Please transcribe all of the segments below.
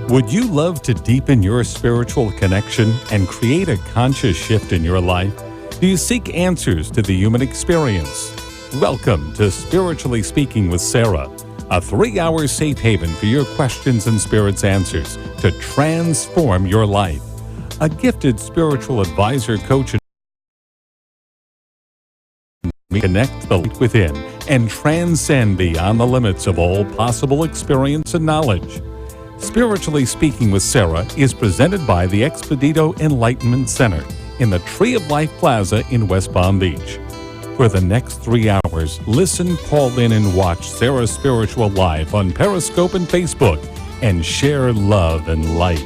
Would you love to deepen your spiritual connection and create a conscious shift in your life? Do you seek answers to the human experience? Welcome to Spiritually Speaking with Sarah, a 3-hour safe haven for your questions and spirit's answers to transform your life. A gifted spiritual advisor, coach, and connect the light within and transcend beyond the limits of all possible experience and knowledge. Spiritually Speaking with Sarah is presented by the Expedito Enlightenment Center in the Tree of Life Plaza in West Palm Beach. For the next 3 hours, listen, call in, and watch Sarah Spiritual live on Periscope and Facebook and share love and light.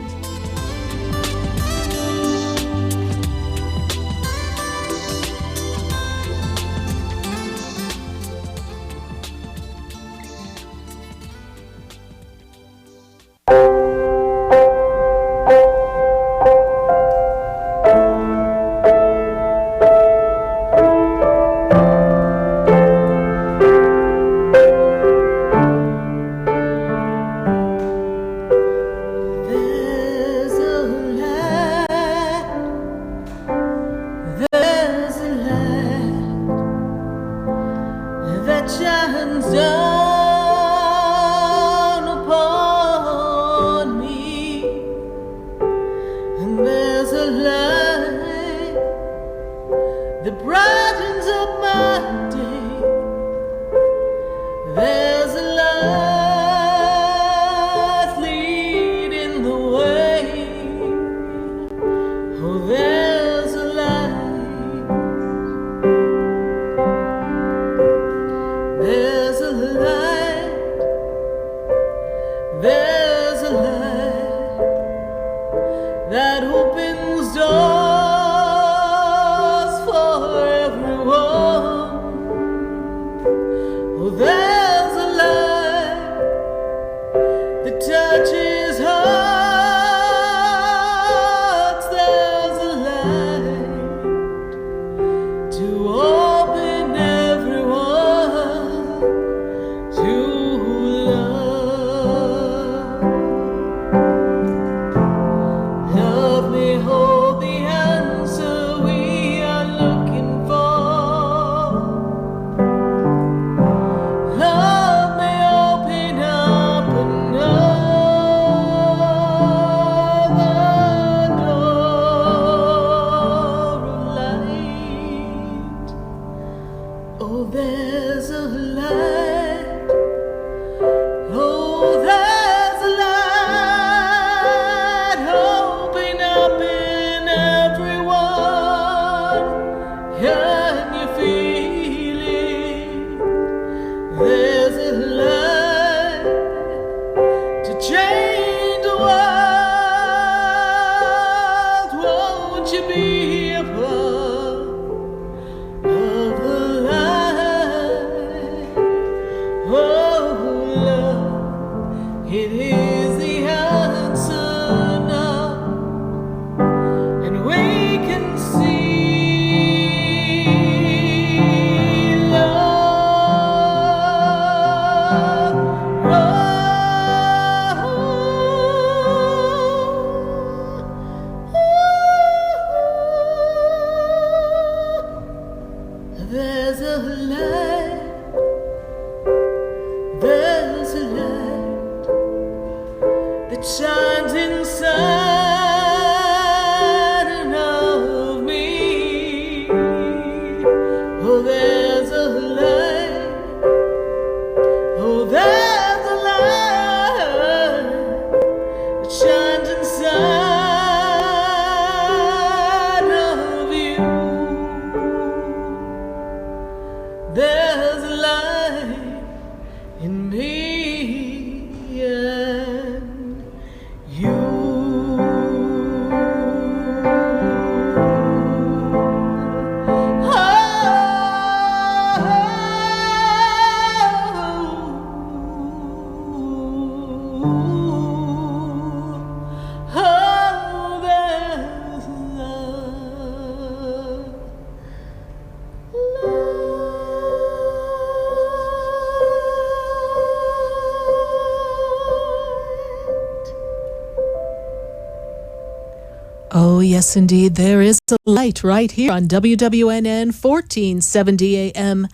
Oh, yes, indeed. There is a light right here on WWNN 1470 AM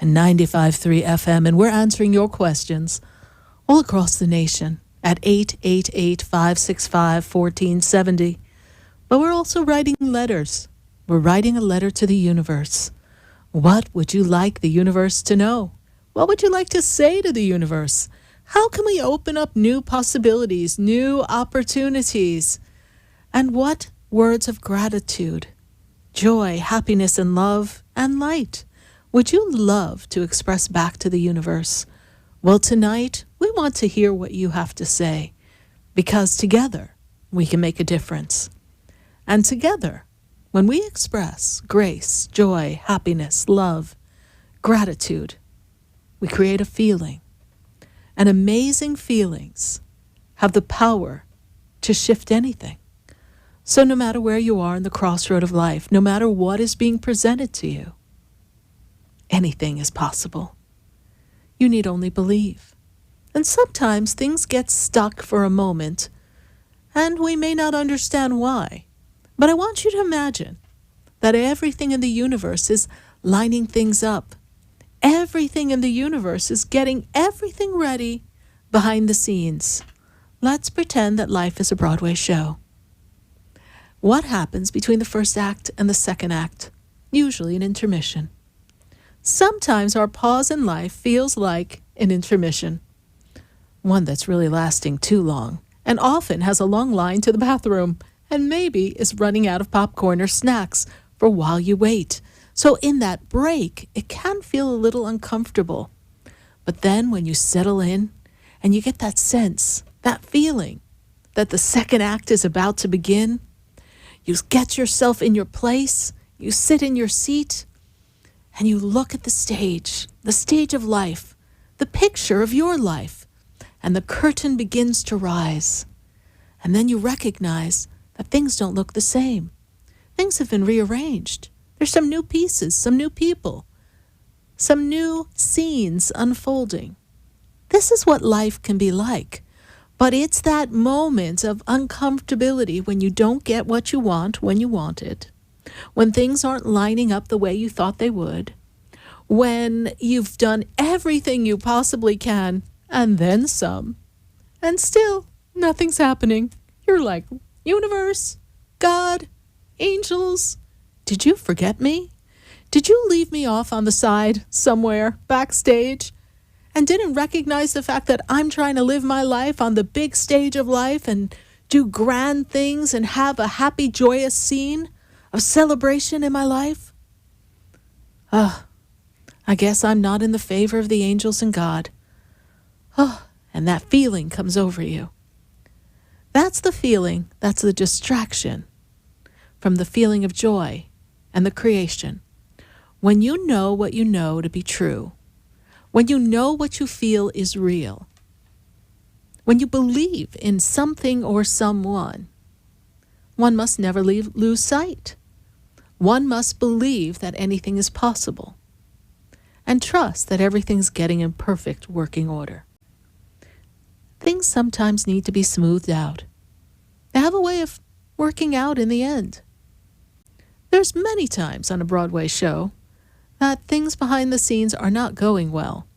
and 95.3 FM. And we're answering your questions all across the nation at 888-565-1470. But we're also writing letters. We're writing a letter to the universe. What would you like the universe to know? What would you like to say to the universe? How can we open up new possibilities, new opportunities? And what words of gratitude, joy, happiness, and love, and light would you love to express back to the universe? Well, tonight, we want to hear what you have to say, because together, we can make a difference. And together, when we express grace, joy, happiness, love, gratitude, we create a feeling. And amazing feelings have the power to shift anything. So no matter where you are in the crossroad of life, no matter what is being presented to you, anything is possible. You need only believe. And sometimes things get stuck for a moment, and we may not understand why. But I want you to imagine that everything in the universe is lining things up. Everything in the universe is getting everything ready behind the scenes. Let's pretend that life is a Broadway show. What happens between the first act and the second act? Usually an intermission. Sometimes our pause in life feels like an intermission, one that's really lasting too long, and often has a long line to the bathroom, and maybe is running out of popcorn or snacks for while you wait. So in that break, it can feel a little uncomfortable. But then when you settle in and you get that sense, that feeling that the second act is about to begin, you get yourself in your place, you sit in your seat, and you look at the stage of life, the picture of your life, and the curtain begins to rise. And then you recognize that things don't look the same. Things have been rearranged. There's some new pieces, some new people, some new scenes unfolding. This is what life can be like. But it's that moment of uncomfortability when you don't get what you want when you want it, when things aren't lining up the way you thought they would, when you've done everything you possibly can and then some, and still nothing's happening. You're like, universe, God, angels, did you forget me? Did you leave me off on the side somewhere, backstage? And didn't recognize the fact that I'm trying to live my life on the big stage of life and do grand things and have a happy, joyous scene of celebration in my life? I guess I'm not in the favor of the angels and God. And that feeling comes over you. That's the feeling, that's the distraction from the feeling of joy and the creation. When you know what you know to be true, when you know what you feel is real, when you believe in something or someone, one must never lose sight. One must believe that anything is possible and trust that everything's getting in perfect working order. Things sometimes need to be smoothed out. They have a way of working out in the end. There's many times on a Broadway show that things behind the scenes are not going well.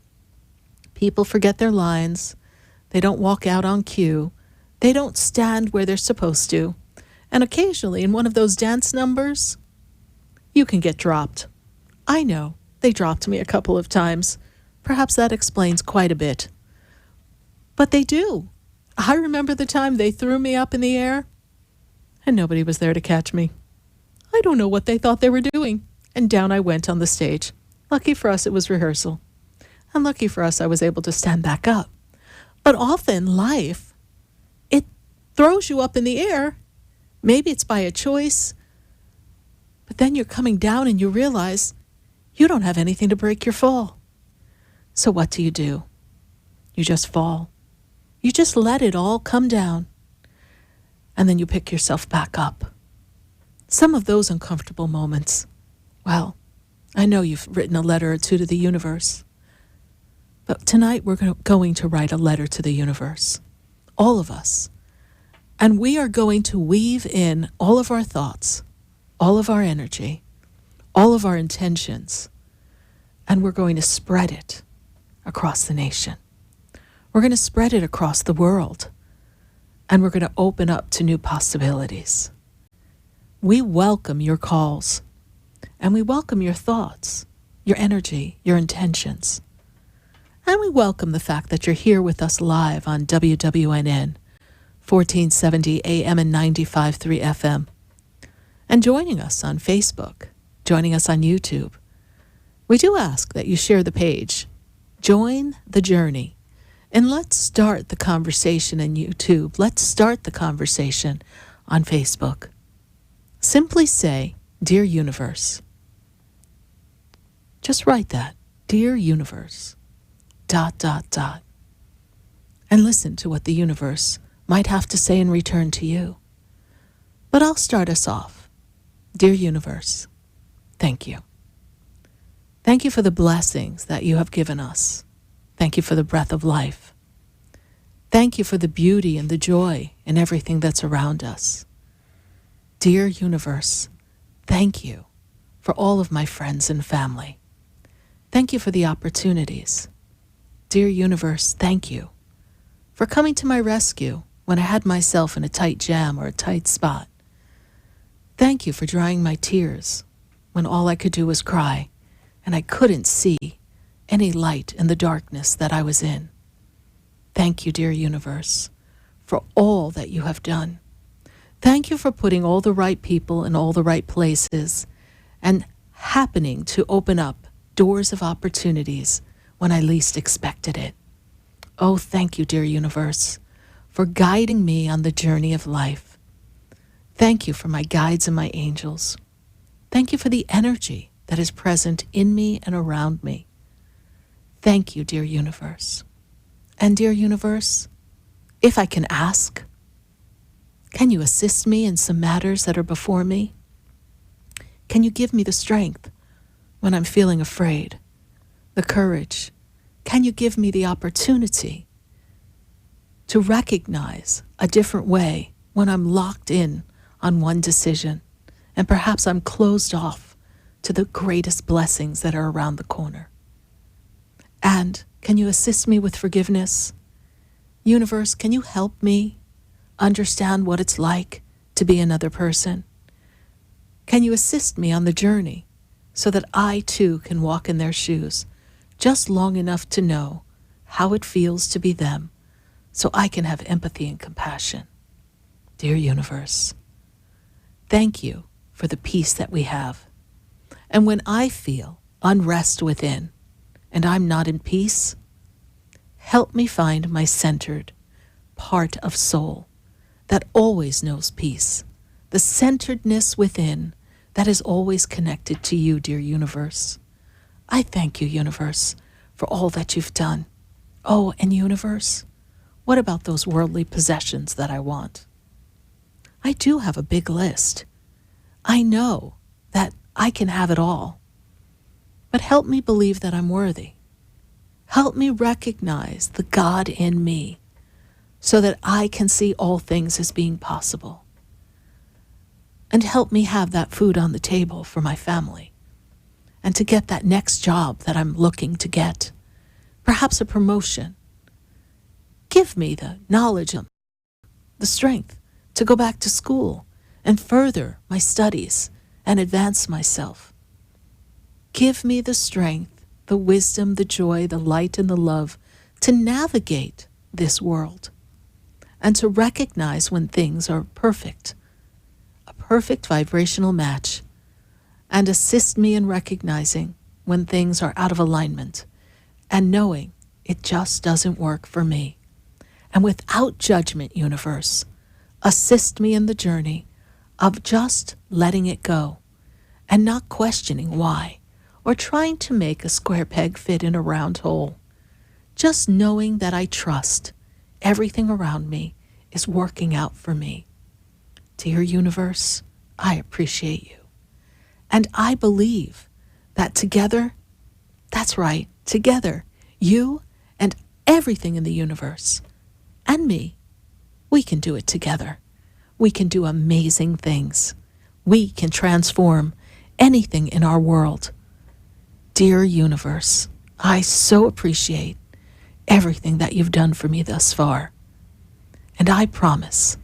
People forget their lines. They don't walk out on cue. They don't stand where they're supposed to. And occasionally in one of those dance numbers, you can get dropped. I know, they dropped me a couple of times. Perhaps that explains quite a bit. But they do. I remember the time they threw me up in the air and nobody was there to catch me. I don't know what they thought they were doing. And down I went on the stage. Lucky for us, it was rehearsal. And lucky for us, I was able to stand back up. But often life, it throws you up in the air. Maybe it's by a choice. But then you're coming down and you realize you don't have anything to break your fall. So what do? You just fall. You just let it all come down. And then you pick yourself back up. Some of those uncomfortable moments, well, I know you've written a letter or two to the universe. But tonight we're going to write a letter to the universe. All of us. And we are going to weave in all of our thoughts, all of our energy, all of our intentions, and we're going to spread it across the nation. We're going to spread it across the world, and we're going to open up to new possibilities. We welcome your calls, and we welcome your thoughts, your energy, your intentions. And we welcome the fact that you're here with us live on WWNN, 1470 AM and 95.3 FM, and joining us on Facebook, joining us on YouTube. We do ask that you share the page, join the journey, and let's start the conversation on YouTube. Let's start the conversation on Facebook. Simply say, Dear Universe. Just write that, Dear Universe, ... And listen to what the universe might have to say in return to you. But I'll start us off. Dear Universe, thank you. Thank you for the blessings that you have given us. Thank you for the breath of life. Thank you for the beauty and the joy in everything that's around us. Dear Universe, thank you for all of my friends and family. Thank you for the opportunities. Dear Universe, thank you for coming to my rescue when I had myself in a tight jam or a tight spot. Thank you for drying my tears when all I could do was cry and I couldn't see any light in the darkness that I was in. Thank you, dear universe, for all that you have done. Thank you for putting all the right people in all the right places and happening to open up doors of opportunities when I least expected it. Oh, thank you, dear universe, for guiding me on the journey of life. Thank you for my guides and my angels. Thank you for the energy that is present in me and around me. Thank you, dear universe. And dear universe, if I can ask, can you assist me in some matters that are before me? Can you give me the strength when I'm feeling afraid, the courage? Can you give me the opportunity to recognize a different way when I'm locked in on one decision and perhaps I'm closed off to the greatest blessings that are around the corner? And can you assist me with forgiveness? Universe, can you help me understand what it's like to be another person? Can you assist me on the journey so that I too can walk in their shoes just long enough to know how it feels to be them so I can have empathy and compassion? Dear universe, thank you for the peace that we have. And when I feel unrest within and I'm not in peace, help me find my centered part of soul that always knows peace, the centeredness within that is always connected to you, dear universe. I thank you, universe, for all that you've done. Oh, and universe, what about those worldly possessions that I want? I do have a big list. I know that I can have it all. But help me believe that I'm worthy. Help me recognize the God in me so that I can see all things as being possible. And help me have that food on the table for my family and to get that next job that I'm looking to get, perhaps a promotion. Give me the knowledge and the strength to go back to school and further my studies and advance myself. Give me the strength, the wisdom, the joy, the light, and the love to navigate this world and to recognize when things are perfect, a perfect vibrational match, and assist me in recognizing when things are out of alignment and knowing it just doesn't work for me. And without judgment, universe, assist me in the journey of just letting it go and not questioning why or trying to make a square peg fit in a round hole. Just knowing that I trust everything around me is working out for me. Dear universe, I appreciate you. And I believe that together, that's right, together, you and everything in the universe and me, we can do it together. we can do amazing things. We can transform anything in our world. Dear universe, I so appreciate everything that you've done for me thus far. And I promise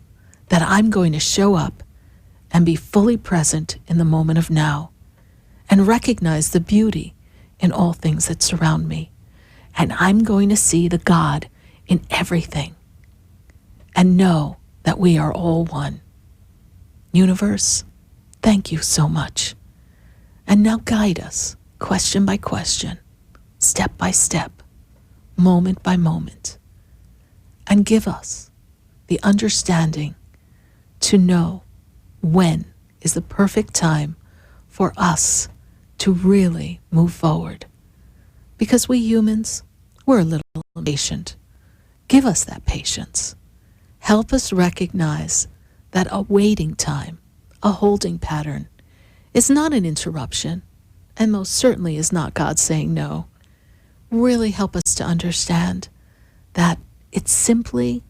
that I'm going to show up and be fully present in the moment of now and recognize the beauty in all things that surround me. And I'm going to see the God in everything and know that we are all one. Universe, thank you so much. And now guide us question by question, step by step, moment by moment, and give us the understanding to know when is the perfect time for us to really move forward. Because we humans, we're a little impatient. Give us that patience. Help us recognize that a waiting time, a holding pattern, is not an interruption, and most certainly is not God saying no. Really help us to understand that it's simply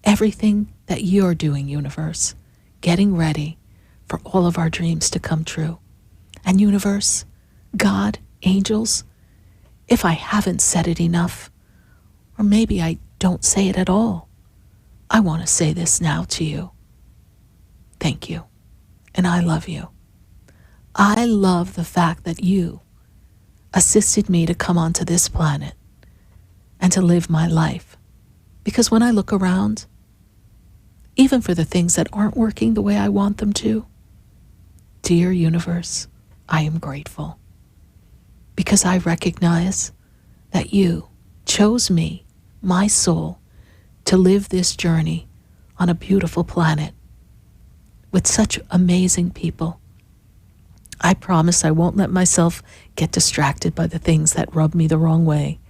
everything that you're doing, universe, getting ready for all of our dreams to come true. And universe, God, angels, if I haven't said it enough, or maybe I don't say it at all, I want to say this now to you. Thank you, and I love you. I love the fact that you assisted me to come onto this planet and to live my life. Because when I look around, even for the things that aren't working the way I want them to, dear universe, I am grateful. Because I recognize that you chose me, my soul, to live this journey on a beautiful planet with such amazing people. I promise I won't let myself get distracted by the things that rub me the wrong way.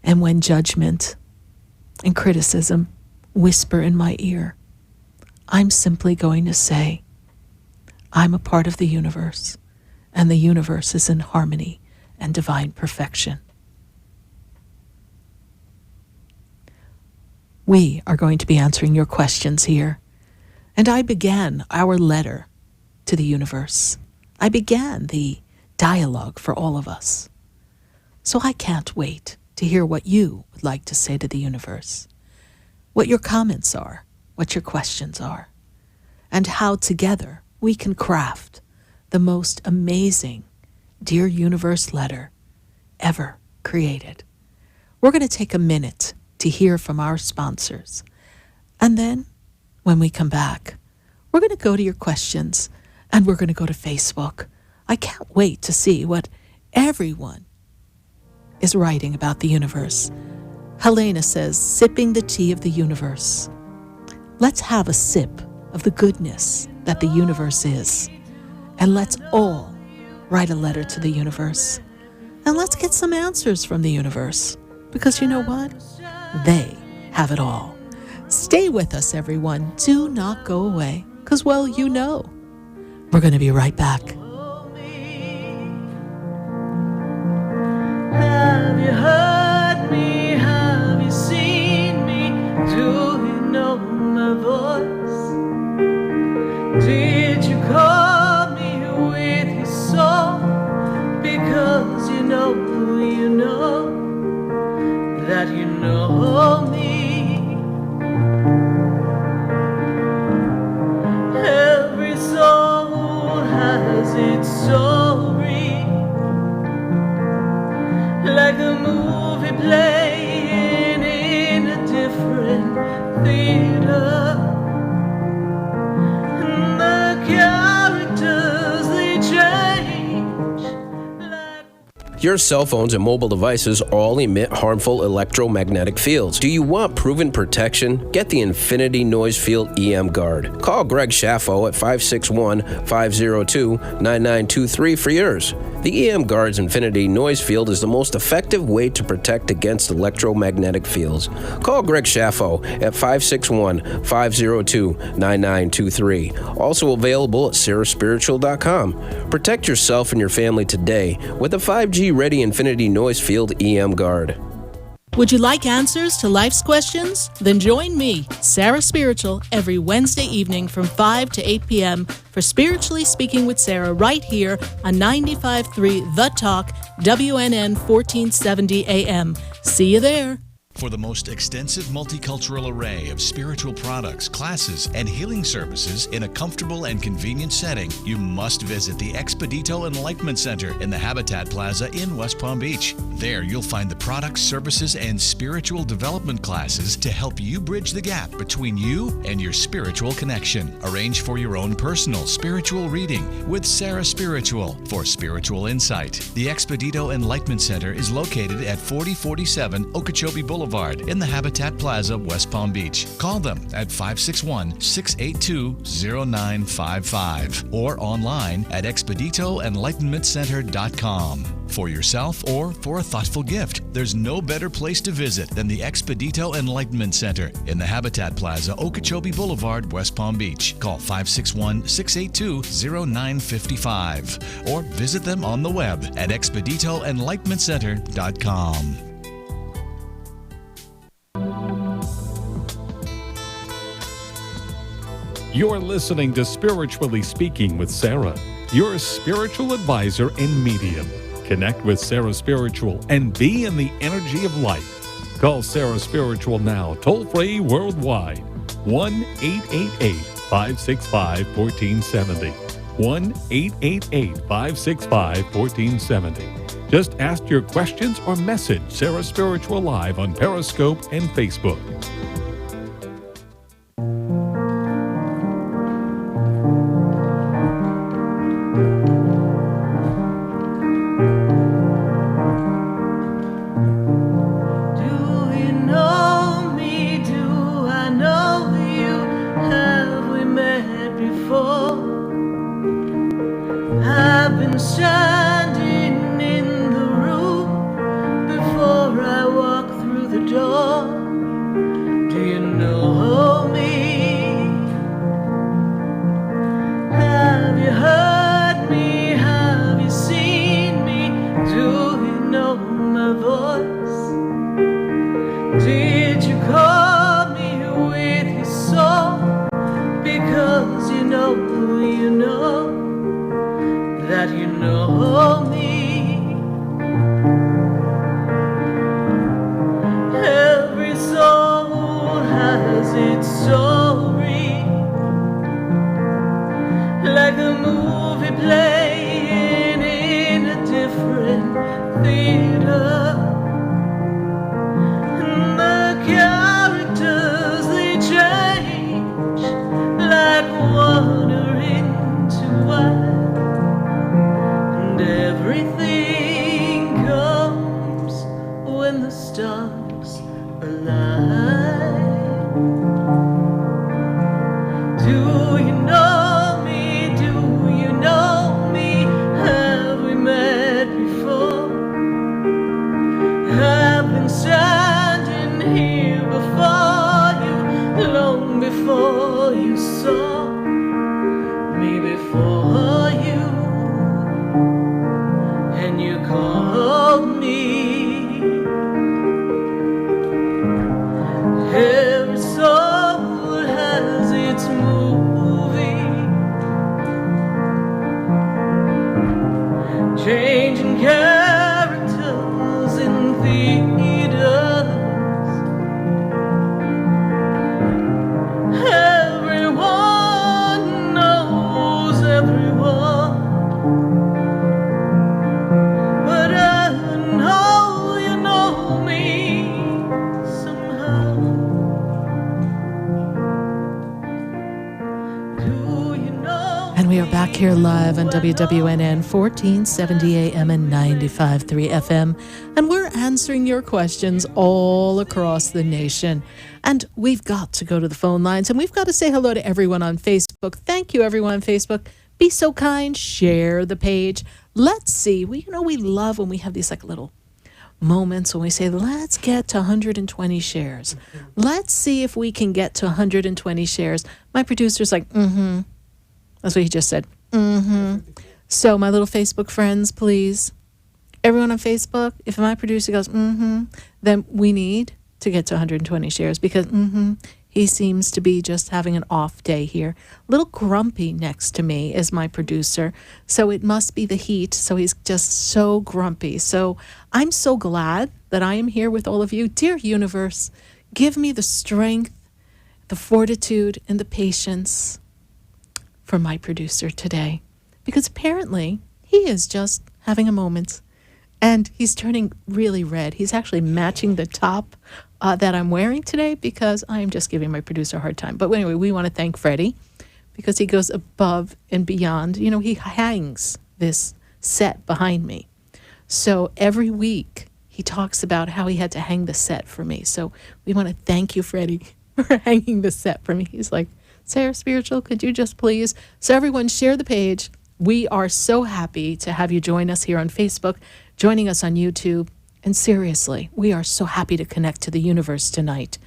And when judgment and criticism whisper in my ear, I'm simply going to say, I'm a part of the universe, and the universe is in harmony and divine perfection. We are going to be answering your questions here. And I began our letter to the universe. I began the dialogue for all of us. So I can't wait to hear what you would like to say to the universe, what your comments are, what your questions are, and how together we can craft the most amazing Dear Universe letter ever created. We're going to take a minute to hear from our sponsors. And then when we come back, we're going to go to your questions and we're going to go to Facebook. I can't wait to see what everyone is writing about the universe. Helena says, sipping the tea of the universe. Let's have a sip of the goodness that the universe is. And let's all write a letter to the universe. And let's get some answers from the universe. Because you know what? They have it all. Stay with us, everyone. Do not go away. Because, well, you know, we're going to be right back. Have you heard me? Have you seen me? Do you know my voice? Did you call me with your soul? Because you know that you know me. Every soul has its story, like a movie playing in a different theater. And the characters, they change like... Your cell phones and mobile devices all emit harmful electromagnetic fields. Do you want proven protection? Get the Infinity Noise Field EM Guard. Call Greg Schaffo at 561-502-9923 for yours. The EM Guard's Infinity Noise Field is the most effective way to protect against electromagnetic fields. Call Greg Schaffo at 561-502-9923. Also available at saraspiritual.com. Protect yourself and your family today with a 5G-ready Infinity Noise Field EM Guard. Would you like answers to life's questions? Then join me, Sarah Spiritual, every Wednesday evening from 5 to 8 p.m. for Spiritually Speaking with Sarah right here on 95.3 The Talk, WNN 1470 AM. See you there. For the most extensive multicultural array of spiritual products, classes, and healing services in a comfortable and convenient setting, you must visit the Expedito Enlightenment Center in the Habitat Plaza in West Palm Beach. There you'll find the products, services, and spiritual development classes to help you bridge the gap between you and your spiritual connection. Arrange for your own personal spiritual reading with Sarah Spiritual for spiritual insight. The Expedito Enlightenment Center is located at 4047 Okeechobee Boulevard in the Habitat Plaza, West Palm Beach. Call them at 561-682-0955 or online at expeditoenlightenmentcenter.com. For yourself or for a thoughtful gift, there's no better place to visit than the Expedito Enlightenment Center in the Habitat Plaza, Okeechobee Boulevard, West Palm Beach. Call 561-682-0955 or visit them on the web at expeditoenlightenmentcenter.com. You're listening to Spiritually Speaking with Sarah, your spiritual advisor and medium. Connect with Sarah Spiritual and be in the energy of light. Call Sarah Spiritual now, toll-free worldwide. 1-888-565-1470. 1-888-565-1470. Just ask your questions or message Sarah Spiritual live on Periscope and Facebook. Here live on WWNN 1470 AM and 95.3 FM. And we're answering your questions all across the nation. And we've got to go to the phone lines and we've got to say hello to everyone on Facebook. Thank you, everyone on Facebook. Be so kind, share the page. Let's see. We love when we have these like little moments when we say, let's get to 120 shares. Let's see if we can get to 120 shares. My producer's like, That's what he just said. So my little Facebook friends, please, Everyone on Facebook, if my producer goes, then we need to get to 120 shares because he seems to be just having an off day here. A little grumpy next to me is my producer. So it must be the heat. So he's just so grumpy. So I'm so glad that I am here with all of you. Dear universe, give me the strength, the fortitude, and the patience for my producer today. Because apparently he is just having a moment. And he's turning really red. He's actually matching the top that I'm wearing today because I am just giving my producer a hard time. But anyway, we want to thank Freddie because he goes above and beyond. You know, he hangs this set behind me. So every week he talks about how he had to hang the set for me. So we want to thank you, Freddie, for hanging the set for me. He's like, Sarah Spiritual, could you just please? So everyone share the page. We are so happy to have you join us here on Facebook, joining us on YouTube. And seriously, we are so happy to connect to the universe tonight.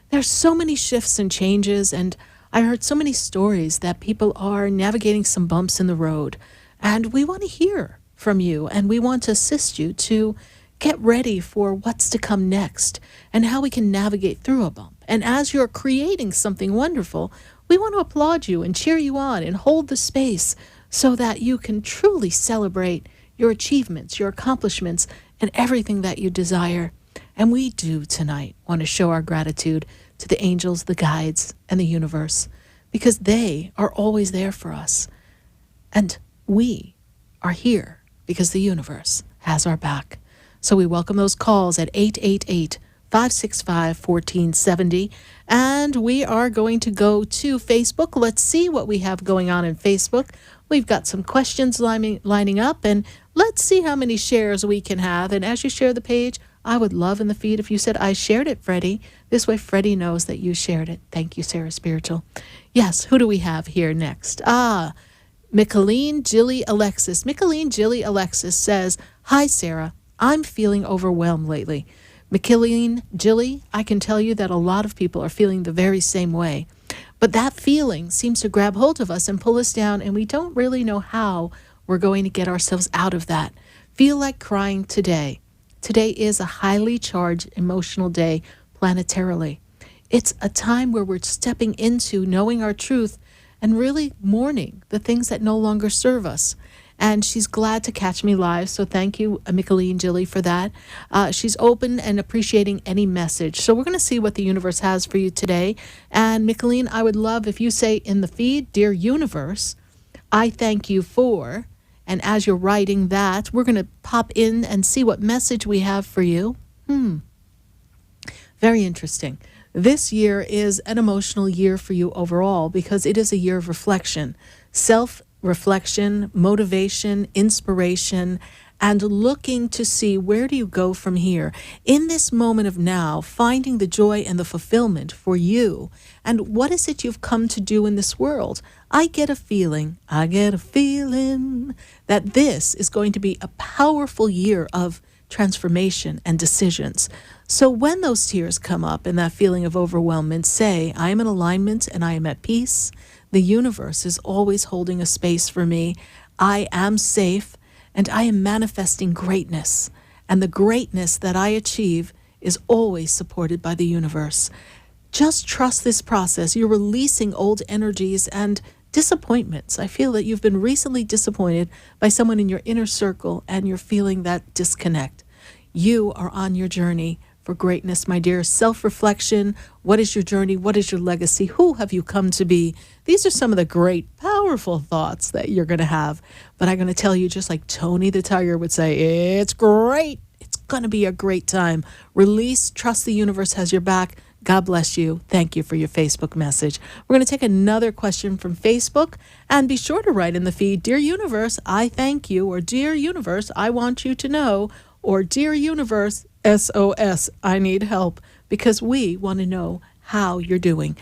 There's so many shifts and changes, and I heard so many stories that people are navigating some bumps in the road. And we want to hear from you, and we want to assist you to get ready for what's to come next and how we can navigate through a bump. And as you're creating something wonderful, we want to applaud you and cheer you on and hold the space so that you can truly celebrate your achievements, your accomplishments, and everything that you desire. And we do tonight want to show our gratitude to the angels, the guides, and the universe, because they are always there for us. And we are here because the universe has our back. So we welcome those calls at 888-565-1470. And we are going to go to Facebook. Let's see what we have going on in Facebook. We've got some questions lining up, and let's see how many shares we can have. And as you share the page, I would love in the feed if you said, I shared it, Freddie. This way Freddie knows that you shared it. Thank you, Sarah Spiritual. Yes, who do we have here next? Micheline Jilly Alexis. Micheline Jilly Alexis says, hi, Sarah. I'm feeling overwhelmed lately. Micheline Jilly, I can tell you that a lot of people are feeling the very same way. But that feeling seems to grab hold of us and pull us down, and we don't really know how we're going to get ourselves out of that. Feel like crying today. Today is a highly charged emotional day planetarily. It's a time where we're stepping into knowing our truth and really mourning the things that no longer serve us. And she's glad to catch me live, so thank you, Micheline Jilly, for that. She's open and appreciating any message. So we're going to see what the universe has for you today. And Micheline, I would love if you say in the feed, Dear Universe, I thank you for, and as you're writing that, we're going to pop in and see what message we have for you. Very interesting. This year is an emotional year for you overall because it is a year of reflection, self-reflection, motivation, inspiration, and looking to see where do you go from here. In this moment of now, finding the joy and the fulfillment for you. And what is it you've come to do in this world? I get a feeling that this is going to be a powerful year of transformation and decisions. So when those tears come up and that feeling of overwhelmment, say, I am in alignment and I am at peace. The universe is always holding a space for me. I am safe and I am manifesting greatness. And the greatness that I achieve is always supported by the universe. Just trust this process. You're releasing old energies and disappointments. I feel that you've been recently disappointed by someone in your inner circle and you're feeling that disconnect. You are on your journey for greatness, my dear. Self-reflection. What is your journey? What is your legacy? Who have you come to be? These are some of the great, powerful thoughts that you're going to have. But I'm going to tell you, just like Tony the Tiger would say, it's great. It's going to be a great time. Release. Trust the universe has your back. God bless you. Thank you for your Facebook message. We're going to take another question from Facebook. And be sure to write in the feed, Dear Universe, I thank you. Or Dear Universe, I want you to know. Or Dear Universe, SOS, I need help. Because we want to know how you're doing.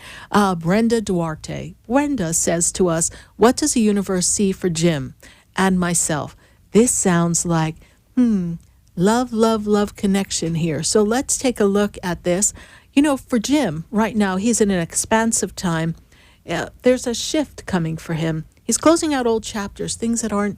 Brenda Duarte. Brenda says to us, what does the universe see for Jim and myself? This sounds like, love connection here. So let's take a look at this. You know, for Jim, right now, he's in an expansive time. There's a shift coming for him. He's closing out old chapters, things that aren't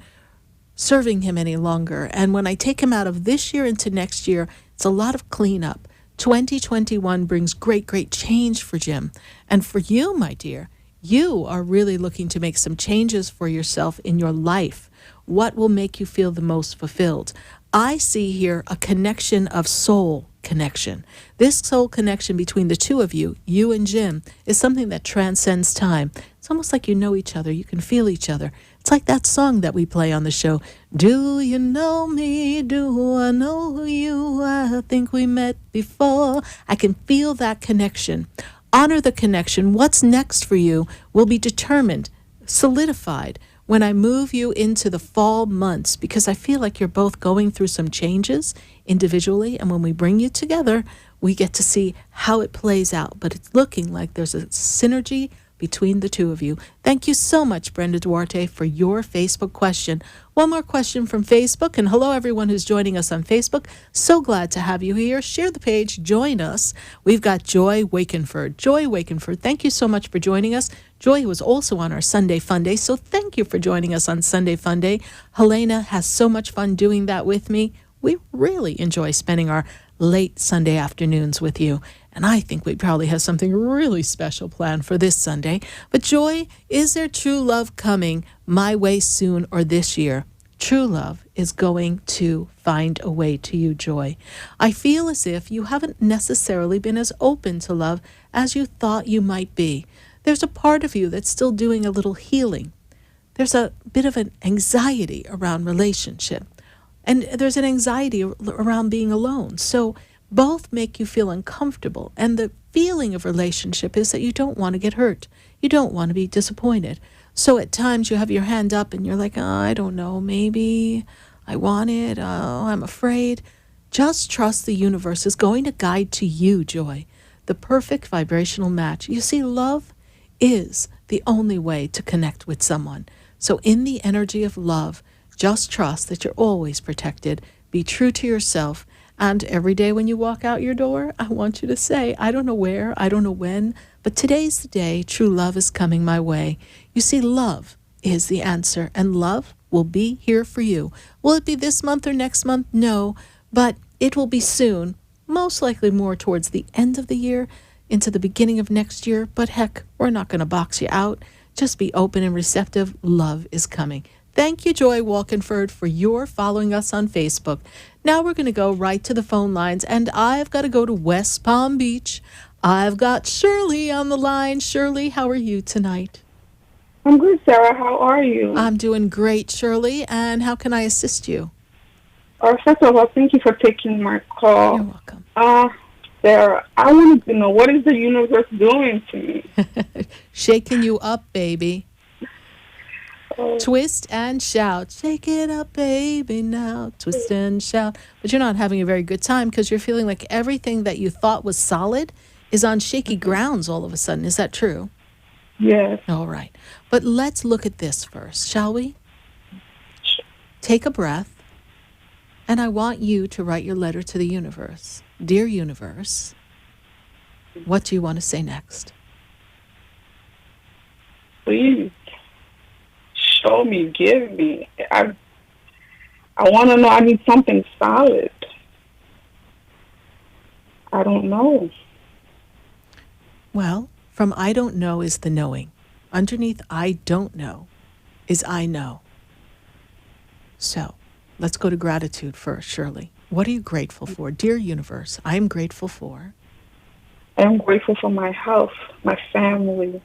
serving him any longer. And when I take him out of this year into next year, it's a lot of cleanup. 2021 brings great, great change for Jim. And for you, my dear, you are really looking to make some changes for yourself in your life. What will make you feel the most fulfilled? I see here a connection of soul connection. This soul connection between the two of you, you and Jim, is something that transcends time. It's almost like you know each other. You can feel each other. It's like that song that we play on the show. Do you know me? Do I know you? I think we met before. I can feel that connection. Honor the connection. What's next for you will be determined, solidified when I move you into the fall months, because I feel like you're both going through some changes individually. And when we bring you together, we get to see how it plays out. But it's looking like there's a synergy between the two of you. Thank you so much, Brenda Duarte, for your Facebook question. One more question from Facebook. And hello, everyone who's joining us on Facebook. So glad to have you here. Share the page. Join us. We've got Joy Wakenford. Joy Wakenford, thank you so much for joining us. Joy was also on our Sunday Fun Day, so thank you for joining us on Sunday Fun Day. Helena has so much fun doing that with me. We really enjoy spending our late Sunday afternoons with you. And I think we probably have something really special planned for this Sunday. But Joy, is there true love coming my way soon or this year? True love is going to find a way to you, Joy. I feel as if you haven't necessarily been as open to love as you thought you might be. There's a part of you that's still doing a little healing. There's a bit of an anxiety around relationship. And there's an anxiety around being alone. So both make you feel uncomfortable. And the feeling of relationship is that you don't want to get hurt. You don't want to be disappointed. So at times you have your hand up and you're like, oh, I don't know, maybe I want it. Oh, I'm afraid. Just trust the universe is going to guide to you, Joy, the perfect vibrational match. You see, love is the only way to connect with someone. So in the energy of love, just trust that you're always protected. Be true to yourself. And every day when you walk out your door, I want you to say, I don't know where, I don't know when, but today's the day true love is coming my way. You see, love is the answer, and love will be here for you. Will it be this month or next month? No, but it will be soon, most likely more towards the end of the year, into the beginning of next year. But heck, we're not going to box you out. Just be open and receptive. Love is coming. Thank you, Joy Walkenford, for your following us on Facebook. Now we're going to go right to the phone lines, and I've got to go to West Palm Beach. I've got Shirley on the line. Shirley, how are you tonight? I'm good, Sarah. How are you? I'm doing great, Shirley, and how can I assist you? First of all, thank you for taking my call. You're welcome. Sarah, I wanted to know, what is the universe doing to me? Shaking you up, baby. Twist and shout. Shake it up, baby, now. Twist and shout. But you're not having a very good time because you're feeling like everything that you thought was solid is on shaky grounds all of a sudden. Is that true? Yes. All right. But let's look at this first, shall we? Take a breath. And I want you to write your letter to the universe. Dear universe, what do you want to say next? Please. Show me, give me. I want to know. I need something solid. I don't know. Well, from I don't know is the knowing. Underneath I don't know is I know. So let's go to gratitude first, Shirley. What are you grateful for? Dear universe, I am grateful for. I am grateful for my health, my family.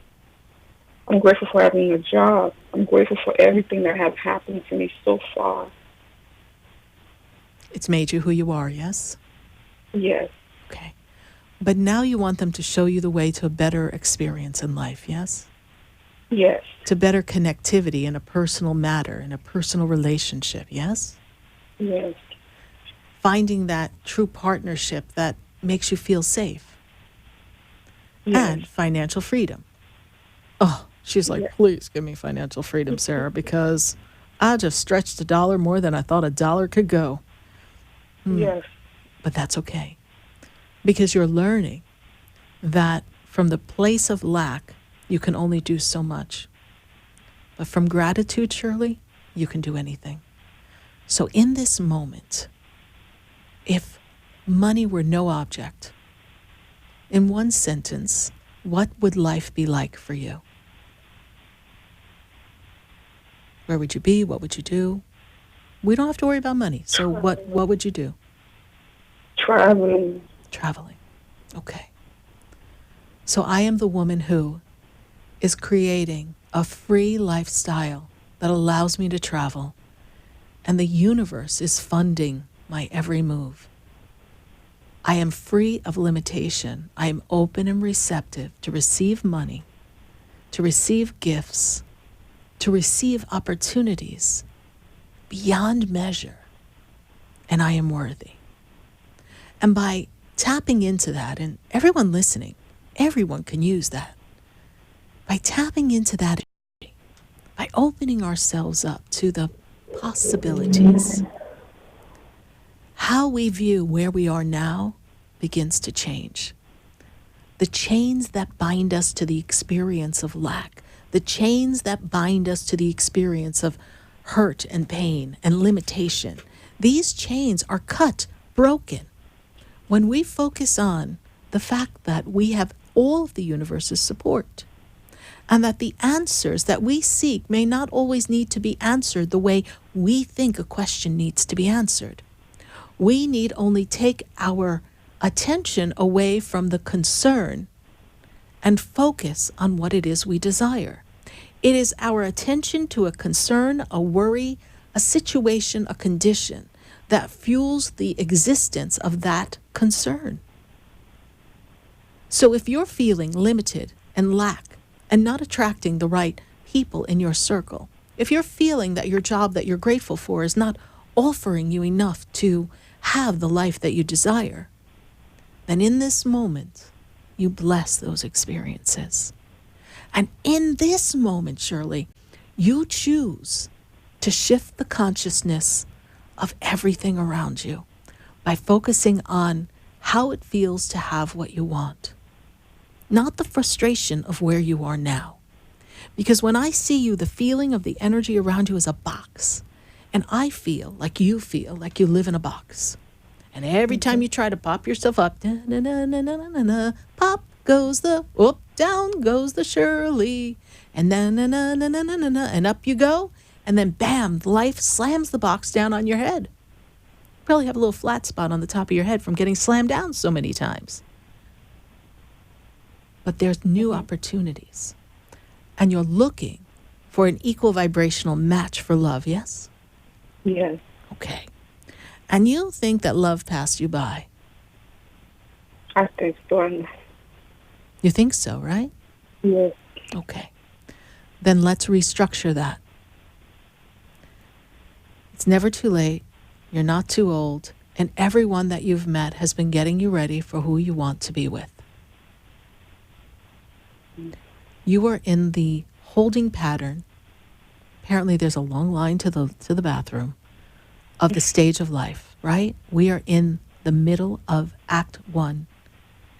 I'm grateful for having a job. I'm grateful for everything that has happened to me so far. It's made you who you are, yes? Yes. Okay. But now you want them to show you the way to a better experience in life, yes? Yes. To better connectivity in a personal matter, in a personal relationship, yes? Yes. Finding that true partnership that makes you feel safe. Yes. And financial freedom. Oh, she's like, please give me financial freedom, Sarah, because I just stretched a dollar more than I thought a dollar could go. Yes. But that's okay. Because you're learning that from the place of lack, you can only do so much. But from gratitude, Shirley, you can do anything. So in this moment, if money were no object, in one sentence, what would life be like for you? Where would you be? What would you do? We don't have to worry about money. So what would you do? Traveling. Traveling. Okay. So I am the woman who is creating a free lifestyle that allows me to travel, and the universe is funding my every move. I am free of limitation. I am open and receptive to receive money, to receive gifts, to receive opportunities beyond measure, and I am worthy. And by tapping into that, and everyone listening, everyone can use that. By tapping into that energy, by opening ourselves up to the possibilities, how we view where we are now begins to change. The chains that bind us to the experience of lack, the chains that bind us to the experience of hurt and pain and limitation, these chains are cut, broken, when we focus on the fact that we have all of the universe's support, and that the answers that we seek may not always need to be answered the way we think a question needs to be answered. We need only take our attention away from the concern and focus on what it is we desire. It is our attention to a concern, a worry, a situation, a condition that fuels the existence of that concern. So if you're feeling limited and lack and not attracting the right people in your circle, if you're feeling that your job that you're grateful for is not offering you enough to have the life that you desire, then in this moment, you bless those experiences. And in this moment, Shirley, you choose to shift the consciousness of everything around you by focusing on how it feels to have what you want, not the frustration of where you are now. Because when I see you, the feeling of the energy around you is a box, and I feel like you live in a box. And every time you try to pop yourself up, pop goes the, whoop, down goes the Shirley, and and up you go, and then bam, life slams the box down on your head. You probably have a little flat spot on the top of your head from getting slammed down so many times. But there's new opportunities, and you're looking for an equal vibrational match for love, yes? Yes. Okay. And you think that love passed you by. I think so. You think so, right? Yes. Okay. Then let's restructure that. It's never too late. You're not too old. And everyone that you've met has been getting you ready for who you want to be with. You are in the holding pattern. Apparently there's a long line to the bathroom of the stage of life, right? We are in the middle of Act 1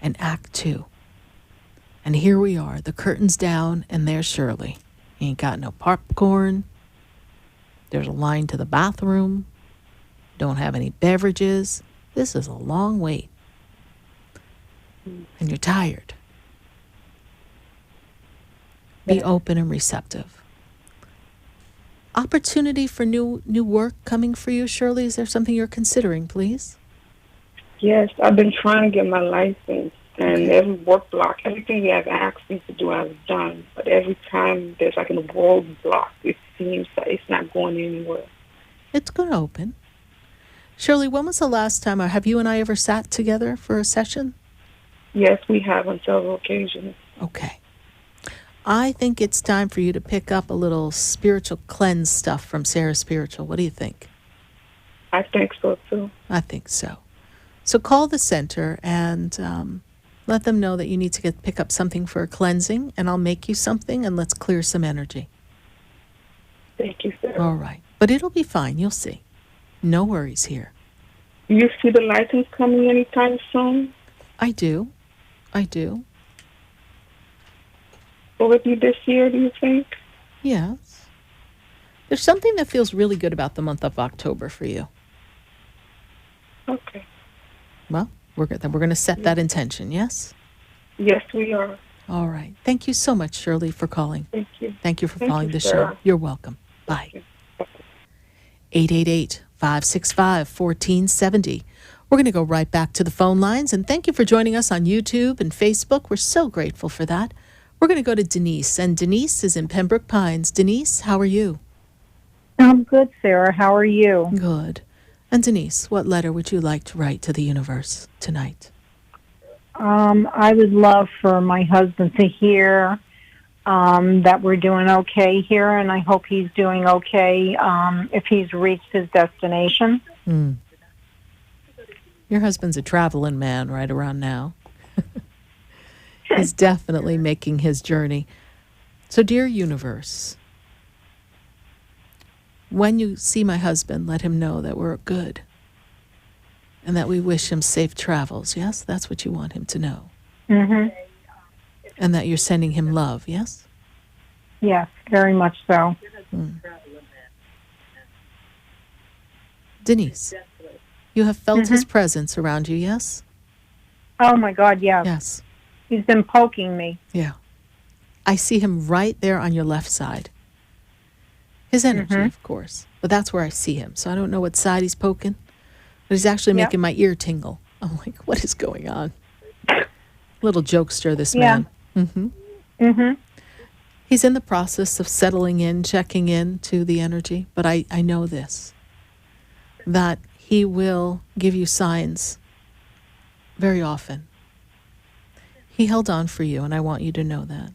and Act 2. And here we are, the curtain's down, and there's Shirley. He ain't got no popcorn. There's a line to the bathroom. Don't have any beverages. This is a long wait. And you're tired. Be open and receptive. Opportunity for new work coming for you, Shirley? Is there something you're considering, please? Yes, I've been trying to get my license, and every work block, everything they have asked me to do, I've done. But every time there's like a roadblock, it seems that it's not going anywhere. It's going to open. Shirley, when was the last time, or have you and I ever sat together for a session? Yes, we have on several occasions. Okay. I think it's time for you to pick up a little spiritual cleanse stuff from Sarah Spiritual. What do you think? I think so, too. I think so. So call the center and let them know that you need to pick up something for cleansing, and I'll make you something, and let's clear some energy. Thank you, sir. All right. But it'll be fine. You'll see. No worries here. Do you see the license coming anytime soon? I do. Will it be this year, do you think? Yes. There's something that feels really good about the month of October for you. Okay. Well, we're going to set that intention, yes? Yes, we are. All right. Thank you so much, Shirley, for calling. Thank you. Thank you for Thank following you, the show. Sarah. You're welcome. Bye. 888-565-1470. We're going to go right back to the phone lines, and thank you for joining us on YouTube and Facebook. We're so grateful for that. We're going to go to Denise, and Denise is in Pembroke Pines. Denise, how are you? I'm good, Sarah. How are you? Good. And Denise, what letter would you like to write to the universe tonight? I would love for my husband to hear that we're doing okay here, and I hope he's doing okay if he's reached his destination. Your husband's a traveling man right around now. He's definitely making his journey. So, dear universe, when you see my husband, let him know that we're good and that we wish him safe travels. Yes, that's what you want him to know. Mm-hmm. And that you're sending him love, yes? Yes, very much so. Denise, you have felt his presence around you, yes? Oh, my God, yes. Yes. He's been poking me. Yeah. I see him right there on your left side. His energy, of course. But that's where I see him. So I don't know what side he's poking. But he's actually making my ear tingle. I'm like, what is going on? Little jokester, this man. He's in the process of settling in, checking in to the energy. But I know this, that he will give you signs very often. He held on for you, and I want you to know that.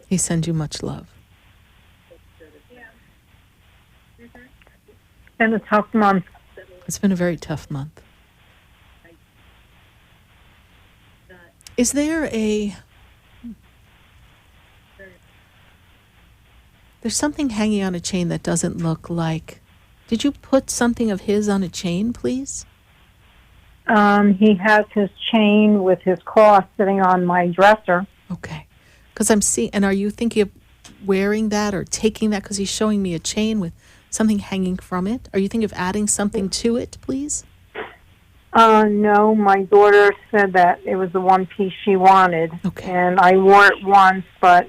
He sends you much love. It's been a tough month. It's been a very tough month. Is there there's something hanging on a chain that doesn't look like, did you put something of his on a chain, please? He has his chain with his cross sitting on my dresser. Okay. Because I'm seeing, and are you thinking of wearing that or taking that? Because he's showing me a chain with something hanging from it. Are you thinking of adding something to it, please? No, my daughter said that it was the one piece she wanted. Okay. And I wore it once, but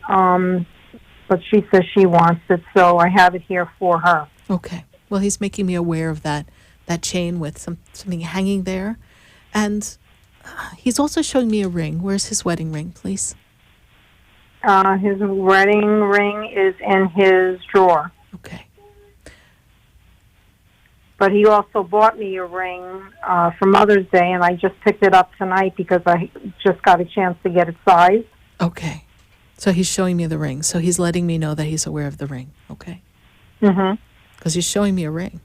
she says she wants it, so I have it here for her. Okay. Well, he's making me aware of that chain with something hanging there. And he's also showing me a ring. Where's his wedding ring, please? His wedding ring is in his drawer. Okay. But he also bought me a ring for Mother's Day, and I just picked it up tonight because I just got a chance to get it sized. Okay. So he's showing me the ring. So he's letting me know that he's aware of the ring. Okay. Mm-hmm. Because he's showing me a ring.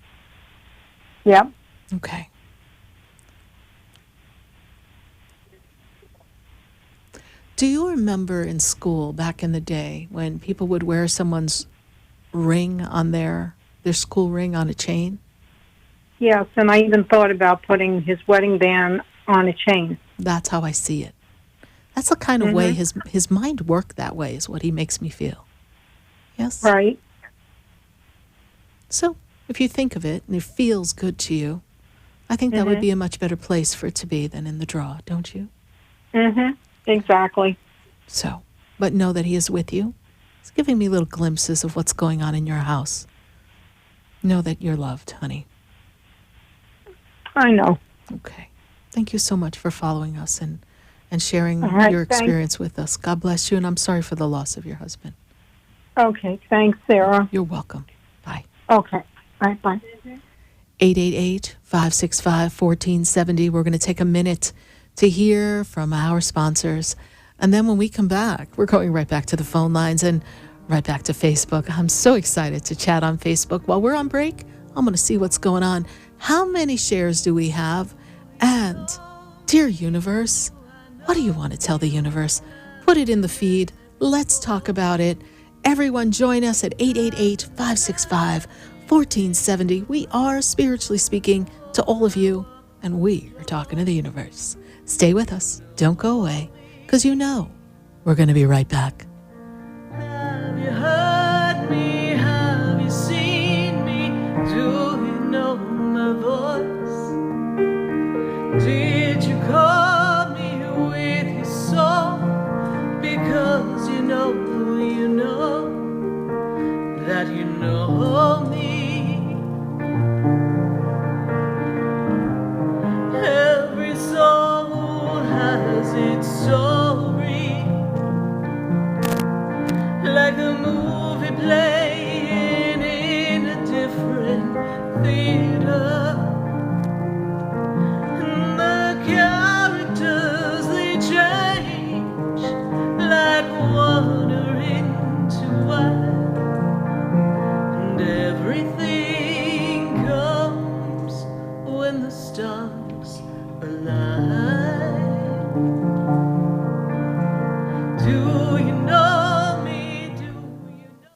Yep. Okay. Do you remember in school back in the day when people would wear someone's ring on their school ring on a chain? Yes, and I even thought about putting his wedding band on a chain. That's how I see it. That's the kind of way his mind worked that way, is what he makes me feel. Yes? Right. So if you think of it and it feels good to you, I think that would be a much better place for it to be than in the draw, don't you? Mm-hmm. Exactly. So, but know that he is with you. He's giving me little glimpses of what's going on in your house. Know that you're loved, honey. I know. Okay. Thank you so much for following us and sharing right, your thanks. experience with us. God bless you, and I'm sorry for the loss of your husband. Okay, thanks, Sarah. You're welcome. Bye. Okay. All right, bye. 888-565-1470. We're going to take a minute to hear from our sponsors. And then when we come back, we're going right back to the phone lines and right back to Facebook. I'm so excited to chat on Facebook. While we're on break, I'm going to see what's going on. How many shares do we have? And, dear universe, what do you want to tell the universe? Put it in the feed. Let's talk about it. Everyone join us at 888-565-1470. We are spiritually speaking to all of you, and we are talking to the universe. Stay with us. Don't go away, because you know we're going to be right back. it's so real, like a movie playing in a different theater. And the characters, they change like water into wine, and everything comes when the stars align. Do you know me? Do you know?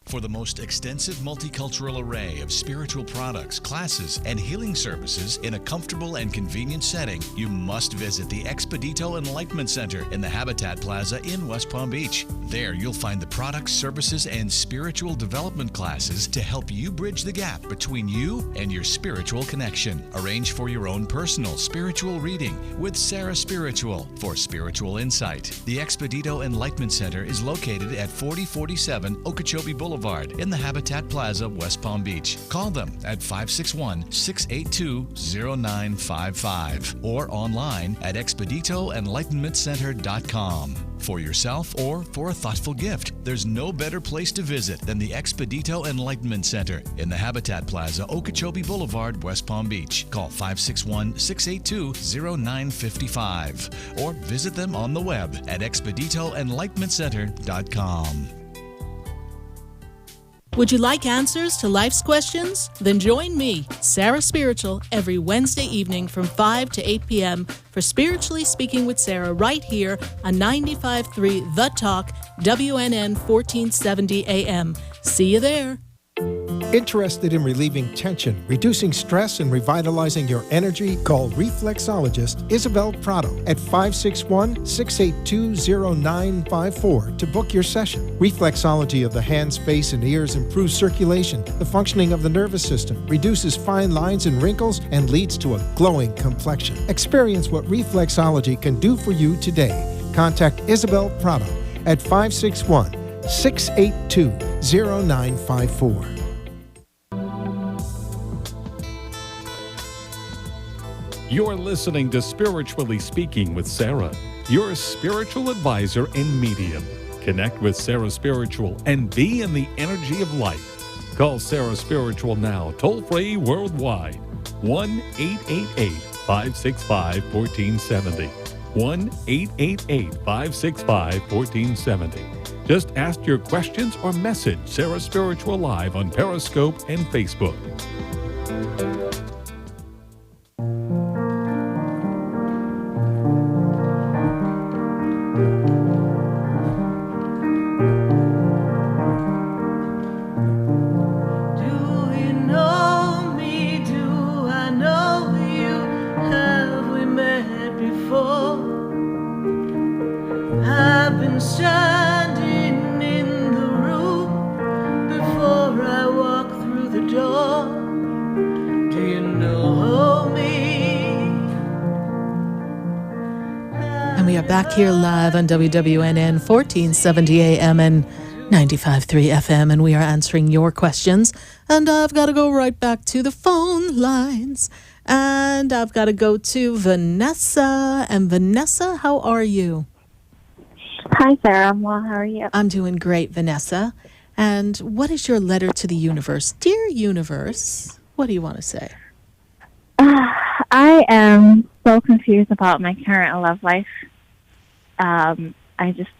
For the most extensive multicultural array of spiritual products, classes, and healing services in a comfortable and convenient setting, you must visit the Expedito Enlightenment Center in the Habitat Plaza in West Palm Beach. There, you'll find the products, services, and spiritual development classes to help you bridge the gap between you and your spiritual connection. Arrange for your own personal spiritual reading with Sarah Spiritual for spiritual insight. The Expedito Enlightenment Center is located at 4047 Okeechobee Boulevard in the Habitat Plaza, West Palm Beach. Call them at 561-682-0955 or online at expeditoenlightenmentcenter.com. For yourself or for a thoughtful gift, there's no better place to visit than the Expedito Enlightenment Center in the Habitat Plaza, Okeechobee Boulevard, West Palm Beach. Call 561-682-0955 or visit them on the web at expeditoenlightenmentcenter.com. Would you like answers to life's questions? Then join me, Sarah Spiritual, every Wednesday evening from 5 to 8 p.m. for Spiritually Speaking with Sarah right here on 95.3 The Talk, WNN 1470 AM. See you there. Interested in relieving tension, reducing stress, and revitalizing your energy? Call reflexologist Isabel Prado at 561-682-0954 to book your session. Reflexology of the hands, face, and ears improves circulation, the functioning of the nervous system, reduces fine lines and wrinkles, and leads to a glowing complexion. Experience what reflexology can do for you today. Contact Isabel Prado at 561-682-0954. You're listening to Spiritually Speaking with Sarah, your spiritual advisor and medium. Connect with Sarah Spiritual and be in the energy of life. Call Sarah Spiritual now, toll-free worldwide. 1-888-565-1470. 1-888-565-1470. Just ask your questions or message Sarah Spiritual live on Periscope and Facebook. Standing in the room before I walk through the door. Do you know me? And we are back here live on WWNN 1470 AM and 95.3 FM, and we are answering your questions. And I've got to go right back to the phone lines. And I've got to go to Vanessa. And Vanessa, how are you? Hi, Sarah. I'm well. How are you? I'm doing great, Vanessa. And what is your letter to the universe? Dear universe, what do you want to say? I am so confused about my current love life. I just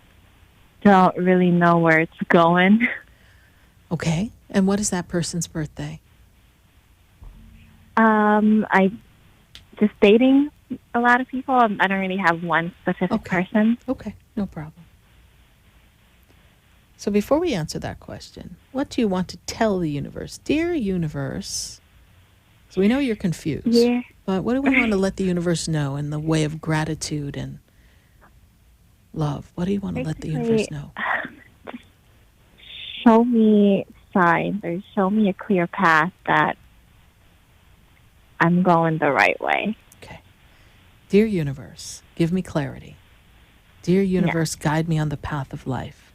don't really know where it's going. Okay. And what is that person's birthday? I just dating a lot of people. I don't really have one specific person. Okay. No problem. So before we answer that question, what do you want to tell the universe? Dear universe, so we know you're confused. Yeah. But what do we want to let the universe know in the way of gratitude and love? What do you want to let the universe know? Just show me signs or show me a clear path that I'm going the right way. Okay. Dear universe, give me clarity. Dear universe, guide me on the path of life.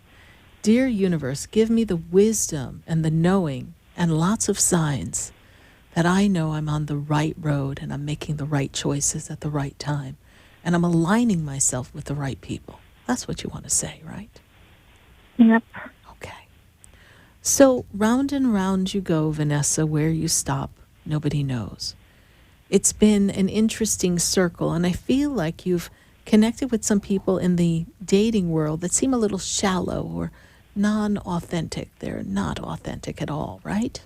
Dear universe, give me the wisdom and the knowing and lots of signs that I know I'm on the right road and I'm making the right choices at the right time and I'm aligning myself with the right people. That's what you want to say, right? Yep. Okay. So round and round you go, Vanessa. Where you stop, nobody knows. It's been an interesting circle, and I feel like you've connected with some people in the dating world that seem a little shallow or non-authentic. They're not authentic at all, right?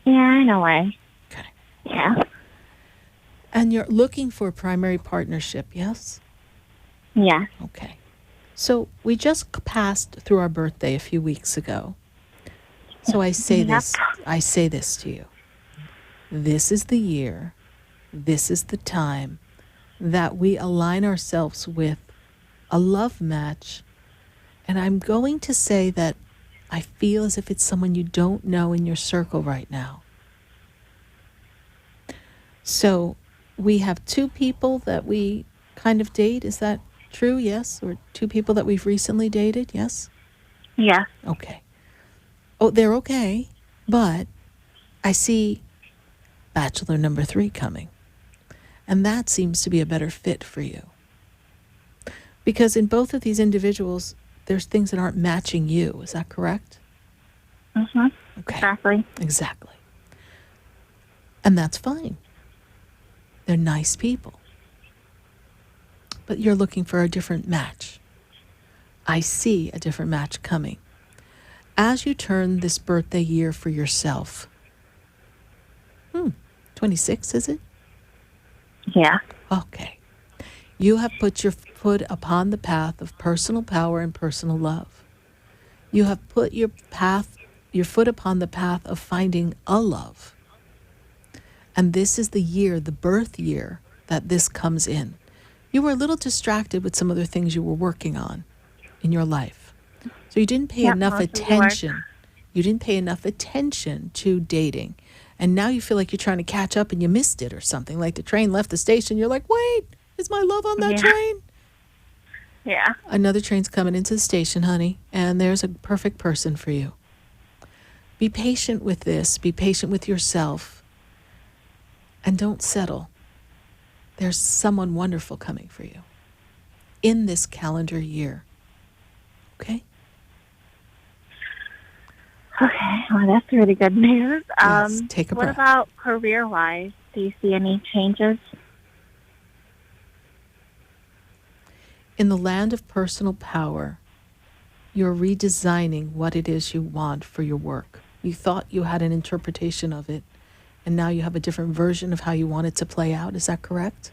Yeah, in a way. Okay. Yeah. And you're looking for a primary partnership, yes? Yeah. Okay. So we just passed through our birthday a few weeks ago. So I say this to you. This is the year, this is the time that we align ourselves with a love match. And I'm going to say that I feel as if it's someone you don't know in your circle right now. So we have two people that we kind of date. Is that true? Yes. Or two people that we've recently dated. Yes. Yeah. Okay. Oh, they're okay. But I see bachelor number 3 coming. And that seems to be a better fit for you. Because in both of these individuals, there's things that aren't matching you. Is that correct? Mm-hmm. Okay. Exactly. Exactly. And that's fine. They're nice people. But you're looking for a different match. I see a different match coming. As you turn this birthday year for yourself, 26, is it? Yeah. Okay. You have put your foot upon the path of personal power and personal love. You have put your foot upon the path of finding a love. And this is the year, the birth year, that this comes in. You were a little distracted with some other things you were working on in your life. So you didn't pay enough attention. You didn't pay enough attention to dating. And now you feel like you're trying to catch up and you missed it or something. Like the train left the station. You're like, wait, is my love on that train? Yeah. Another train's coming into the station, honey, and there's a perfect person for you. Be patient with this. Be patient with yourself. And don't settle. There's someone wonderful coming for you in this calendar year. Okay? Okay. Well, that's really good news. Yes, take a breath. What about career-wise? Do you see any changes? In the land of personal power, you're redesigning what it is you want for your work. You thought you had an interpretation of it, and now you have a different version of how you want it to play out. Is that correct?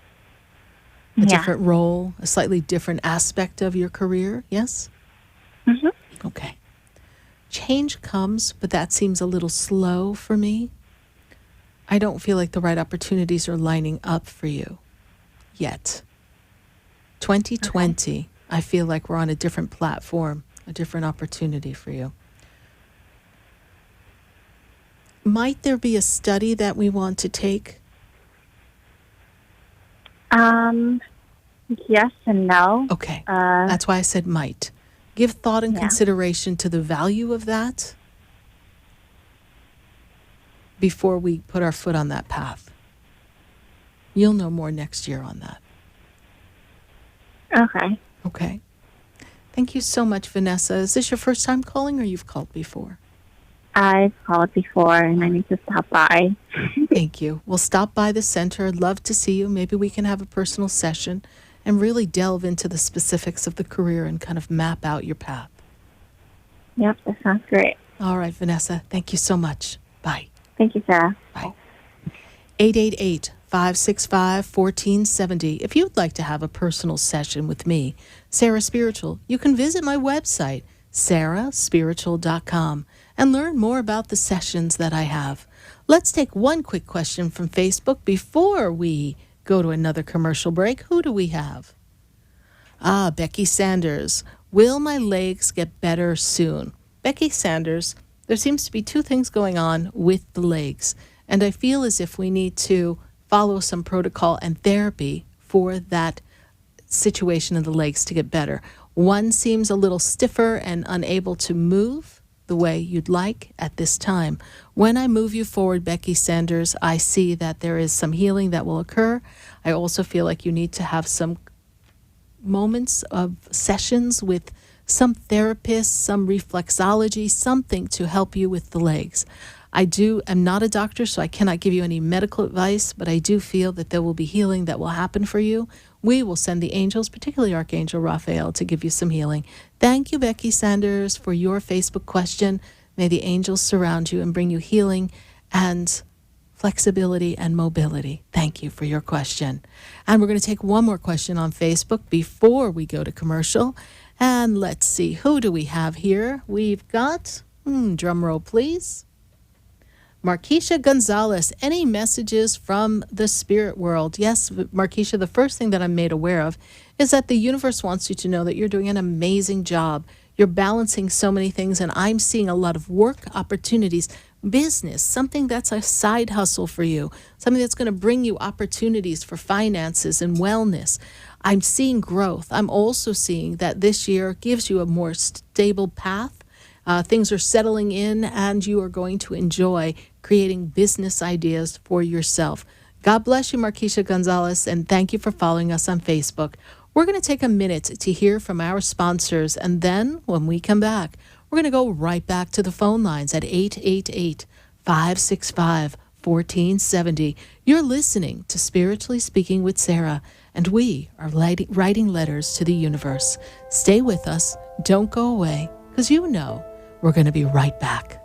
A different role, a slightly different aspect of your career, yes? Mm-hmm. Okay. Change comes, but that seems a little slow for me. I don't feel like the right opportunities are lining up for you yet. 2020, I feel like we're on a different platform, a different opportunity for you. Might there be a study that we want to take? Yes and no. Okay. That's why I said might. Give thought and consideration to the value of that before we put our foot on that path. You'll know more next year on that. Okay. Okay. Thank you so much, Vanessa. Is this your first time calling or you've called before? I've called before and I need to stop by. Thank you. We'll stop by the center. I'd love to see you. Maybe we can have a personal session and really delve into the specifics of the career and kind of map out your path. Yep, that sounds great. All right, Vanessa. Thank you so much. Bye. Thank you, Sarah. Bye. 888-565-1470. If you'd like to have a personal session with me, Sarah Spiritual, you can visit my website, sarahspiritual.com, and learn more about the sessions that I have. Let's take one quick question from Facebook before we go to another commercial break. Who do we have? Becky Sanders. Will my legs get better soon? Becky Sanders, there seems to be two things going on with the legs, and I feel as if we need to follow some protocol and therapy for that situation of the legs to get better. One seems a little stiffer and unable to move the way you'd like at this time. When I move you forward, Becky Sanders, I see that there is some healing that will occur. I also feel like you need to have some moments of sessions with some therapist, some reflexology, something to help you with the legs. am not a doctor, so I cannot give you any medical advice, but I do feel that there will be healing that will happen for you. We will send the angels, particularly Archangel Raphael, to give you some healing. Thank you, Becky Sanders, for your Facebook question. May the angels surround you and bring you healing and flexibility and mobility. Thank you for your question. And we're going to take one more question on Facebook before we go to commercial. And let's see, who do we have here? We've got, drum roll, please. Markeisha Gonzalez, any messages from the spirit world? Yes, Markeisha, the first thing that I'm made aware of is that the universe wants you to know that you're doing an amazing job. You're balancing so many things, and I'm seeing a lot of work opportunities, business, something that's a side hustle for you, something that's going to bring you opportunities for finances and wellness. I'm seeing growth. I'm also seeing that this year gives you a more stable path. Things are settling in, and you are going to enjoy creating business ideas for yourself. God bless you, Markeisha Gonzalez, and thank you for following us on Facebook. We're going to take a minute to hear from our sponsors, and then when we come back, we're going to go right back to the phone lines at 888-565-1470. You're listening to Spiritually Speaking with Sarah, and we are writing letters to the universe. Stay with us. Don't go away, because you know we're going to be right back.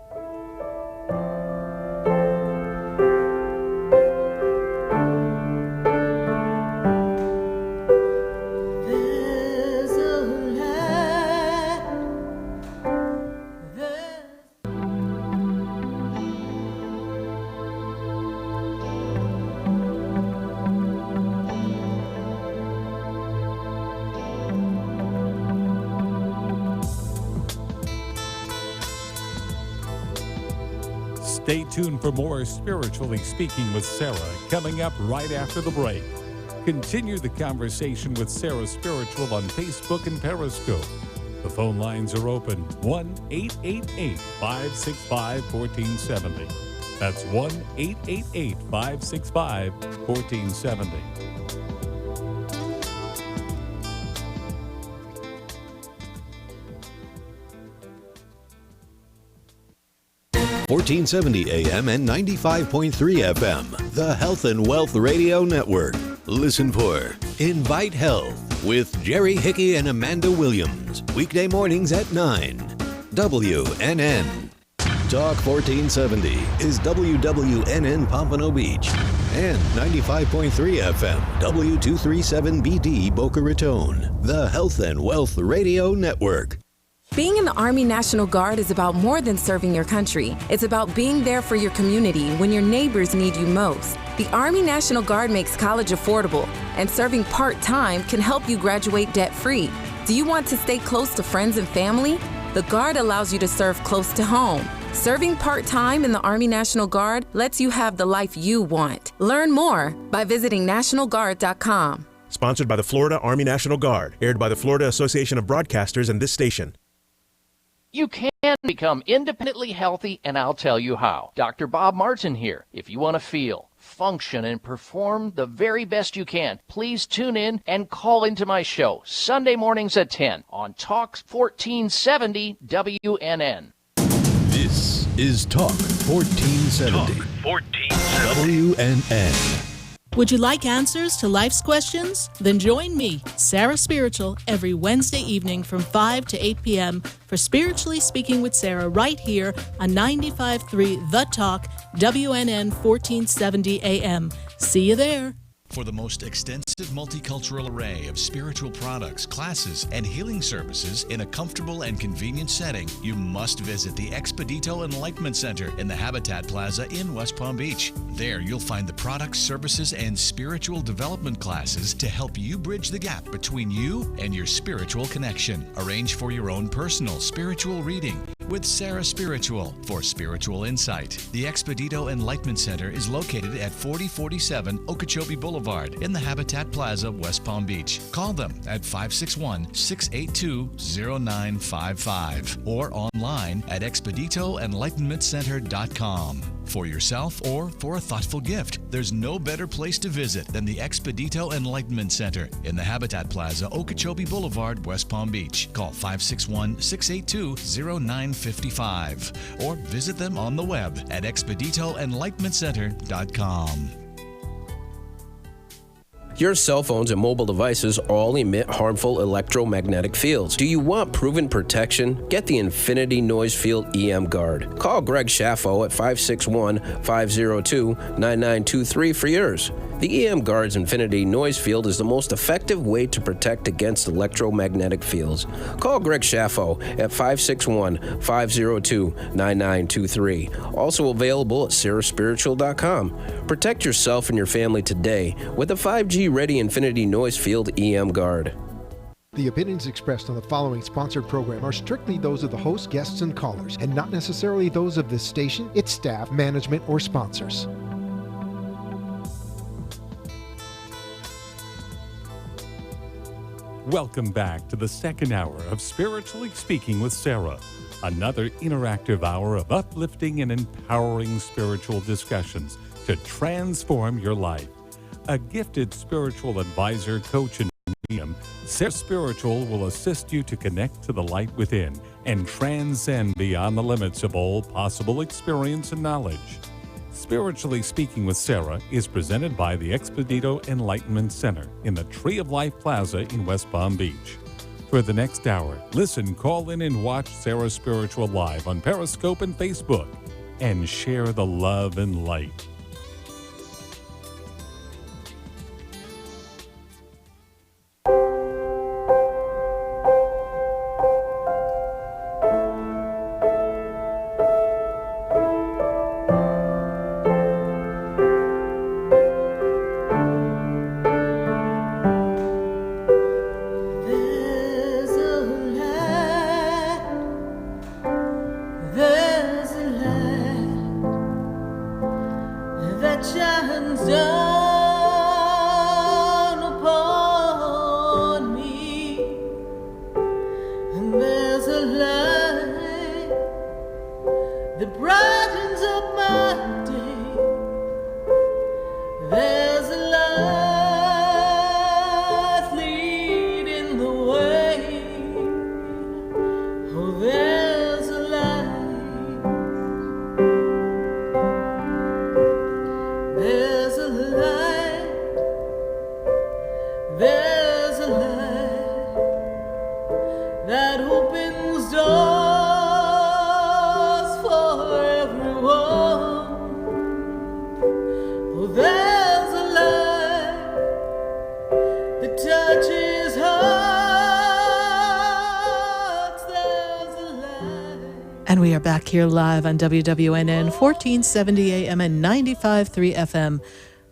Stay tuned for more Spiritually Speaking with Sarah coming up right after the break. Continue the conversation with Sarah Spiritual on Facebook and Periscope. The phone lines are open, 1-888-565-1470. That's 1-888-565-1470. 1470 AM and 95.3 FM, the Health and Wealth Radio Network. Listen for Invite Health with Jerry Hickey and Amanda Williams. Weekday mornings at 9. WNN. Talk 1470 is WWNN Pompano Beach and 95.3 FM W237BD Boca Raton, the Health and Wealth Radio Network. Being in the Army National Guard is about more than serving your country. It's about being there for your community when your neighbors need you most. The Army National Guard makes college affordable, and serving part-time can help you graduate debt-free. Do you want to stay close to friends and family? The Guard allows you to serve close to home. Serving part-time in the Army National Guard lets you have the life you want. Learn more by visiting NationalGuard.com. Sponsored by the Florida Army National Guard. Aired by the Florida Association of Broadcasters and this station. You can become independently healthy, and I'll tell you how. Dr. Bob Martin here. If you want to feel, function, and perform the very best you can, please tune in and call into my show Sunday mornings at 10 on Talk 1470 WNN. This is Talk 1470. Talk 1470. WNN. Would you like answers to life's questions? Then join me, Sarah Spiritual, every Wednesday evening from 5 to 8 p.m. for Spiritually Speaking with Sarah right here on 95.3 The Talk, WNN 1470 AM. See you there. For the most extensive multicultural array of spiritual products, classes, and healing services in a comfortable and convenient setting, you must visit the Expedito Enlightenment Center in the Habitat Plaza in West Palm Beach. There you'll find the products, services, and spiritual development classes to help you bridge the gap between you and your spiritual connection. Arrange for your own personal spiritual reading, with Sarah Spiritual for spiritual insight. The Expedito Enlightenment Center is located at 4047 Okeechobee Boulevard in the Habitat Plaza, West Palm Beach. Call them at 561-682-0955 or online at expeditoenlightenmentcenter.com. For yourself or for a thoughtful gift, there's no better place to visit than the Expedito Enlightenment Center in the Habitat Plaza, Okeechobee Boulevard, West Palm Beach. Call 561-682-0955 or visit them on the web at expeditoenlightenmentcenter.com. Your cell phones and mobile devices all emit harmful electromagnetic fields. Do you want proven protection? Get the Infinity Noise Field EM Guard. Call Greg Schaffo at 561-502-9923 for yours. The EM Guard's Infinity Noise Field is the most effective way to protect against electromagnetic fields. Call Greg Schaffo at 561-502-9923. Also available at sarahspiritual.com. Protect yourself and your family today with a 5G-ready Infinity Noise Field EM Guard. The opinions expressed on the following sponsored program are strictly those of the host, guests, and callers, and not necessarily those of this station, its staff, management, or sponsors. Welcome back to the second hour of Spiritually Speaking with Sarah, another interactive hour of uplifting and empowering spiritual discussions to transform your life. A gifted spiritual advisor, coach, and medium, Sarah Spiritual will assist you to connect to the light within and transcend beyond the limits of all possible experience and knowledge. Spiritually Speaking with Sarah is presented by the Expedito Enlightenment Center in the Tree of Life Plaza in West Palm Beach. For the next hour, listen, call in, and watch Sarah Spiritual live on Periscope and Facebook, and share the love and light. And we are back here live on WWNN 1470 AM and 95.3 FM.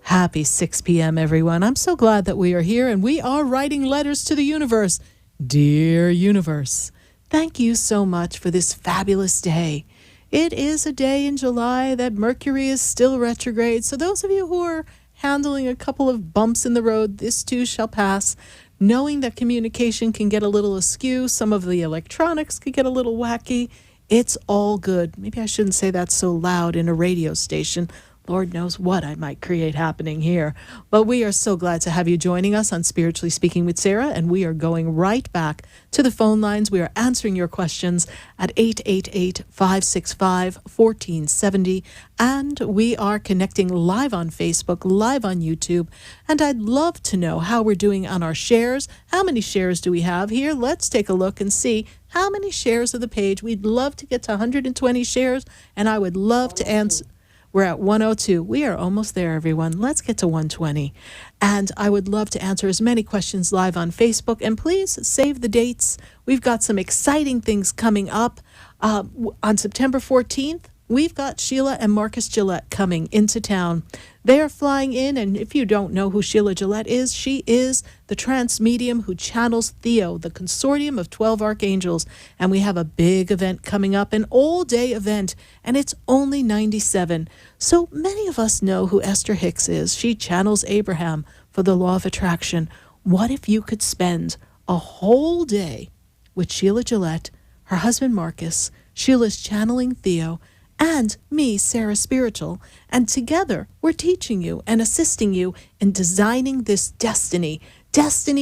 Happy 6 p.m., everyone. I'm so glad that we are here and we are writing letters to the universe. Dear universe, thank you so much for this fabulous day. It is a day in July that Mercury is still retrograde. So those of you who are handling a couple of bumps in the road, this too shall pass. Knowing that communication can get a little askew, some of the electronics could get a little wacky. It's all good. Maybe I shouldn't say that so loud in a radio station. Lord knows what I might create happening here. But we are so glad to have you joining us on Spiritually Speaking with Sarah, and we are going right back to the phone lines. We are answering your questions at 888-565-1470, and we are connecting live on Facebook, live on YouTube, and I'd love to know how we're doing on our shares. How many shares do we have here? Let's take a look and see how many shares of the page. We'd love to get to 120 shares, and I would love to answer. We're at 102. We are almost there, everyone. Let's get to 120. And I would love to answer as many questions live on Facebook. And please save the dates. We've got some exciting things coming up. On September 14th, we've got Sheila and Marcus Gillette coming into town. They are flying in, and if you don't know who Sheila Gillette is, she is the trance medium who channels Theo, the consortium of 12 archangels. And we have a big event coming up, an all-day event, and it's only $97. So many of us know who Esther Hicks is. She channels Abraham for the law of attraction. What if you could spend a whole day with Sheila Gillette, her husband Marcus, Sheila's channeling Theo, and me, Sarah Spiritual, and together we're teaching you and assisting you in designing this destiny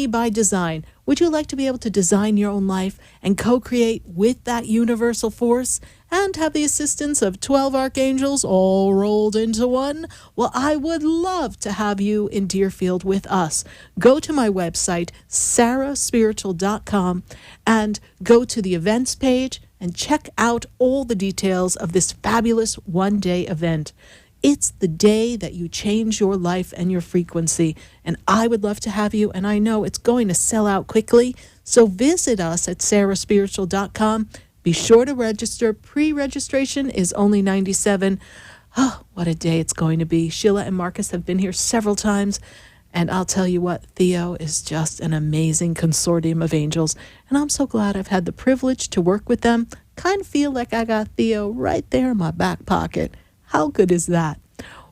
by design. Would you like to be able to design your own life and co-create with that universal force and have the assistance of 12 archangels all rolled into one? Well, I would love to have you in Deerfield with us. Go to my website, sarahspiritual.com, and go to the events page and check out all the details of this fabulous one-day event. It's the day that you change your life and your frequency, and I would love to have you, and I know it's going to sell out quickly, so visit us at sarahspiritual.com. Be sure to register. Pre-registration is only $97. Oh, what a day it's going to be. Sheila and Marcus have been here several times, and I'll tell you what, Theo is just an amazing consortium of angels, and I'm so glad I've had the privilege to work with them. Kind of feel like I got Theo right there in my back pocket. How good is that?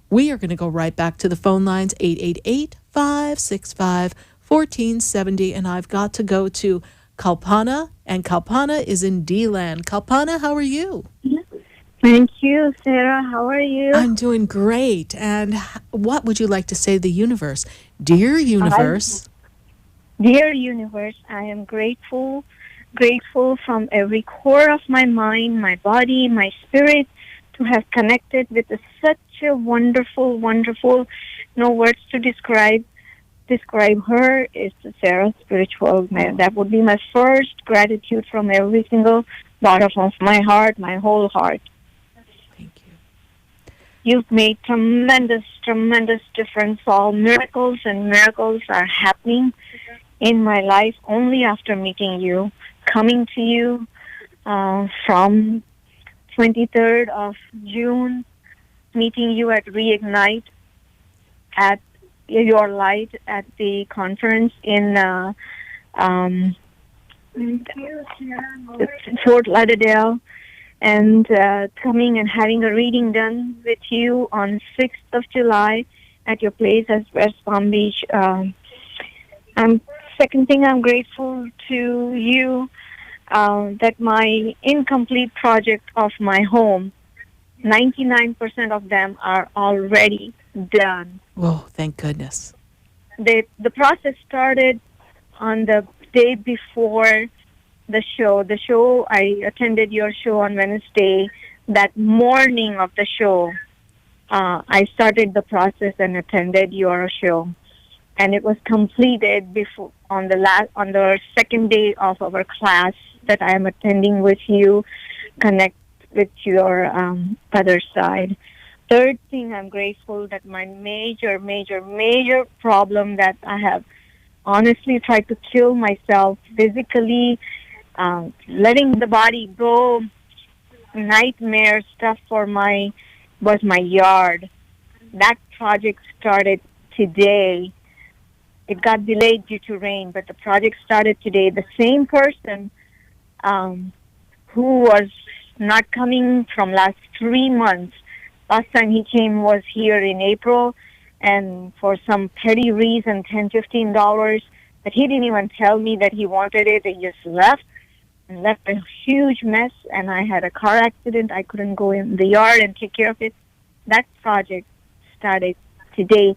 We are going to go right back to the phone lines, 888-565-1470, and I've got to go to Kalpana, and Kalpana is in D-Land. Kalpana, how are you? Thank you, Sarah. How are you? I'm doing great. And what would you like to say to the universe? Dear universe. Dear universe, I am grateful from every core of my mind, my body, my spirit, to have connected with such a wonderful, no words to describe her, is Sarah Spiritual. That would be my first gratitude from every single bottom of my heart, my whole heart. Thank you. You've made tremendous difference. All miracles are happening in my life only after meeting you, coming to you from 23rd of June, meeting you at Reignite at your light at the conference in Fort Lauderdale, and coming and having a reading done with you on 6th of July at your place at West Palm Beach. Second thing, I'm grateful to you that my incomplete project of my home, 99% of them are already done. Oh, thank goodness. The process started on the day before the show. I attended your show on Wednesday. That morning of the show, I started the process and attended your show. And it was completed on the second day of our class that I am attending with you, connect with your other side. Third thing, I'm grateful that my major problem that I have honestly tried to kill myself physically, letting the body go, nightmare stuff was my yard. That project started today. It got delayed due to rain, but the project started today. The same person who was not coming from last 3 months, last time he came was here in April, and for some petty reason, $10, $15, that he didn't even tell me that he wanted it. He just left a huge mess, and I had a car accident. I couldn't go in the yard and take care of it. That project started today.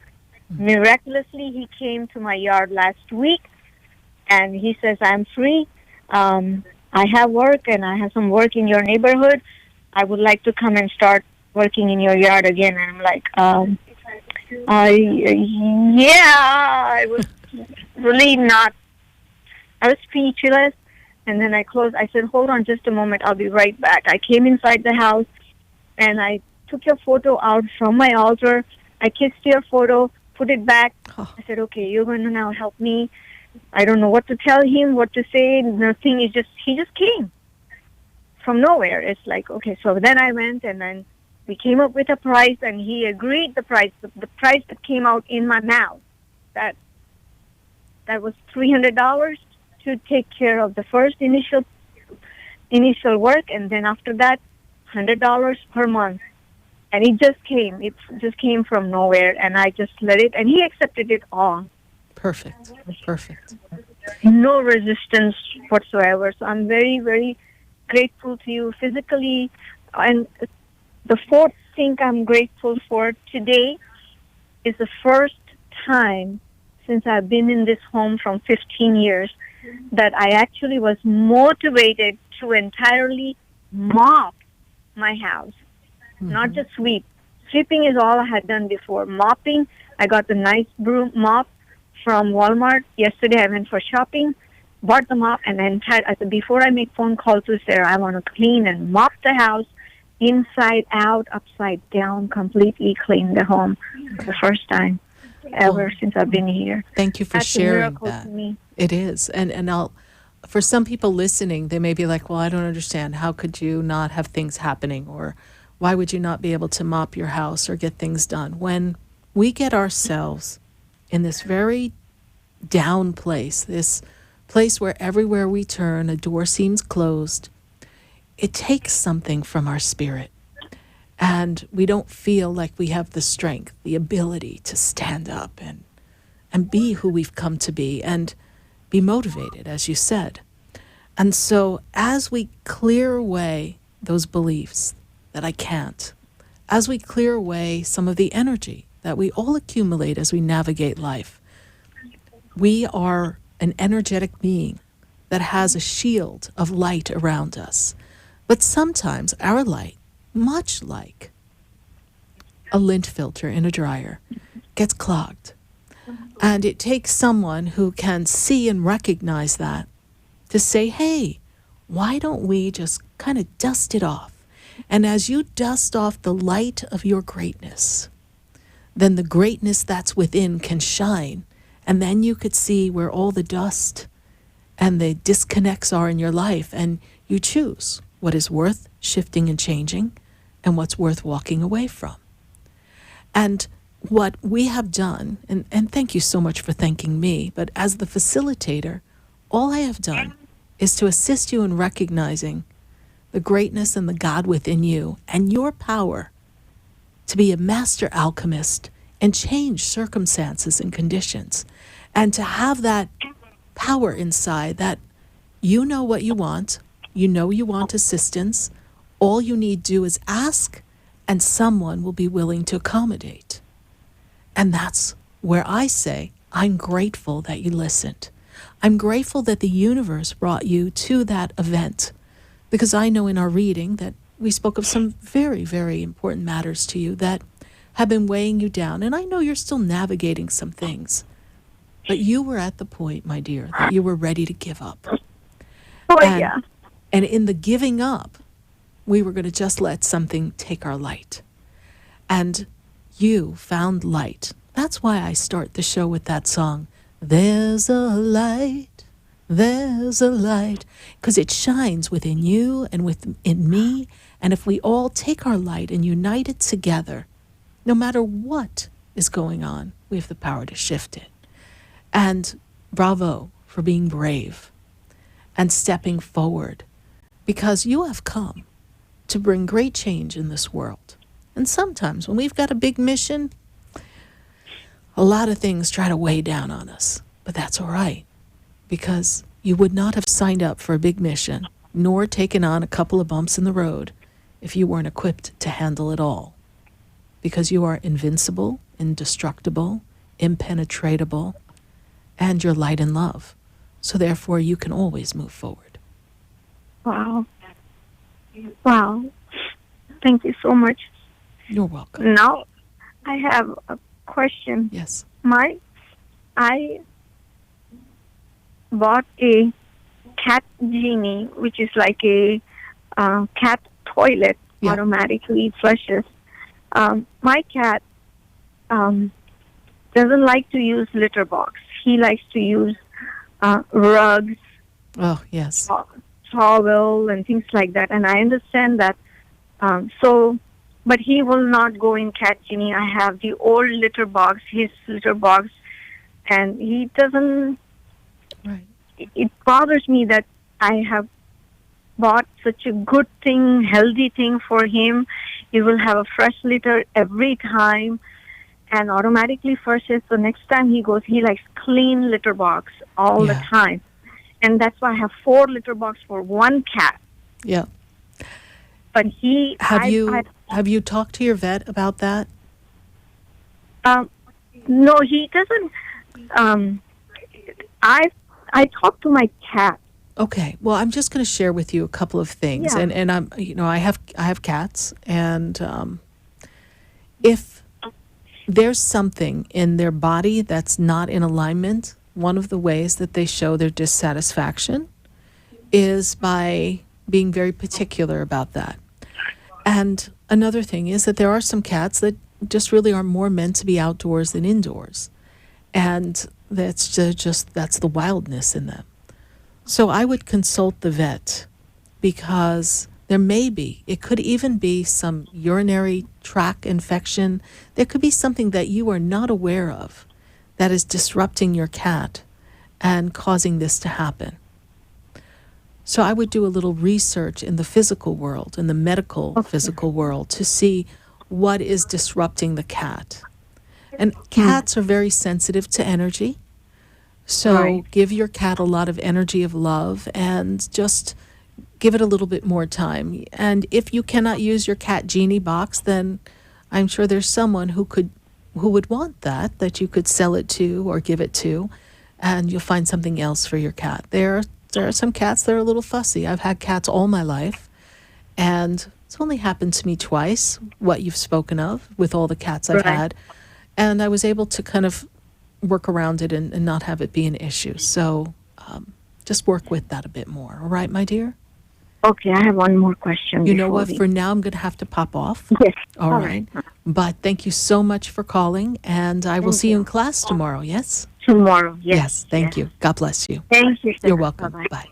Miraculously, he came to my yard last week, and he says, I'm free. I have work, and I have some work in your neighborhood. I would like to come and start working in your yard again. And I'm like, yeah, I was really not. I was speechless. And then I closed. I said, hold on just a moment. I'll be right back. I came inside the house, and I took your photo out from my altar. I kissed your photo, put it back. I said, okay, you're going to now help me. I don't know what to tell him, what to say. Nothing. He just came. from nowhere. It's like, okay, so then I went and then we came up with a price and he agreed the price that came out in my mouth. That was $300 to take care of the first initial work, and then after that, $100 per month. And it just came from nowhere, and I just let it, and he accepted it all. Perfect. No resistance whatsoever. So I'm very, very grateful to you physically. And the fourth thing I'm grateful for today is the first time since I've been in this home from 15 years that I actually was motivated to entirely mop my house, not just sweep. Sweeping is all I had done before. Mopping, I got the nice broom mop from Walmart. Yesterday I went for shopping, bought the mop, and then I said, before I make phone calls to Sarah, I want to clean and mop the house inside out, upside down, completely clean the home for the first time ever since I've been here. Thank you for That's sharing a miracle that. to me. It is. And I'll, for some people listening, they may be like, well, I don't understand. How could you not have things happening? Or why would you not be able to mop your house or get things done? When we get ourselves in this very down place, this place where everywhere we turn, a door seems closed, it takes something from our spirit. And we don't feel like we have the strength, the ability to stand up and be who we've come to be and be motivated, as you said. And so as we clear away those beliefs that I can't, as we clear away some of the energy that we all accumulate as we navigate life, we are an energetic being that has a shield of light around us. But sometimes our light, much like a lint filter in a dryer, gets clogged. And it takes someone who can see and recognize that to say, hey, why don't we just kind of dust it off? And as you dust off the light of your greatness, then the greatness that's within can shine. And then you could see where all the dust and the disconnects are in your life. And you choose what is worth shifting and changing and what's worth walking away from. And what we have done, and thank you so much for thanking me, but as the facilitator, all I have done is to assist you in recognizing the greatness and the God within you and your power to be a master alchemist and change circumstances and conditions, and to have that power inside that you know what you want assistance. All you need to do is ask, and someone will be willing to accommodate. And that's where I say, I'm grateful that you listened. I'm grateful that the universe brought you to that event, because I know in our reading that we spoke of some very, very important matters to you that have been weighing you down. And I know you're still navigating some things, but you were at the point, my dear, that you were ready to give up. Yeah. And in the giving up, we were going to just let something take our light. And you found light. That's why I start the show with that song, There's a Light, There's a Light, because it shines within you and within me. And if we all take our light and unite it together, no matter what is going on, we have the power to shift it. And bravo for being brave and stepping forward, because you have come to bring great change in this world. And sometimes when we've got a big mission, a lot of things try to weigh down on us. But that's all right, because you would not have signed up for a big mission, nor taken on a couple of bumps in the road, if you weren't equipped to handle it all. Because you are invincible, indestructible, impenetrable, and you're light and love. So therefore, you can always move forward. Wow. Thank you so much. You're welcome. Now, I have a question. Yes. I bought a cat genie, which is like a cat toilet, automatically flushes. My cat doesn't like to use litter box. He likes to use rugs. Oh, yes. towel and things like that. And I understand that. But he will not go in Cat Genie. I have the old litter box, his litter box, and he doesn't. Right. It bothers me that I have bought such a good thing, healthy thing for him. He will have a fresh litter every time, and automatically flushes. So next time he goes, he likes clean litter box all the time, and that's why I have 4 litter box for one cat. Yeah. But he have you talked to your vet about that? No, he doesn't. I talk to my cat. Okay. Well, I'm just going to share with you a couple of things, Yeah. and I'm I have cats, and if there's something in their body that's not in alignment, one of the ways that they show their dissatisfaction is by being very particular about that. And another thing is that there are some cats that just really are more meant to be outdoors than indoors. And that's that's the wildness in them. So I would consult the vet, because there may be, it could even be some urinary tract infection. There could be something that you are not aware of that is disrupting your cat and causing this to happen. So I would do a little research in the physical world, in the medical physical world, to see what is disrupting the cat. And cats are very sensitive to energy. So give your cat a lot of energy of love and just give it a little bit more time. And if you cannot use your Cat Genie box, then I'm sure there's someone who would want that you could sell it to or give it to, and you'll find something else for your cat. There are some cats that are a little fussy. I've had cats all my life, and it's only happened to me twice, what you've spoken of, with all the cats I've had. And I was able to kind of work around it and not have it be an issue. So just work with that a bit more. All right, my dear? Okay, I have one more question. You know what? For now, I'm going to have to pop off. Yes. All right. But thank you so much for calling, and I will see you in class tomorrow, yes? Tomorrow, yes. Yes, thank you. God bless you. Thank you. You're welcome. Bye.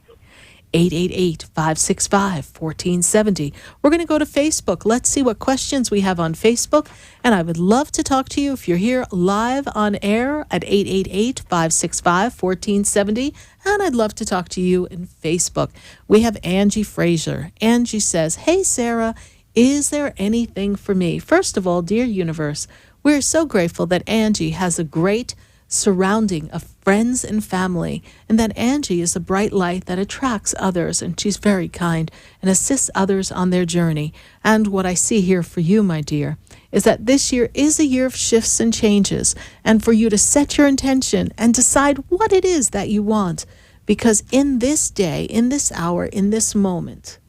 888-565-1470. We're going to go to Facebook. Let's see what questions we have on Facebook. And I would love to talk to you if you're here live on air at 888-565-1470. And I'd love to talk to you in Facebook. We have Angie Fraser. Angie says, "Hey, Sarah, is there anything for me?" First of all, dear universe, we're so grateful that Angie has a great surrounding of friends and family, and that Angie is a bright light that attracts others, and she's very kind and assists others on their journey. And what I see here for you, my dear, is that this year is a year of shifts and changes, and for you to set your intention and decide what it is that you want, because in this day, in this hour, in this moment,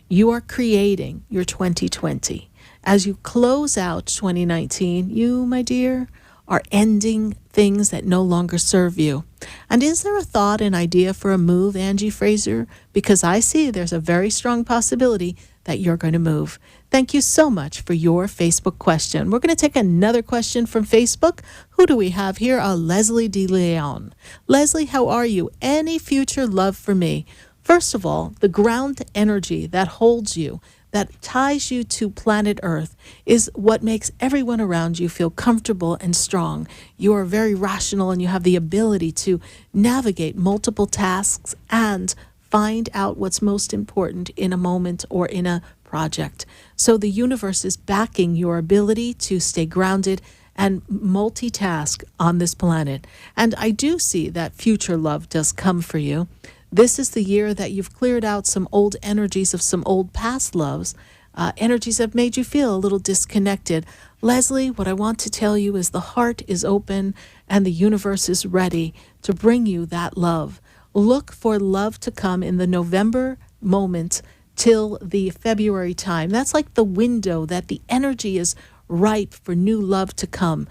you are creating your 2020. As you close out 2019, you, my dear, are ending things that no longer serve you. And is there a thought, an idea for a move, Angie Fraser? Because I see there's a very strong possibility that you're going to move. Thank you so much for your Facebook question. We're going to take another question from Facebook. Who do we have here? Leslie De Leon. Leslie, how are you? Any future love for me? First of all, the ground energy that holds you, that ties you to planet Earth, is what makes everyone around you feel comfortable and strong. You are very rational, and you have the ability to navigate multiple tasks and find out what's most important in a moment or in a project. So the universe is backing your ability to stay grounded and multitask on this planet. And I do see that future love does come for you. This is the year that you've cleared out some old energies of some old past loves, energies that have made you feel a little disconnected. Leslie, what I want to tell you is the heart is open and the universe is ready to bring you that love. Look for love to come in the November moment till the February time. That's like the window that the energy is ripe for new love to come,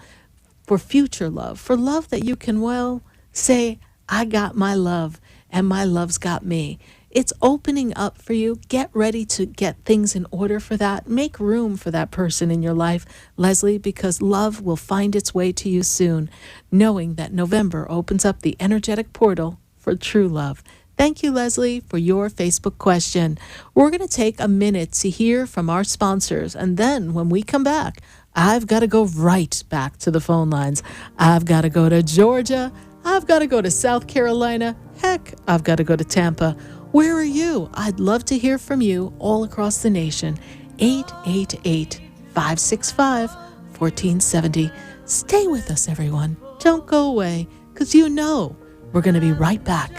for future love, for love that you can, well, say, I got my love and my love's got me. It's opening up for you. Get ready to get things in order for that. Make room for that person in your life, Leslie, because love will find its way to you soon, knowing that November opens up the energetic portal for true love. Thank you, Leslie, for your Facebook question. We're going to take a minute to hear from our sponsors, and then when we come back, I've got to go right back to the phone lines. I've got to go to Georgia. I've got to go to South Carolina. Heck, I've got to go to Tampa. Where are you? I'd love to hear from you all across the nation. 888-565-1470. Stay with us, everyone. Don't go away, because you know we're going to be right back.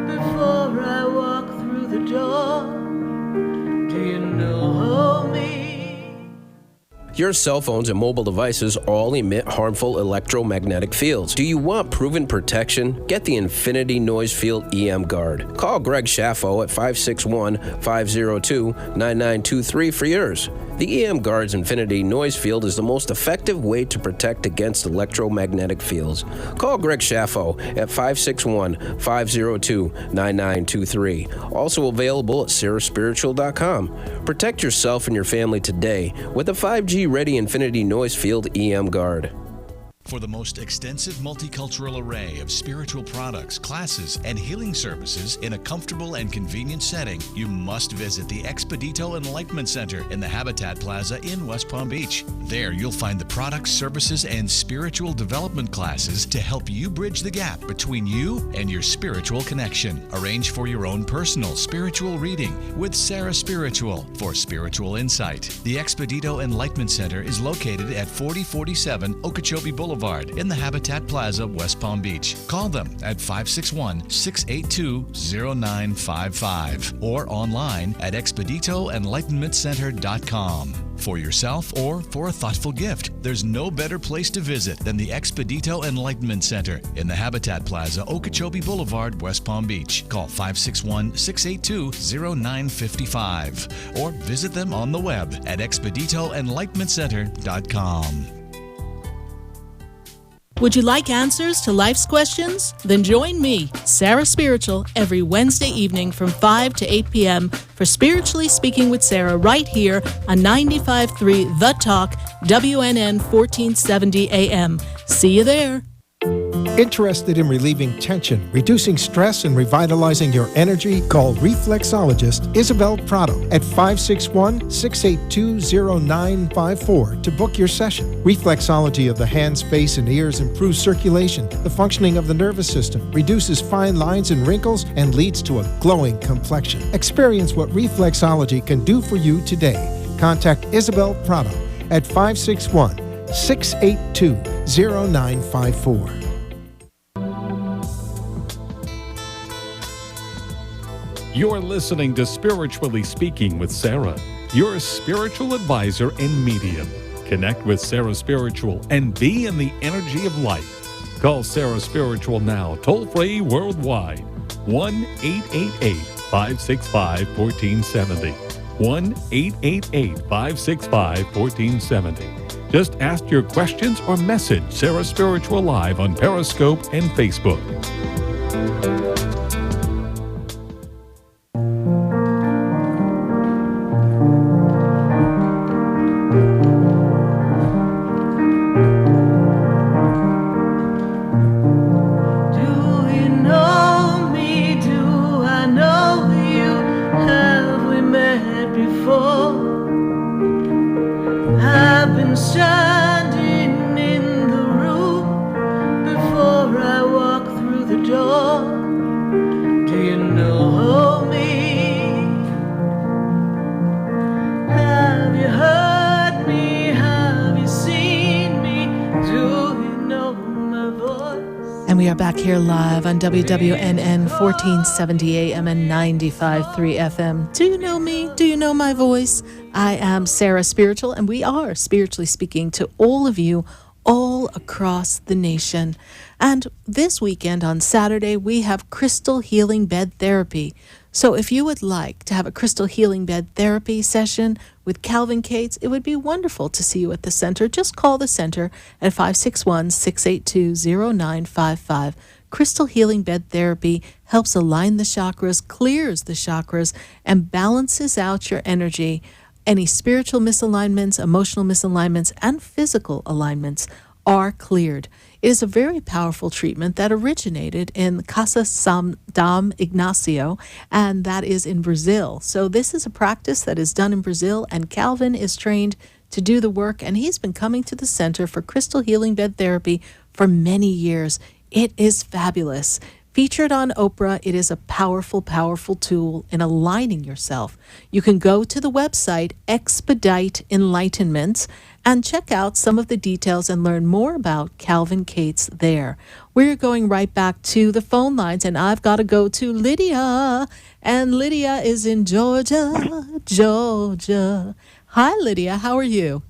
Before I walk through the door, do you know me? Your cell phones and mobile devices all emit harmful electromagnetic fields. Do you want proven protection? Get the Infinity Noise Field EM Guard. Call Greg Schaffo at 561-502-9923 for yours. The EM Guard's Infinity Noise Field is the most effective way to protect against electromagnetic fields. Call Greg Schaffo at 561-502-9923. Also available at saraspiritual.com. Protect yourself and your family today with a 5G-ready Infinity Noise Field EM Guard. For the most extensive multicultural array of spiritual products, classes, and healing services in a comfortable and convenient setting, you must visit the Expedito Enlightenment Center in the Habitat Plaza in West Palm Beach. There you'll find the products, services, and spiritual development classes to help you bridge the gap between you and your spiritual connection. Arrange for your own personal spiritual reading with Sarah Spiritual for spiritual insight. The Expedito Enlightenment Center is located at 4047 Okeechobee Boulevard in the Habitat Plaza, West Palm Beach. Call them at 561-682-0955 or online at expeditoenlightenmentcenter.com. For yourself or for a thoughtful gift, there's no better place to visit than the Expedito Enlightenment Center in the Habitat Plaza, Okeechobee Boulevard, West Palm Beach. Call 561-682-0955 or visit them on the web at expeditoenlightenmentcenter.com. Would you like answers to life's questions? Then join me, Sarah Spiritual, every Wednesday evening from 5 to 8 p.m. for Spiritually Speaking with Sarah right here on 95.3 The Talk, WNN 1470 AM. See you there. Interested in relieving tension, reducing stress, and revitalizing your energy? Call reflexologist Isabel Prado at 561-682-0954 to book your session. Reflexology of the hands, face, and ears improves circulation, the functioning of the nervous system, reduces fine lines and wrinkles, and leads to a glowing complexion. Experience what reflexology can do for you today. Contact Isabel Prado at 561-682-0954. You're listening to Spiritually Speaking with Sarah, your spiritual advisor and medium. Connect with Sarah Spiritual and be in the energy of light. Call Sarah Spiritual now, toll-free worldwide. 1-888-565-1470. 1-888-565-1470. Just ask your questions or message Sarah Spiritual live on Periscope and Facebook. Here live on WWNN 1470 AM and 95.3 FM. Do you know me? Do you know my voice? I am Sarah Spiritual, and we are spiritually speaking to all of you all across the nation. And this weekend on Saturday, we have crystal healing bed therapy. So if you would like to have a crystal healing bed therapy session with Calvin Cates, it would be wonderful to see you at the center. Just call the center at 561-682-0955. Crystal healing bed therapy helps align the chakras, clears the chakras, and balances out your energy. Any spiritual misalignments, emotional misalignments, and physical alignments are cleared. It is a very powerful treatment that originated in Casa Dom Ignacio, and that is in Brazil. So this is a practice that is done in Brazil, and Calvin is trained to do the work, and he's been coming to the Center for Crystal Healing Bed Therapy for many years. It is fabulous. Featured on Oprah, it is a powerful, powerful tool in aligning yourself. You can go to the website Expedite Enlightenment and check out some of the details and learn more about Calvin Cates there. We're going right back to the phone lines, and I've got to go to Lydia, and Lydia is in Georgia, Georgia. Hi, Lydia. How are you?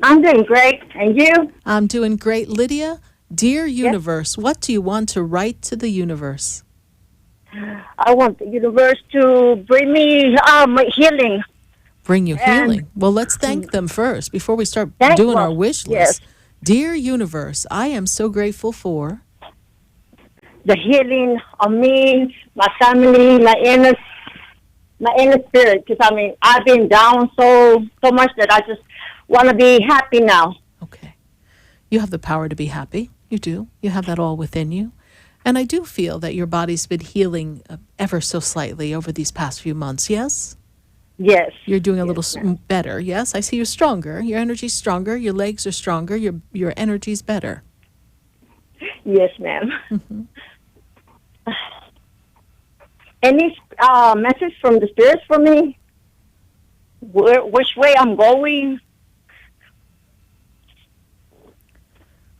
I'm doing great. And you? I'm doing great. Lydia, dear universe, what do you want to write to the universe? I want the universe to bring me healing. Bring you healing. Well, let's thank them first before we start doing our wish list. Yes. Dear universe, I am so grateful for The healing of me, my family, my inner spirit. Because I've been down so much that I just want to be happy now. you have the power to be happy. You do. You have that all within you. And I do feel that your body's been healing ever so slightly over these past few months, yes? Yes. You're doing a little better, yes? I see you're stronger. Your energy's stronger. Your legs are stronger. Your energy's better. Yes, ma'am. Mm-hmm. Any message from the spirits for me? Which way I'm going?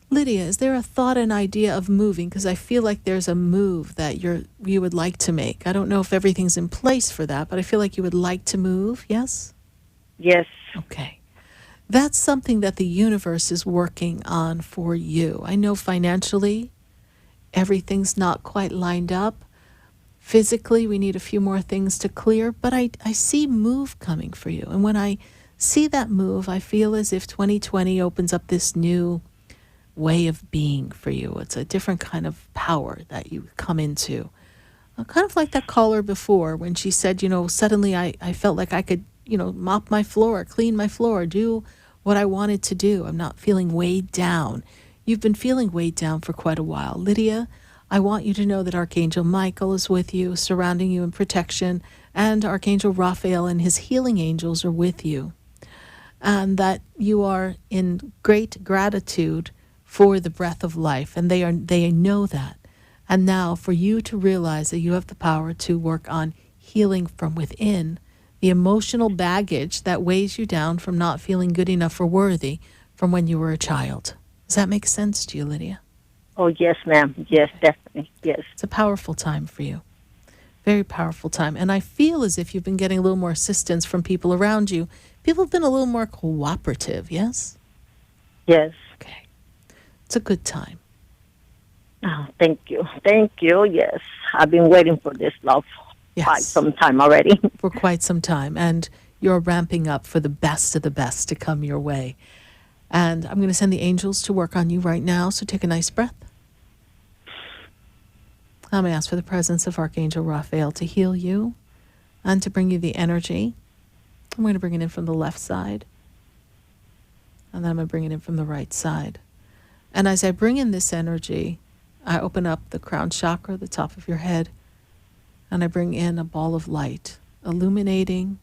Lydia, is there a thought and idea of moving? Because I feel like there's a move that you would like to make. I don't know if everything's in place for that, but I feel like you would like to move, yes? Yes. Okay. That's something that the universe is working on for you. I know financially everything's not quite lined up. Physically, we need a few more things to clear, but I see move coming for you. And when I see that move, I feel as if 2020 opens up this new way of being for you. It's a different kind of power that you come into. Kind of like that caller before when she said, suddenly I felt like I could, mop my floor, clean my floor, do what I wanted to do. I'm not feeling weighed down. You've been feeling weighed down for quite a while. Lydia, I want you to know that Archangel Michael is with you, surrounding you in protection, and Archangel Raphael and his healing angels are with you. And that you are in great gratitude for the breath of life, and they know that. And now for you to realize that you have the power to work on healing from within the emotional baggage that weighs you down from not feeling good enough or worthy from when you were a child. Does that make sense to you, Lydia? Oh, yes, ma'am. Yes, definitely. Yes. It's a powerful time for you. Very powerful time. And I feel as if you've been getting a little more assistance from people around you. People have been a little more cooperative, yes? Yes. Okay. It's a good time. Oh, thank you. Thank you. Yes. I've been waiting for this love quite some time already. For quite some time. And you're ramping up for the best of the best to come your way. And I'm going to send the angels to work on you right now. So take a nice breath. I'm going to ask for the presence of Archangel Raphael to heal you and to bring you the energy. I'm going to bring it in from the left side. And then I'm going to bring it in from the right side. And as I bring in this energy, I open up the crown chakra, the top of your head, and I bring in a ball of light, illuminating,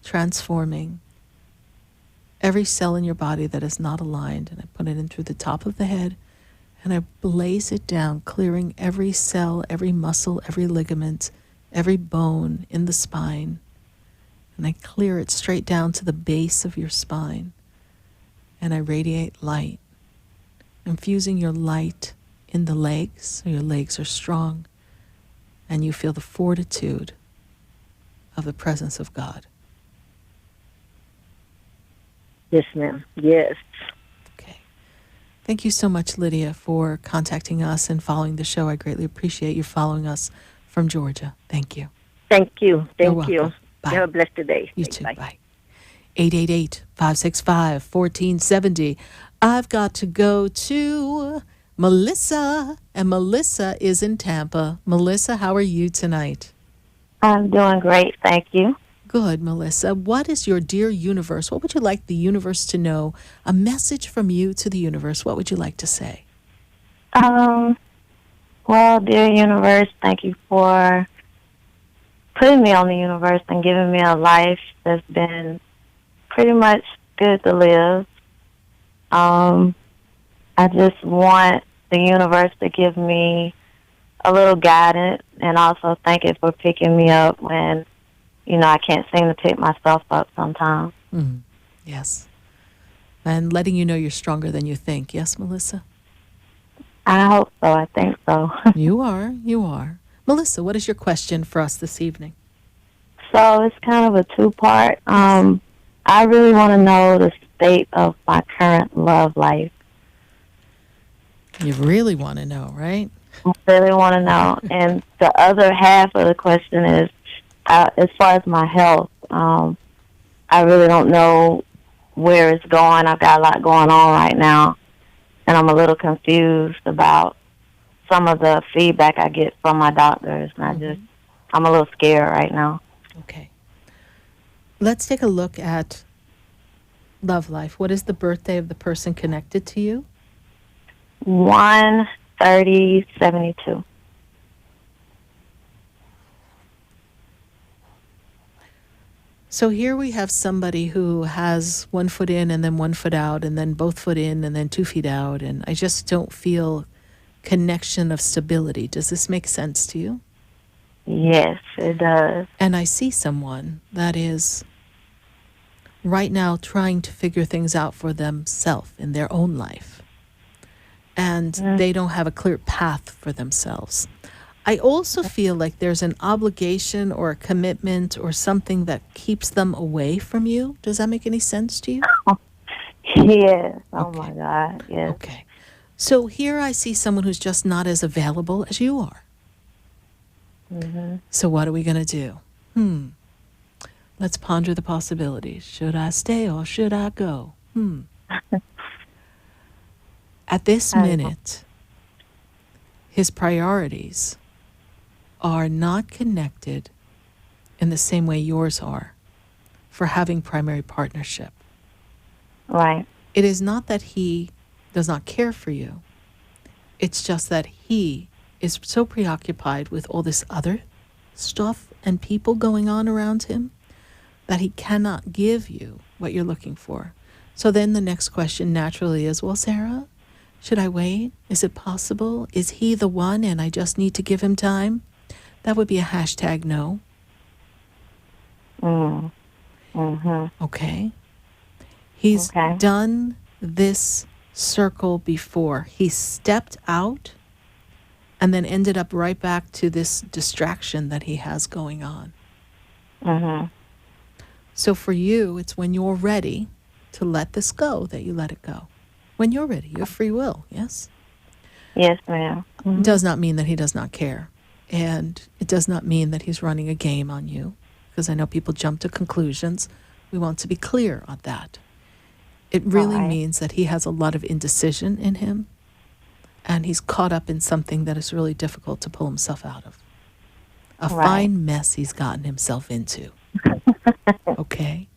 transforming every cell in your body that is not aligned. And I put it in through the top of the head, and I blaze it down, clearing every cell, every muscle, every ligament, every bone in the spine. And I clear it straight down to the base of your spine. And I radiate light, infusing your light in the legs, so your legs are strong, and you feel the fortitude of the presence of God. Yes, ma'am. Yes. Okay. Thank you so much, Lydia, for contacting us and following the show. I greatly appreciate you following us from Georgia. Thank you. Thank you. You're Thank you. welcome. Bye. Have a blessed day. You too. Bye. 888-565-1470. I've got to go to Melissa, and Melissa is in Tampa. Melissa, how are you tonight? I'm doing great, thank you. Good, Melissa. What is your dear universe? What would you like the universe to know? A message from you to the universe. What would you like to say? Well, dear universe, thank you for putting me on the universe and giving me a life that's been pretty much good to live. I just want the universe to give me a little guidance, and also thank it for picking me up when, I can't seem to pick myself up sometimes. Yes. And letting you know you're stronger than you think. Yes, Melissa? I hope so. I think so. You are. Melissa, what is your question for us this evening? So it's kind of a two-part. I really want to know the state of my current love life. You really want to know, right? I really want to know. And the other half of the question is, as far as my health, I really don't know where it's going. I've got a lot going on right now, and I'm a little confused about some of the feedback I get from my doctors. And I'm a little scared right now. Okay. Let's take a look at love life. What is the birthday of the person connected to you? 1/30/72. So here we have somebody who has 1 foot in and then 1 foot out and then both foot in and then 2 feet out. And I just don't feel connection of stability. Does this make sense to you? Yes, it does. And I see someone that is right now trying to figure things out for themselves in their own life. And they don't have a clear path for themselves. I also feel like there's an obligation or a commitment or something that keeps them away from you. Does that make any sense to you? Yes. Oh, my God. Yes. Okay. So here I see someone who's just not as available as you are. So what are we going to do? Let's ponder the possibilities. Should I stay or should I go? At this minute, his priorities are not connected in the same way yours are for having primary partnership. Right. It is not that he does not care for you. It's just that he is so preoccupied with all this other stuff and people going on around him that he cannot give you what you're looking for. So then the next question naturally is, well, Sarah, should I wait? Is it possible? Is he the one and I just need to give him time? That would be a #no. Okay. He's done this circle before. He stepped out and then ended up right back to this distraction that he has going on. So for you, it's when you're ready to let this go that you let it go. When you're ready, you have free will, yes? Yes, ma'am. It does not mean that he does not care. And it does not mean that he's running a game on you, because I know people jump to conclusions. We want to be clear on that. It really means that he has a lot of indecision in him, and he's caught up in something that is really difficult to pull himself out of. A fine mess he's gotten himself into. Okay?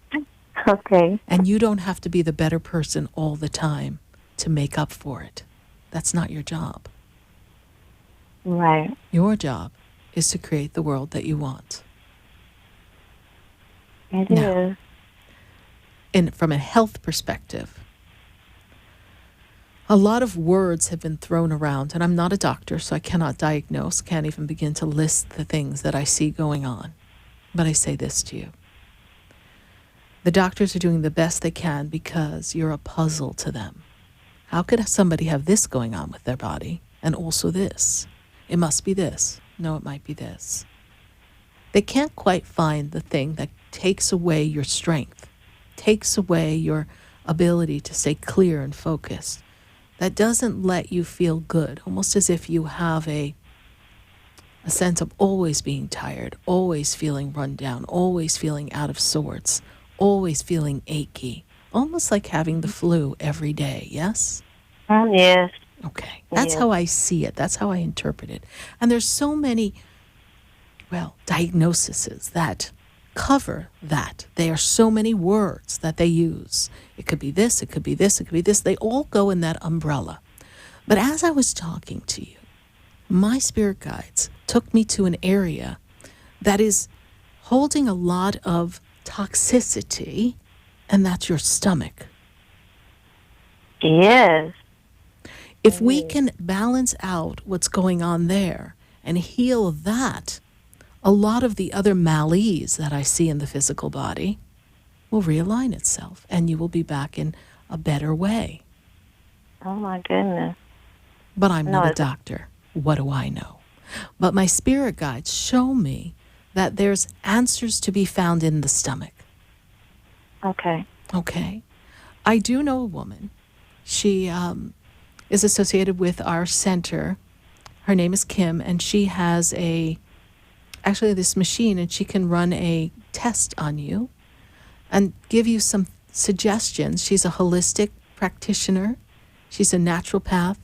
Okay. And you don't have to be the better person all the time to make up for it. That's not your job. Right. Your job is to create the world that you want. It is. And from a health perspective, a lot of words have been thrown around, and I'm not a doctor, so I cannot diagnose, can't even begin to list the things that I see going on. But I say this to you. The doctors are doing the best they can because you're a puzzle to them. How could somebody have this going on with their body and also this? It must be this. No, it might be this. They can't quite find the thing that takes away your strength, takes away your ability to stay clear and focused, that doesn't let you feel good, almost as if you have a sense of always being tired, always feeling run down, always feeling out of sorts, always feeling achy, almost like having the flu every day, yes? Yes. Okay. That's how I see it. That's how I interpret it. And there's so many, diagnoses that cover that. They are so many words that they use. It could be this, it could be this, it could be this. They all go in that umbrella. But as I was talking to you, my spirit guides took me to an area that is holding a lot of toxicity, and that's your stomach. Yes. If we can balance out what's going on there and heal that, a lot of the other malaise that I see in the physical body will realign itself, and you will be back in a better way. Oh, my goodness. But I'm not a doctor. What do I know? But my spirit guides show me that there's answers to be found in the stomach. Okay. Okay. I do know a woman. She is associated with our center. Her name is Kim, and she has this machine, and she can run a test on you and give you some suggestions. She's a holistic practitioner. She's a naturopath.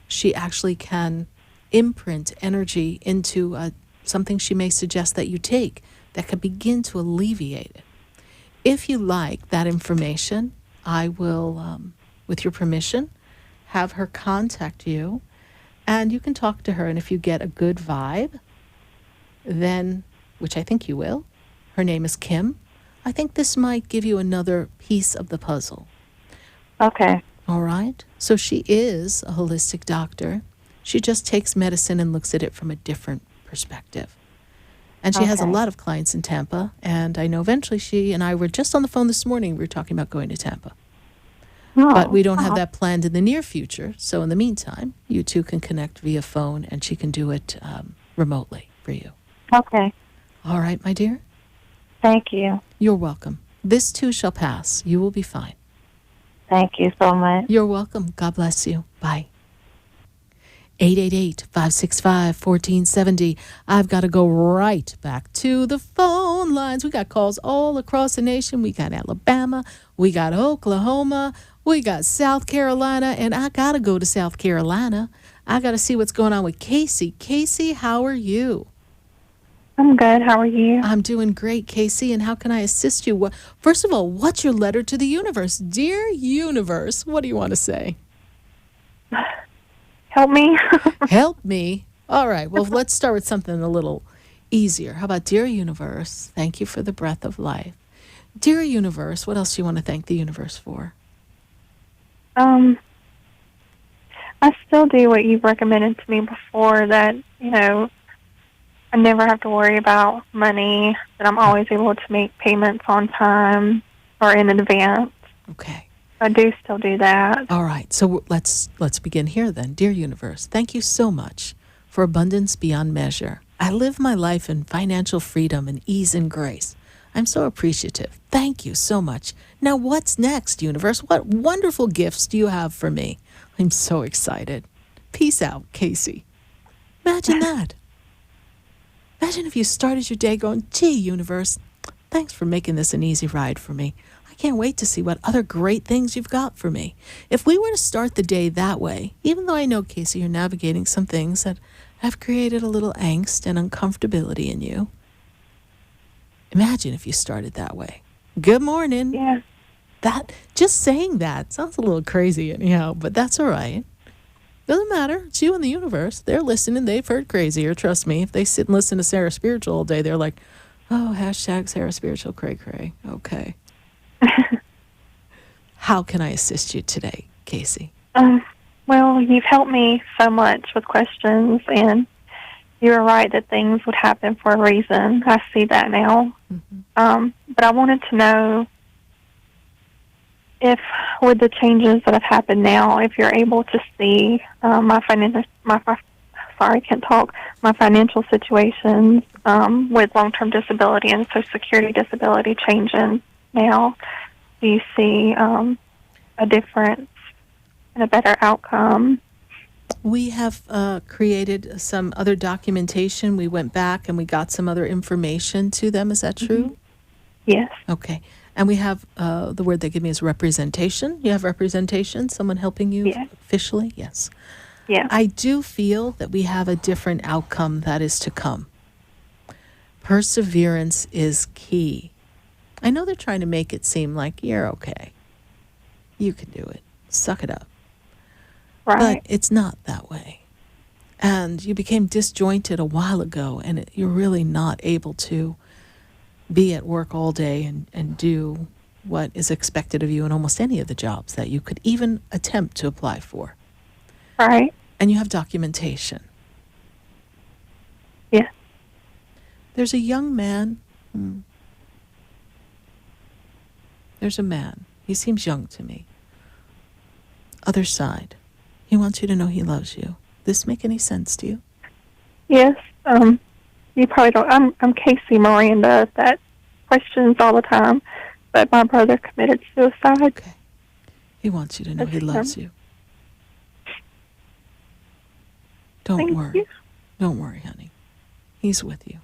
She actually can imprint energy into something she may suggest that you take that could begin to alleviate it. If you like that information, I will, with your permission, have her contact you, and you can talk to her. And if you get a good vibe, then, which I think you will, her name is Kim, I think this might give you another piece of the puzzle. Okay. All right. So she is a holistic doctor. She just takes medicine and looks at it from a different perspective. And she has a lot of clients in Tampa, and I know eventually she and I were just on the phone this morning. We were talking about going to Tampa. But we don't have that planned in the near future. So in the meantime, you two can connect via phone, and she can do it remotely for you. Okay. All right, my dear? Thank you. You're welcome. This too shall pass. You will be fine. Thank you so much. You're welcome. God bless you. Bye. 888-565-1470. I've got to go right back to the phone lines. We got calls all across the nation. We got Alabama. We got Oklahoma. We got South Carolina. And I got to go to South Carolina. I got to see what's going on with Casey. Casey, how are you? I'm good. How are you? I'm doing great, Casey. And how can I assist you? First of all, what's your letter to the universe? Dear universe, what do you want to say? Help me. Help me. All right. Well, let's start with something a little easier. How about, dear universe, thank you for the breath of life. Dear universe, what else do you want to thank the universe for? I still do what you've recommended to me before, that, I never have to worry about money, that I'm always able to make payments on time or in advance. Okay. I do still do that. All right. So let's begin here then. Dear universe, thank you so much for abundance beyond measure. I live my life in financial freedom and ease and grace. I'm so appreciative. Thank you so much. Now, what's next, universe? What wonderful gifts do you have for me? I'm so excited. Peace out, Casey. Imagine that. Imagine if you started your day going, gee, universe, thanks for making this an easy ride for me. I can't wait to see what other great things you've got for me. If we were to start the day that way, even though I know, Casey, you're navigating some things that have created a little angst and uncomfortability in you, imagine if you started that way. Good morning. Yeah. Just saying that sounds a little crazy anyhow, but that's all right. Doesn't matter. It's you and the universe. They're listening. They've heard crazier. Trust me. If they sit and listen to Sarah Spiritual all day, they're like, oh, hashtag Sarah Spiritual cray cray. Okay. How can I assist you today, Casey? Well, you've helped me so much with questions, and you were right that things would happen for a reason. I see that now. Mm-hmm. But I wanted to know if, with the changes that have happened now, if you're able to see my financial situations with long-term disability and Social Security disability changing now. Do you see a difference and a better outcome? We have created some other documentation. We went back and we got some other information to them. Is that true? Mm-hmm. Yes. Okay. And we have, the word they give me is representation. You have representation? Someone helping you officially? Yes. Yeah. I do feel that we have a different outcome that is to come. Perseverance is key. I know they're trying to make it seem like you're okay. You can do it. Suck it up. Right. But it's not that way. And you became disjointed a while ago, and you're really not able to be at work all day and do what is expected of you in almost any of the jobs that you could even attempt to apply for. Right. And you have documentation. Yeah. There's a young man. There's a man. He seems young to me. Other side. He wants you to know he loves you. This make any sense to you? Yes. You probably don't. I'm Casey Miranda. That questions all the time. But my brother committed suicide. Okay. He wants you to know he loves you. Don't worry. You. Don't worry, honey. He's with you.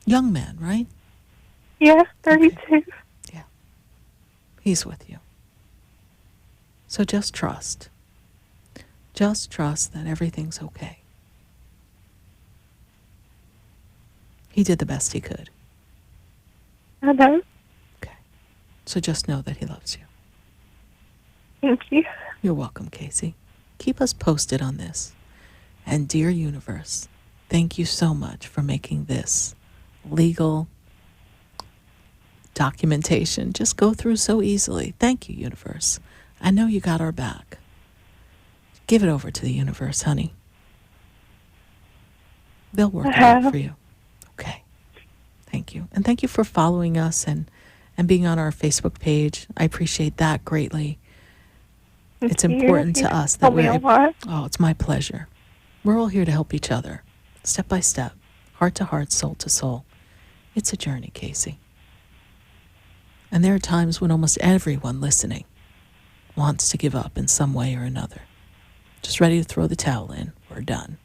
Young man, right? Yeah, 32. Okay. Yeah. He's with you. So just trust. Just trust that everything's okay. He did the best he could. I know. Okay. So just know that he loves you. Thank you. You're welcome, Casey. Keep us posted on this. And dear universe, thank you so much for making this legal documentation just go through so easily. Thank you, universe. I know you got our back. Give it over to the universe, honey. They'll work it out for you. Okay. Thank you. And thank you for following us and being on our Facebook page. I appreciate that greatly. It's important to us that we're... Oh, it's my pleasure. We're all here to help each other, step by step, heart to heart, soul to soul. It's a journey, Casey. And there are times when almost everyone listening wants to give up in some way or another. Just ready to throw the towel in. We're done.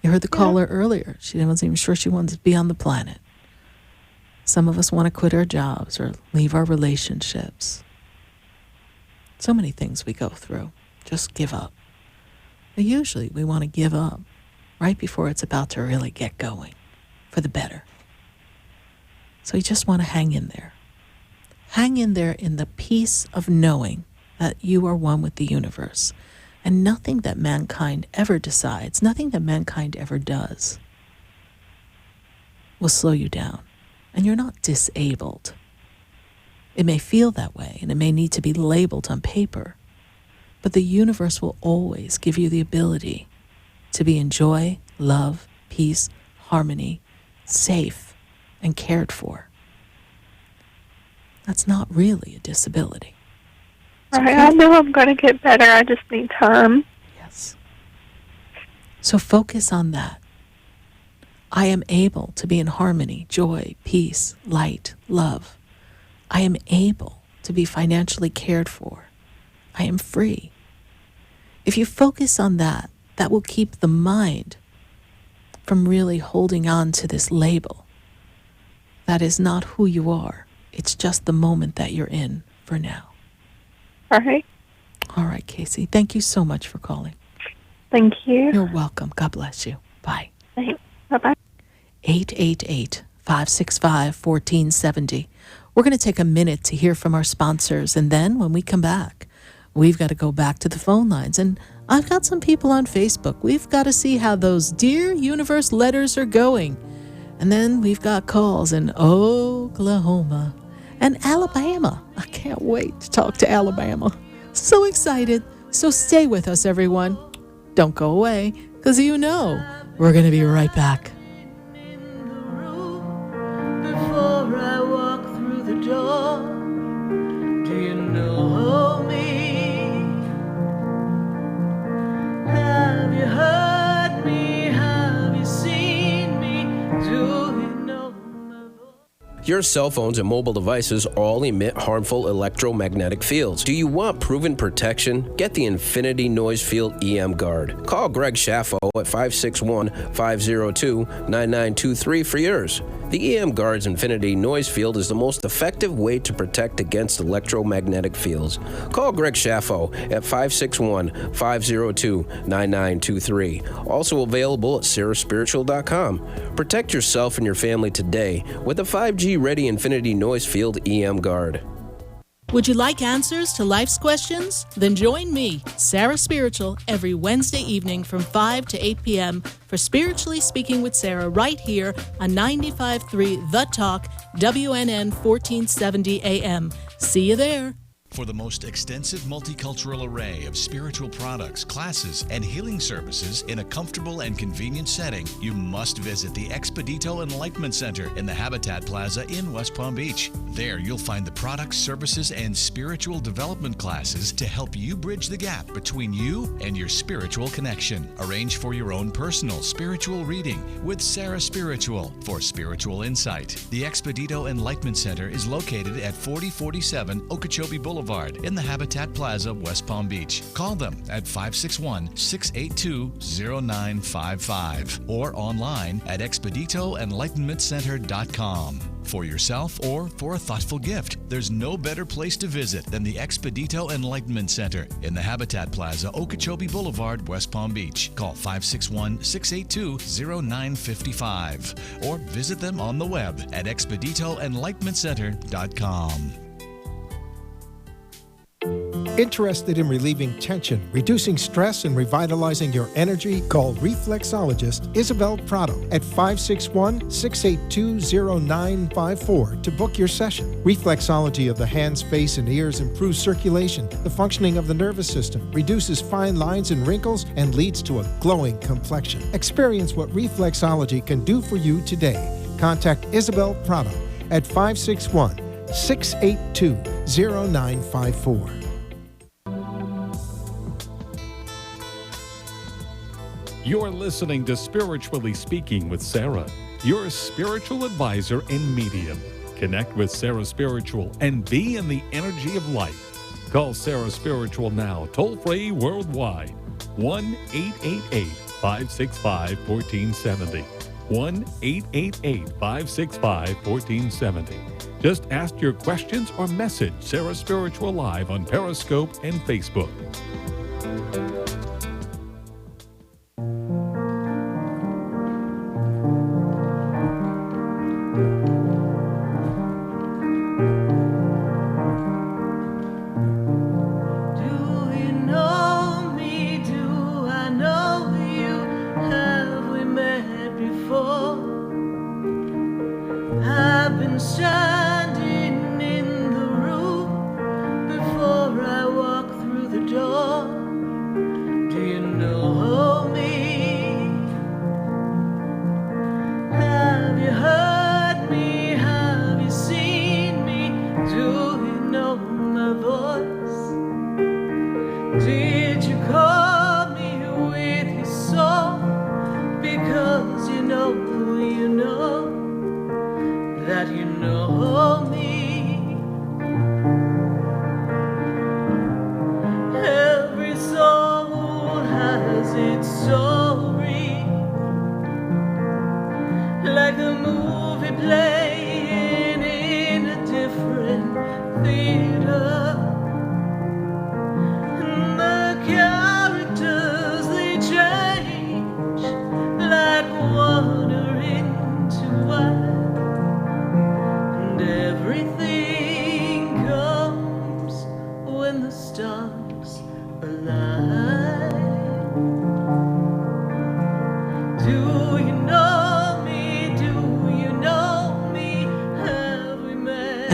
You heard the caller earlier. She wasn't even sure she wanted to be on the planet. Some of us want to quit our jobs or leave our relationships. So many things we go through. Just give up. But usually we want to give up right before it's about to really get going for the better. So you just want to hang in there. Hang in there in the peace of knowing that you are one with the universe. And nothing that mankind ever decides, nothing that mankind ever does will slow you down. And you're not disabled. It may feel that way, and it may need to be labeled on paper, but the universe will always give you the ability to be in joy, love, peace, harmony, safe, and cared for. That's not really a disability. Right, I know I'm going to get better. I just need time. Yes. So focus on that. I am able to be in harmony, joy, peace, light, love. I am able to be financially cared for. I am free. If you focus on that, that will keep the mind from really holding on to this label. That is not who you are. It's just the moment that you're in for now. All right. All right, Casey. Thank you so much for calling. Thank you. You're welcome. God bless you. Bye. Thanks. Bye-bye. 888-565-1470. We're going to take a minute to hear from our sponsors, and then when we come back, we've got to go back to the phone lines. And I've got some people on Facebook. We've got to see how those Dear Universe letters are going. And then we've got calls in Oklahoma and Alabama. I can't wait to talk to Alabama. So excited. So stay with us, everyone. Don't go away, because you know we're going to be right back. Before I walk through the door, do you know me? Have you heard me? Have you seen me? Do you know my voice? Your cell phones and mobile devices all emit harmful electromagnetic fields. Do you want proven protection? Get the Infinity Noise Field EM Guard. Call Greg Shaffo at 561-502-9923 for yours. The EM Guard's Infinity Noise Field is the most effective way to protect against electromagnetic fields. Call Greg Schaffo at 561-502-9923. Also available at saraspiritual.com. Protect yourself and your family today with a 5G-ready Infinity Noise Field EM Guard. Would you like answers to life's questions? Then join me, Sarah Spiritual, every Wednesday evening from 5 to 8 p.m. for Spiritually Speaking with Sarah right here on 95.3 The Talk, WNN 1470 AM. See you there. For the most extensive multicultural array of spiritual products, classes, and healing services in a comfortable and convenient setting, you must visit the Expedito Enlightenment Center in the Habitat Plaza in West Palm Beach. There, you'll find the products, services, and spiritual development classes to help you bridge the gap between you and your spiritual connection. Arrange for your own personal spiritual reading with Sarah Spiritual for spiritual insight. The Expedito Enlightenment Center is located at 4047 Okeechobee Boulevard in the Habitat Plaza, West Palm Beach. Call them at 561-682-0955 or online at expeditoenlightenmentcenter.com. For yourself or for a thoughtful gift, there's no better place to visit than the Expedito Enlightenment Center in the Habitat Plaza, Okeechobee Boulevard, West Palm Beach. Call 561-682-0955 or visit them on the web at expeditoenlightenmentcenter.com. Interested in relieving tension, reducing stress, and revitalizing your energy? Call reflexologist Isabel Prado at 561-682-0954 to book your session. Reflexology of the hands, face, and ears improves circulation, the functioning of the nervous system, reduces fine lines and wrinkles, and leads to a glowing complexion. Experience what reflexology can do for you today. Contact Isabel Prado at 561-682-0954. You're listening to Spiritually Speaking with Sarah, your spiritual advisor and medium. Connect with Sarah Spiritual and be in the energy of life. Call Sarah Spiritual now, toll-free worldwide. 1-888-565-1470. 1-888-565-1470. Just ask your questions or message Sarah Spiritual live on Periscope and Facebook.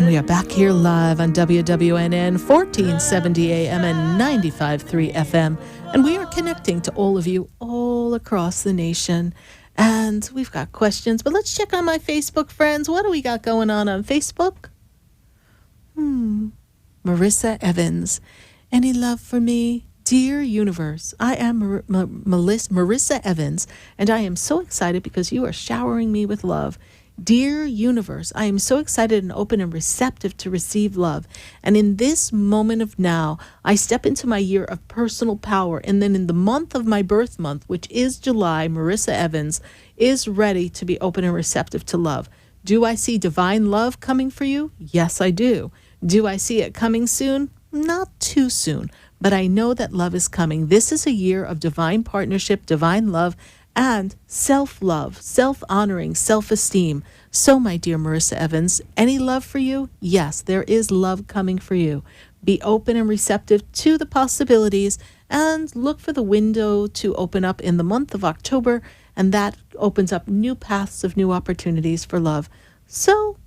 We are back here live on WWNN 1470 AM and 95.3 FM. And we are connecting to all of you all across the nation. And we've got questions, but let's check on my Facebook friends. What do we got going on Facebook? Marissa Evans. Any love for me? Dear Universe, I am Marissa Evans, and I am so excited because you are showering me with love. Dear Universe, I am so excited and open and receptive to receive love. And in this moment of now, I step into my year of personal power. And then in the month of my birth month, which is July, Marissa Evans is ready to be open and receptive to love. Do I see divine love coming for you? Yes, I do. Do I see it coming soon? Not too soon, but I know that love is coming. This is a year of divine partnership, divine love, and self-love, self-honoring, self-esteem. So, my dear Marissa Evans, any love for you? Yes, there is love coming for you. Be open and receptive to the possibilities and look for the window to open up in the month of October, and that opens up new paths of new opportunities for love. So,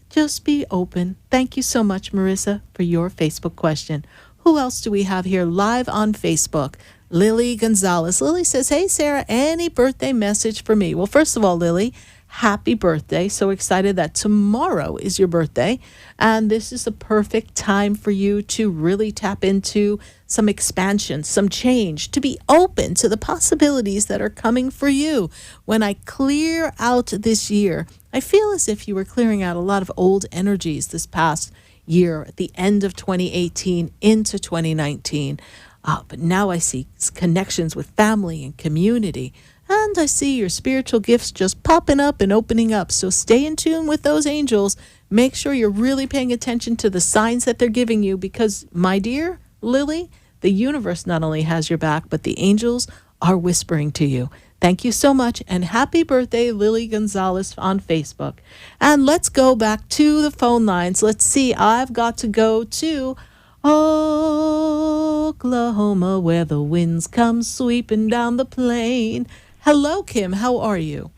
just be open. Thank you so much, Marissa, for your Facebook question. Who else do we have here live on Facebook? Lily Gonzalez. Lily says, hey, Sarah, any birthday message for me? Well, first of all, Lily, happy birthday. So excited that tomorrow is your birthday. And this is the perfect time for you to really tap into some expansion, some change, to be open to the possibilities that are coming for you. When I clear out this year, I feel as if you were clearing out a lot of old energies this past year at the end of 2018 into 2019. But now I see connections with family and community. And I see your spiritual gifts just popping up and opening up. So stay in tune with those angels. Make sure you're really paying attention to the signs that they're giving you because, my dear Lily, the universe not only has your back, but the angels are whispering to you. Thank you so much, and happy birthday, Lily Gonzalez on Facebook. And let's go back to the phone lines. Let's see, I've got to go to Oklahoma, where the winds come sweeping down the plain. Hello, Kim. How are you?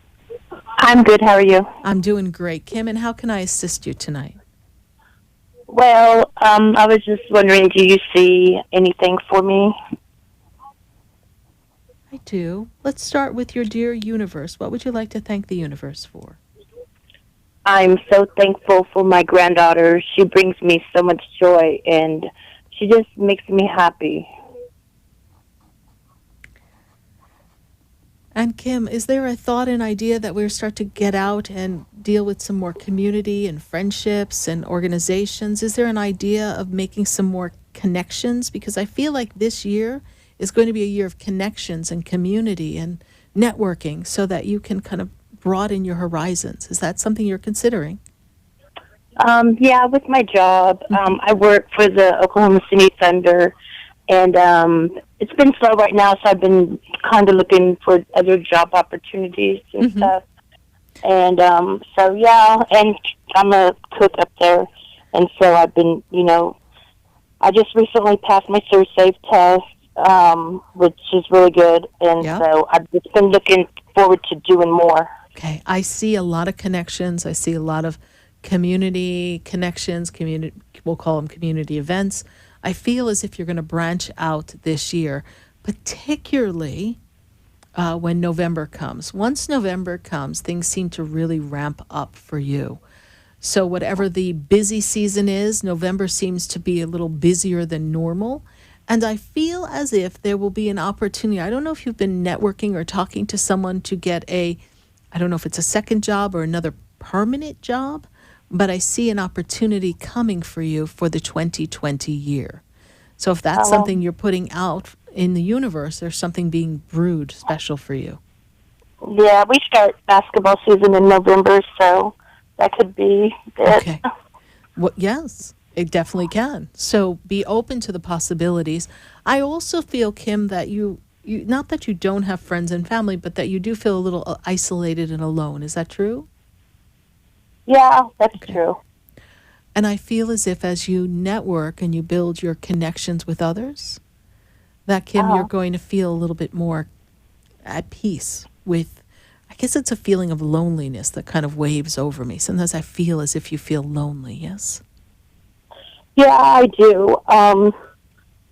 I'm good. How are you? I'm doing great, Kim. And how can I assist you tonight? Well, I was just wondering, do you see anything for me? I do. Let's start with your dear universe. What would you like to thank the universe for? I'm so thankful for my granddaughter. She brings me so much joy, and she just makes me happy. And Kim, is there a thought and idea that we'll start to get out and deal with some more community and friendships and organizations? Is there an idea of making some more connections? Because I feel like this year is going to be a year of connections and community and networking so that you can kind of broaden your horizons. Is that something you're considering? Yeah, with my job, I work for the Oklahoma City Thunder, and it's been slow right now, so I've been kind of looking for other job opportunities and stuff. And so, yeah, and I'm a cook up there, and so I've been, I just recently passed my ServSafe test, which is really good, and so I've just been looking forward to doing more. Okay, I see a lot of connections. I see a lot of community connections, we'll call them community events. I feel as if you're going to branch out this year, particularly when November comes. Once November comes, things seem to really ramp up for you. So whatever the busy season is, November seems to be a little busier than normal. And I feel as if there will be an opportunity. I don't know if you've been networking or talking to someone to get I don't know if it's a second job or another permanent job, but I see an opportunity coming for you for the 2020 year. So if that's something you're putting out in the universe, there's something being brewed special for you. Yeah, we start basketball season in November, so that could be it. Okay. Well, yes, it definitely can. So be open to the possibilities. I also feel, Kim, that you not that you don't have friends and family, but that you do feel a little isolated and alone. Is that true? Yeah, that's true. And I feel as if as you network and you build your connections with others, that, Kim, you're going to feel a little bit more at peace with, I guess it's a feeling of loneliness that kind of waves over me. Sometimes I feel as if you feel lonely, yes? Yeah, I do.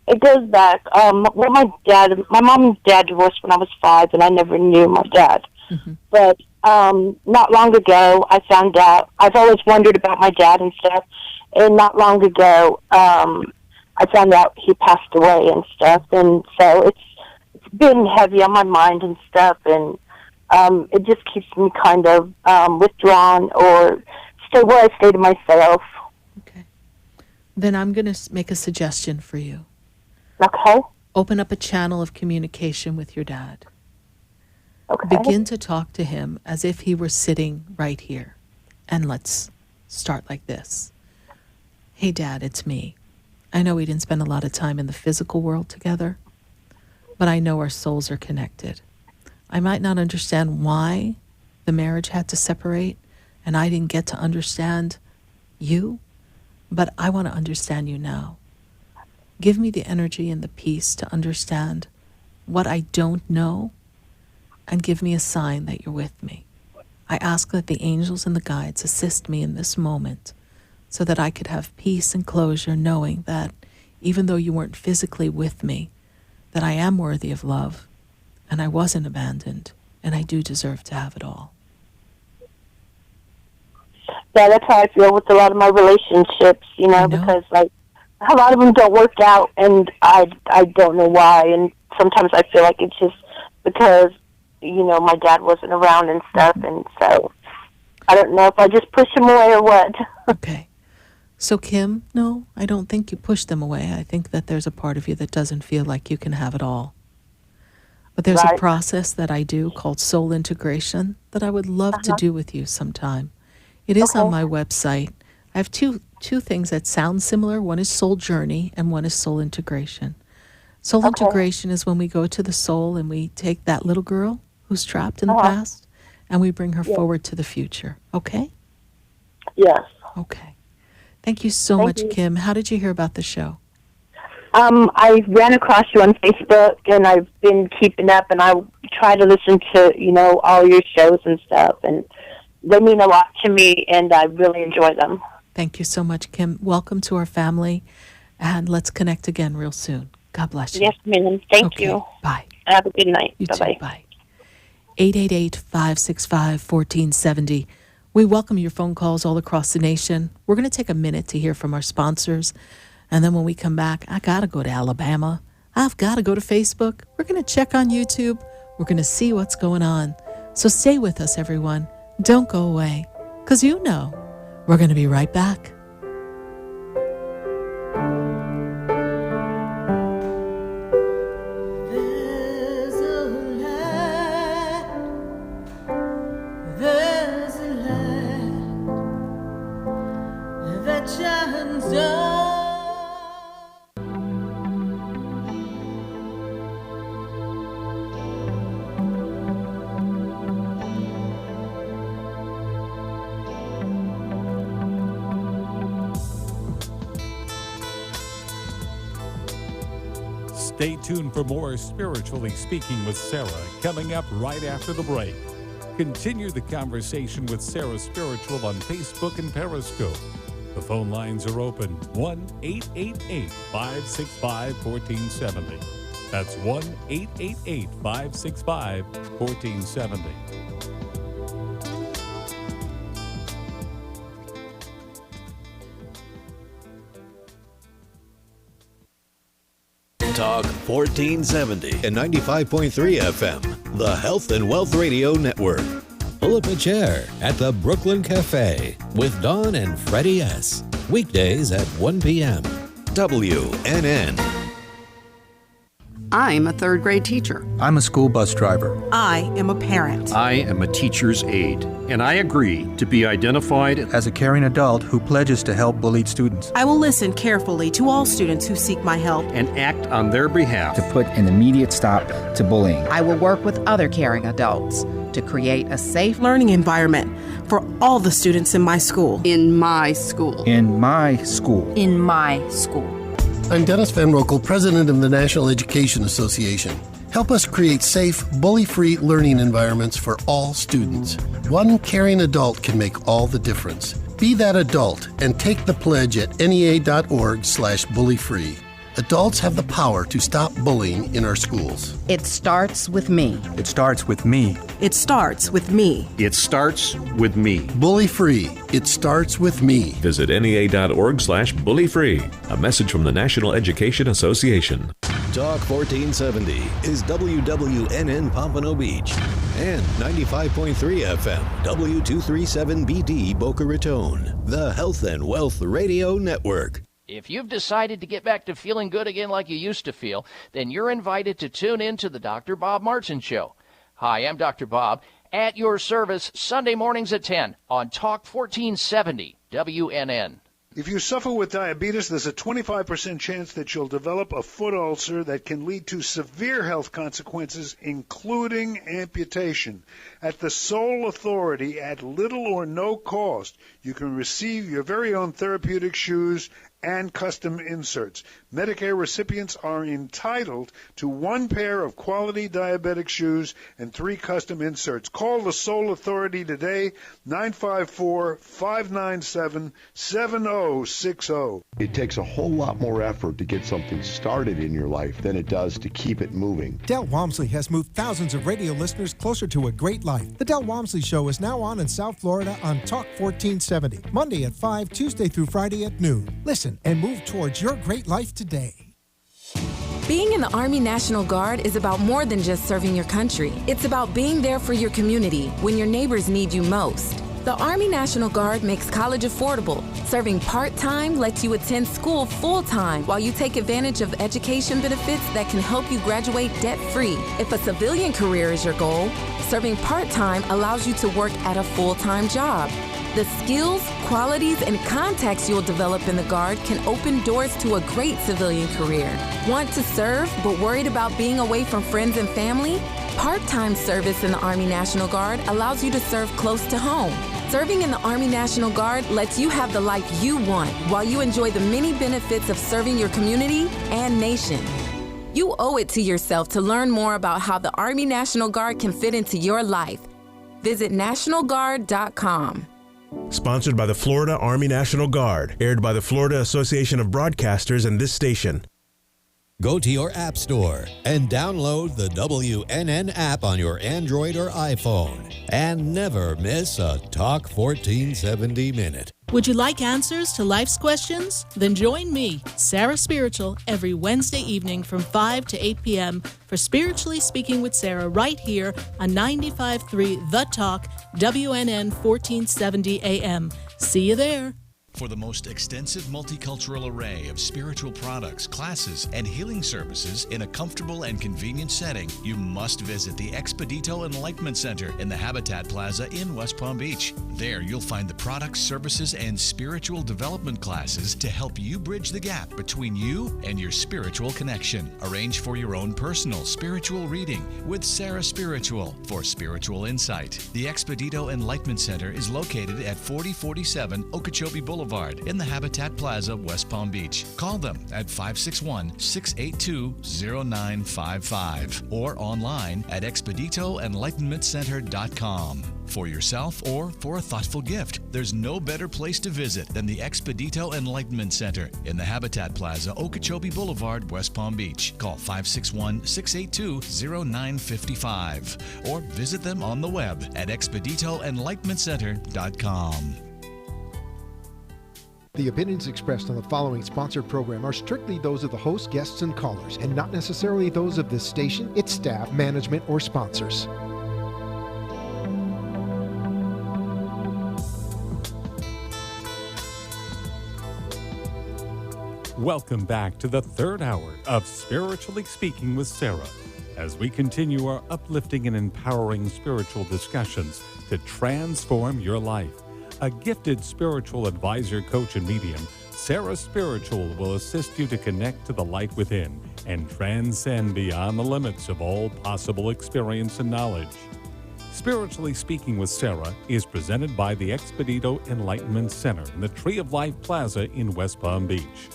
It goes back. Well, my mom and dad divorced when I was 5, and I never knew my dad. But not long ago, I found out. I've always wondered about my dad and stuff, and not long ago, I found out he passed away and stuff, and so it's been heavy on my mind and stuff, and it just keeps me kind of withdrawn or stay where I stay to myself. Okay. Then I'm going to make a suggestion for you. Okay. Open up a channel of communication with your dad. Okay. Begin to talk to him as if he were sitting right here. And let's start like this. Hey, Dad, it's me. I know we didn't spend a lot of time in the physical world together, but I know our souls are connected. I might not understand why the marriage had to separate, and I didn't get to understand you, but I want to understand you now. Give me the energy and the peace to understand what I don't know, and give me a sign that you're with me. I ask that the angels and the guides assist me in this moment so that I could have peace and closure, knowing that even though you weren't physically with me, that I am worthy of love, and I wasn't abandoned, and I do deserve to have it all. Yeah, that's how I feel with a lot of my relationships, because like a lot of them don't work out, and I don't know why, and sometimes I feel like it's just because, my dad wasn't around and stuff, and so I don't know if I just push him away or what. Okay. So, Kim, no, I don't think you push them away. I think that there's a part of you that doesn't feel like you can have it all. But there's a process that I do called soul integration that I would love to do with you sometime. It is on my website. I have two things that sound similar. One is soul journey and one is soul integration. Soul integration is when we go to the soul and we take that little girl who's trapped in the past and we bring her forward to the future. Okay? Yes. Okay. Thank you so much, Kim. How did you hear about the show? I ran across you on Facebook, and I've been keeping up, and I try to listen to, all your shows and stuff, and they mean a lot to me, and I really enjoy them. Thank you so much, Kim. Welcome to our family, and let's connect again real soon. God bless you. Yes, ma'am. Thank you. Bye. Have a good night. You Bye-bye. too. Bye. 888-565-1470. We welcome your phone calls all across the nation. We're going to take a minute to hear from our sponsors. And then when we come back, I got to go to Alabama. I've got to go to Facebook. We're going to check on YouTube. We're going to see what's going on. So stay with us, everyone. Don't go away, because we're going to be right back. There's a light that shines on. Stay tuned for more Spiritually Speaking with Sarah coming up right after the break. Continue the conversation with Sarah Spiritual on Facebook and Periscope. The phone lines are open, 1-888-565-1470. That's 1-888-565-1470. Talk 1470 and 95.3 FM, the Health and Wealth Radio Network. Pull up a chair at the Brooklyn Cafe with Dawn and Freddie S. Weekdays at 1 p.m. WNN. I'm a third grade teacher. I'm a school bus driver. I am a parent. I am a teacher's aide, and I agree to be identified as a caring adult who pledges to help bullied students. I will listen carefully to all students who seek my help and act on their behalf to put an immediate stop to bullying. I will work with other caring adults to create a safe learning environment for all the students in my school. In my school. In my school. In my school. I'm Dennis Van Rokel, president of the National Education Association. Help us create safe, bully-free learning environments for all students. One caring adult can make all the difference. Be that adult and take the pledge at NEA.org/bullyfree. Adults have the power to stop bullying in our schools. It starts with me. It starts with me. It starts with me. It starts with me. Bully free. It starts with me. Visit NEA.org/bullyfree. A message from the National Education Association. Talk 1470 is WWNN Pompano Beach and 95.3 FM W237BD Boca Raton, the Health and Wealth Radio Network. If you've decided to get back to feeling good again like you used to feel, then you're invited to tune in to the Dr. Bob Martin Show. Hi, I'm Dr. Bob, At your service, Sunday mornings at 10 on Talk 1470 WNN. If you suffer with diabetes, there's a 25% chance that you'll develop a foot ulcer that can lead to severe health consequences, including amputation. At the Sole Authority, at little or no cost, you can receive your very own therapeutic shoes and custom inserts. Medicare recipients are entitled to 1 pair of quality diabetic shoes and 3 custom inserts. Call the Sole Authority today, 954-597-7060. It takes a whole lot more effort to get something started in your life than it does to keep it moving. Del Walmsley has moved thousands of radio listeners closer to a great life. The Del Walmsley Show is now on in South Florida on Talk 1470, Monday at 5, Tuesday through Friday at noon. Listen and move towards your great life today. Being in the Army National Guard is about more than just serving your country. It's about being there for your community when your neighbors need you most. The Army National Guard makes college affordable. Serving part-time lets you attend school full-time while you take advantage of education benefits that can help you graduate debt-free. If a civilian career is your goal, serving part-time allows you to work at a full-time job. The skills, qualities, and contacts you'll develop in the Guard can open doors to a great civilian career. Want to serve but worried about being away from friends and family? Part-time service in the Army National Guard allows you to serve close to home. Serving in the Army National Guard lets you have the life you want while you enjoy the many benefits of serving your community and nation. You owe it to yourself to learn more about how the Army National Guard can fit into your life. Visit NationalGuard.com. Sponsored by the Florida Army National Guard. Aired by the Florida Association of Broadcasters and this station. Go to your app store and download the WNN app on your Android or iPhone. And never miss a Talk 1470 minute. Would you like answers to life's questions? Then join me, Sarah Spiritual, every Wednesday evening from 5 to 8 p.m. for Spiritually Speaking with Sarah right here on 95.3 The Talk, WNN 1470 AM. See you there. For the most extensive multicultural array of spiritual products, classes, and healing services in a comfortable and convenient setting, you must visit the Expedito Enlightenment Center in the Habitat Plaza in West Palm Beach. There you'll find the products, services, and spiritual development classes to help you bridge the gap between you and your spiritual connection. Arrange for your own personal spiritual reading with Sarah Spiritual for spiritual insight. The Expedito Enlightenment Center is located at 4047 Okeechobee Boulevard in the Habitat Plaza, West Palm Beach. Call them at 561-682-0955 or online at expeditoenlightenmentcenter.com. For yourself or for a thoughtful gift, there's no better place to visit than the Expedito Enlightenment Center in the Habitat Plaza, Okeechobee Boulevard, West Palm Beach. Call 561-682-0955 or visit them on the web at expeditoenlightenmentcenter.com. The opinions expressed on the following sponsored program are strictly those of the host, guests, and callers, and not necessarily those of this station, its staff, management, or sponsors. Welcome back to the third hour of Spiritually Speaking with Sarah, as we continue our uplifting and empowering spiritual discussions to transform your life. A gifted spiritual advisor, coach, and medium, Sarah Spiritual will assist you to connect to the light within and transcend beyond the limits of all possible experience and knowledge. Spiritually Speaking with Sarah is presented by the Expedito Enlightenment Center in the Tree of Life Plaza in West Palm Beach.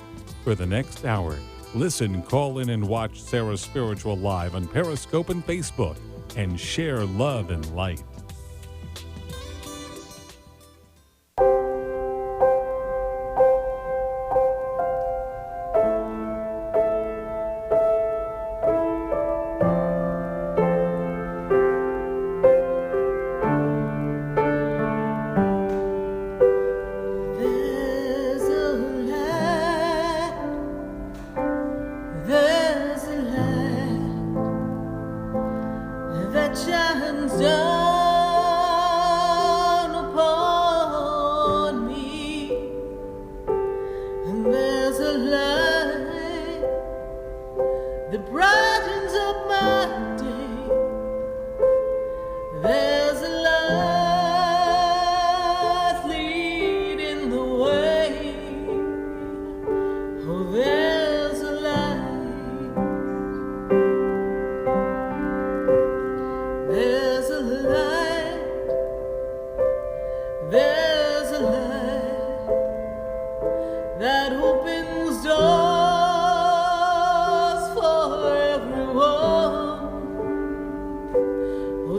For the next hour, listen, call in, and watch Sarah Spiritual live on Periscope and Facebook, and share love and light. That brightens up my day. There's a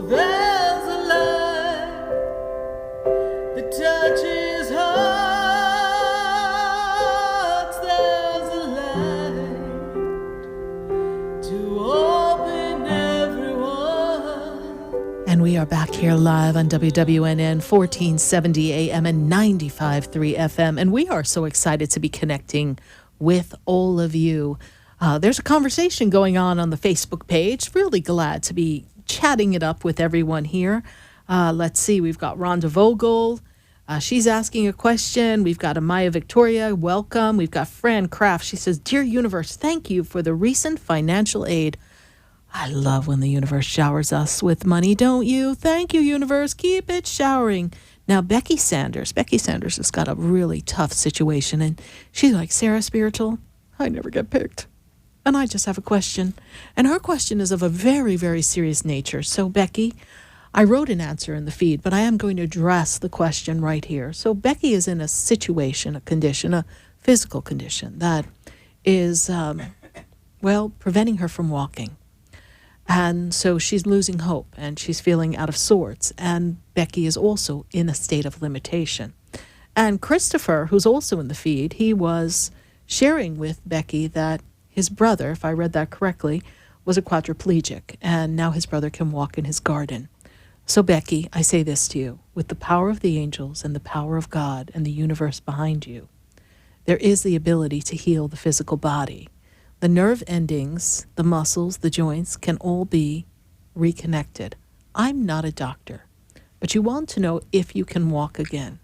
there's a light that touches hearts. There's a light to open everyone. And we are back here live on WWNN 1470 AM and 95.3 FM. And we are so excited to be connecting with all of you. There's a conversation going on the Facebook page. Really glad to be chatting it up with everyone here. Let's see. We've got Rhonda Vogel. She's asking a question. We've got Amaya Victoria. Welcome. We've got Fran Kraft. She says, Dear Universe, thank you for the recent financial aid. I love when the universe showers us with money, don't you? Thank you, universe. Keep it showering. Now, Becky Sanders has got a really tough situation, and she's like, Sarah Spiritual, I never get picked. And I just have a question. And her question is of a very, very serious nature. So, Becky, I wrote an answer in the feed, but I am going to address the question right here. So, Becky is in a situation, a condition, a physical condition that is, preventing her from walking. And so she's losing hope and she's feeling out of sorts. And Becky is also in a state of limitation. And Christopher, who's also in the feed, he was sharing with Becky that his brother, if I read that correctly, was a quadriplegic. And now his brother can walk in his garden. So Becky, I say this to you, with the power of the angels and the power of God and the universe behind you, there is the ability to heal the physical body. The nerve endings, the muscles, the joints can all be reconnected. I'm not a doctor, but you want to know if you can walk again.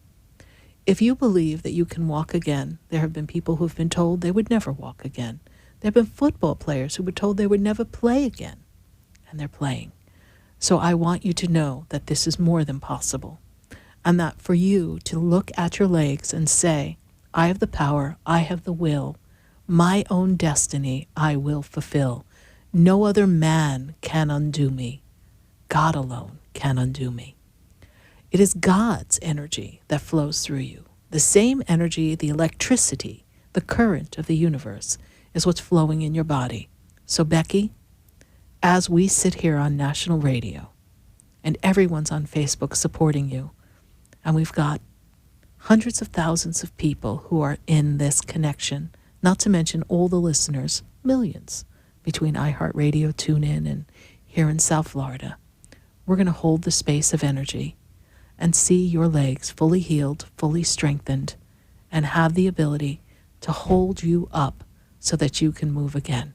If you believe that you can walk again, there have been people who have been told they would never walk again. There have been football players who were told they would never play again, and they're playing. So I want you to know that this is more than possible, and that for you to look at your legs and say, I have the power, I have the will, my own destiny I will fulfill. No other man can undo me. God alone can undo me. It is God's energy that flows through you. The same energy, the electricity, the current of the universe is what's flowing in your body. So Becky, as we sit here on national radio, and everyone's on Facebook supporting you, and we've got hundreds of thousands of people who are in this connection, not to mention all the listeners, millions, between iHeartRadio, TuneIn, and here in South Florida. We're going to hold the space of energy and see your legs fully healed, fully strengthened, and have the ability to hold you up so that you can move again.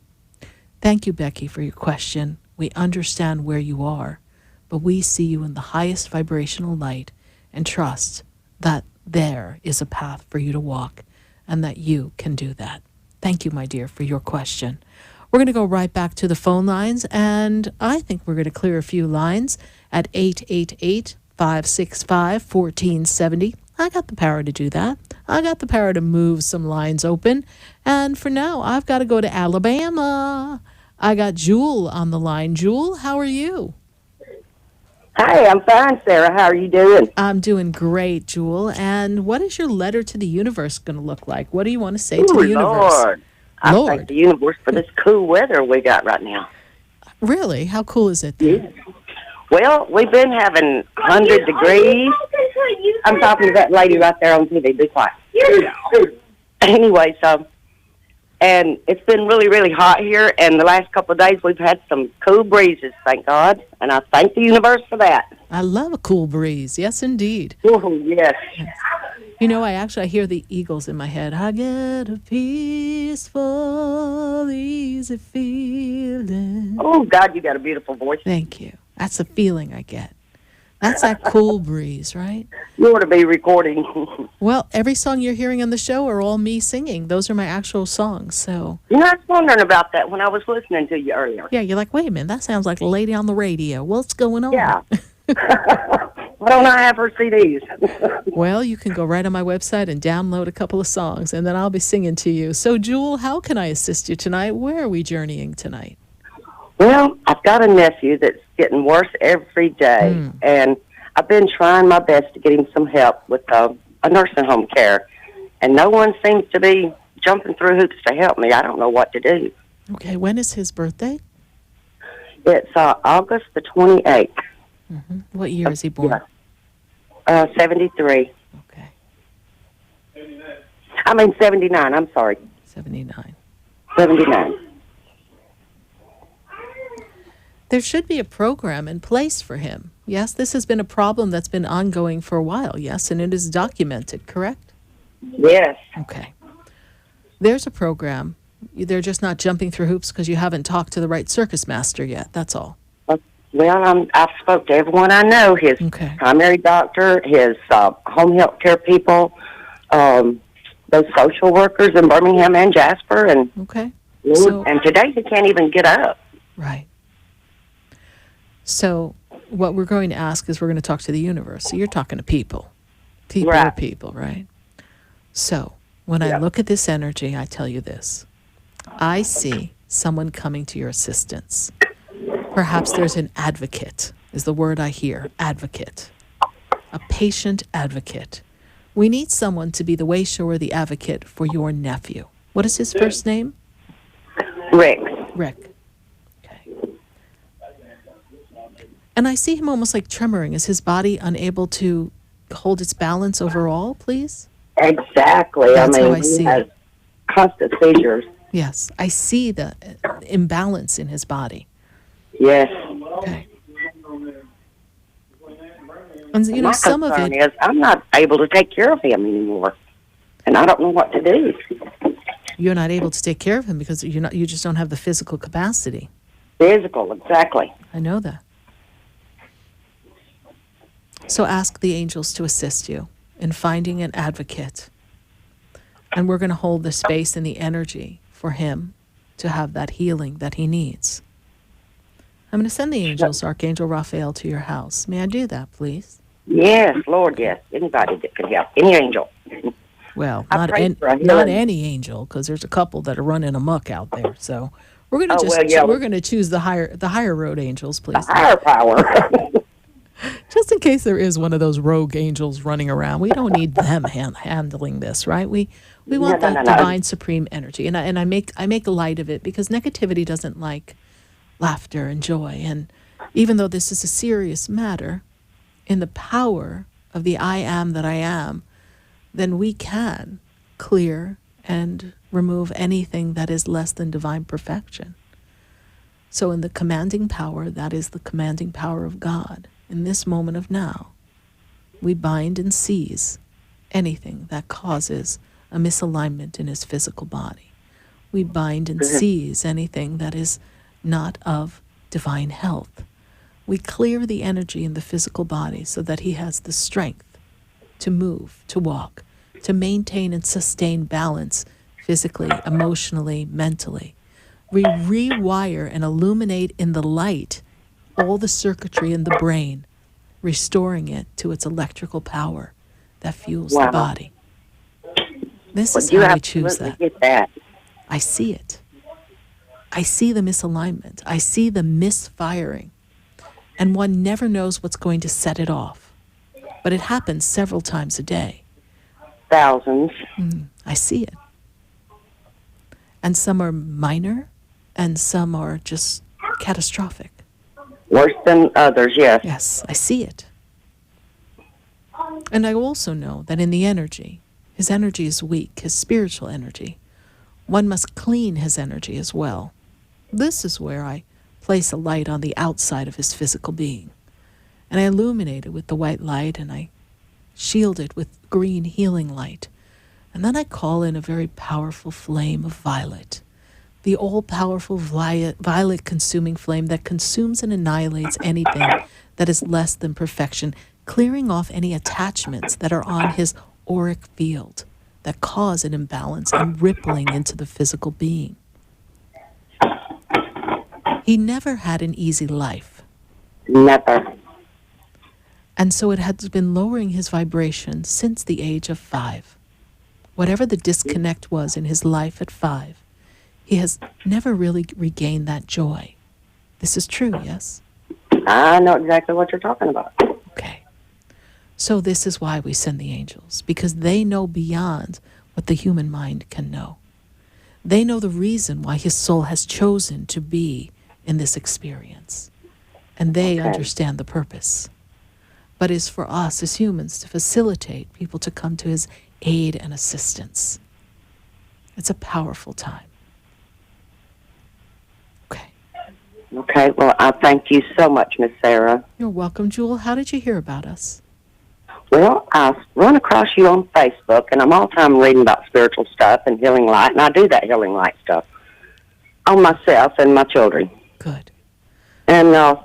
Thank you, Becky, for your question. We understand where you are, but we see you in the highest vibrational light and trust that there is a path for you to walk and that you can do that. Thank you, my dear, for your question. We're going to go right back to the phone lines, and I think we're going to clear a few lines at 888-565-1470. I got the power to do that. I got the power to move some lines open. And for now, I've got to go to Alabama. I got Jewel on the line. Jewel, how are you? Hi, I'm fine, Sarah. How are you doing? I'm doing great, Jewel. And what is your letter to the universe going to look like? What do you want to say to the universe? Lord. I thank the universe for this cool weather we got right now. Really? How cool is it there? Yeah. Well, we've been having 100 degrees. I'm talking to that lady right there on TV. Be quiet. Anyway, and it's been really, really hot here, and the last couple of days we've had some cool breezes, thank God, and I thank the universe for that. I love a cool breeze. Yes, indeed. Oh, yes. You know, I hear the Eagles in my head. I get a peaceful, easy feeling. Oh, God, you got a beautiful voice. Thank you. That's the feeling I get. That's that cool breeze, right? You ought to be recording. Well, every song you're hearing on the show are all me singing. Those are my actual songs, so. You know, I was wondering about that when I was listening to you earlier. Yeah, you're like, wait a minute, that sounds like a lady on the radio. What's going on? Yeah. Why don't I have her CDs? Well, you can go right on my website and download a couple of songs, and then I'll be singing to you. So, Jewel, how can I assist you tonight? Where are we journeying tonight? Well, I've got a nephew that's getting worse every day, and I've been trying my best to get him some help with a nursing home care, and no one seems to be jumping through hoops to help me. I don't know what to do. Okay, when is his birthday? It's August the 28th. What year is he born? 73. Okay. I mean 79. I'm sorry. 79. 79. There should be a program in place for him. Yes, this has been a problem that's been ongoing for a while, yes, and it is documented, correct? Yes. Okay. There's a program. They're just not jumping through hoops because you haven't talked to the right circus master yet, that's all. Well, I've spoke to everyone I know, his primary doctor, his home health care people, those social workers in Birmingham and Jasper, and and today he can't even get up. Right. So what we're going to ask is we're going to talk to the universe. So you're talking to people. People are people, right? So when I look at this energy, I tell you this. I see someone coming to your assistance. Perhaps there's an advocate, is the word I hear, advocate. A patient advocate. We need someone to be the way shower, the advocate for your nephew. What is his first name? Rick. Rick. Okay. And I see him almost like tremoring. Is his body unable to hold its balance overall, please? Exactly. That's how I he see has it. constant seizures. Yes, I see the imbalance in his body. Yes. Okay. And My some of concern it is I'm not able to take care of him anymore, and I don't know what to do. You're not able to take care of him because you just don't have the physical capacity. Physical, exactly. I know that. So ask the angels to assist you in finding an advocate. And we're going to hold the space and the energy for him to have that healing that he needs. I'm going to send the angels, Archangel Raphael, to your house. May I do that, please? Yes, Lord, yes. Anybody that could help. Any angel. Well, I not any angel, because there's a couple that are running amok out there. So we're going to we're going to choose the higher road angels, please. The higher power. Just in case there is one of those rogue angels running around, we don't need them handling this, right? We want that divine supreme energy, and I make light of it because negativity doesn't like laughter and joy. And even though this is a serious matter, in the power of the I am that I am, then we can clear and remove anything that is less than divine perfection. So in the commanding power, that is the commanding power of God, in this moment of now, we bind and seize anything that causes a misalignment in his physical body. We bind and seize anything that is not of divine health. We clear the energy in the physical body so that he has the strength to move, to walk, to maintain and sustain balance physically, emotionally, mentally. We rewire and illuminate in the light all the circuitry in the brain, restoring it to its electrical power that fuels the body. This is how we choose that. I see it. I see the misalignment. I see the misfiring. And one never knows what's going to set it off. But it happens several times a day. Thousands. I see it. And some are minor, and some are just catastrophic. Worse than others, yes. Yes, I see it. And I also know that in the energy, his energy is weak, his spiritual energy. One must clean his energy as well. This is where I place a light on the outside of his physical being. And I illuminate it with the white light, and I shield it with green healing light. And then I call in a very powerful flame of violet. The all-powerful violet consuming flame that consumes and annihilates anything that is less than perfection, clearing off any attachments that are on his auric field that cause an imbalance and rippling into the physical being. He never had an easy life. Never. And so it has been lowering his vibration since the age of 5. Whatever the disconnect was in his life at 5, he has never really regained that joy. This is true, yes? I know exactly what you're talking about. Okay. So this is why we send the angels, because they know beyond what the human mind can know. They know the reason why his soul has chosen to be in this experience. and they understand the purpose. But it's for us as humans to facilitate people to come to his aid and assistance. It's a powerful time. Okay, well, I thank you so much, Miss Sarah. You're welcome, Jewel. How did you hear about us? Well, I run across you on Facebook, and I'm all the time reading about spiritual stuff and healing light, and I do that healing light stuff on myself and my children. Good. And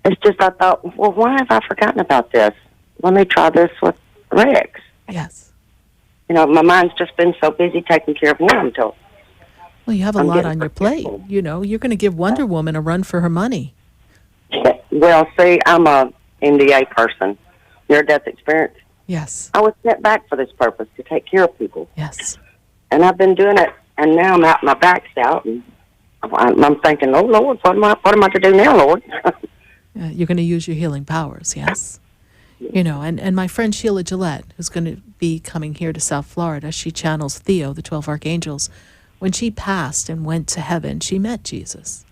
it's just, I thought, well, why have I forgotten about this? Let me try this with Rex. Yes. You know, my mind's just been so busy taking care of him until... Well, you have a lot on your plate. You know, you're going to give Wonder Woman a run for her money. Well, see, I'm a NDA person, near-death experience. Yes. I was sent back for this purpose, to take care of people. Yes. And I've been doing it, and now I'm out, my back's out, and I'm thinking, oh, Lord, what am I to do now, Lord? You're going to use your healing powers, yes? You know, and my friend Sheila Gillette, who's going to be coming here to South Florida, she channels Theo, the 12 Archangels. When she passed and went to heaven, she met Jesus.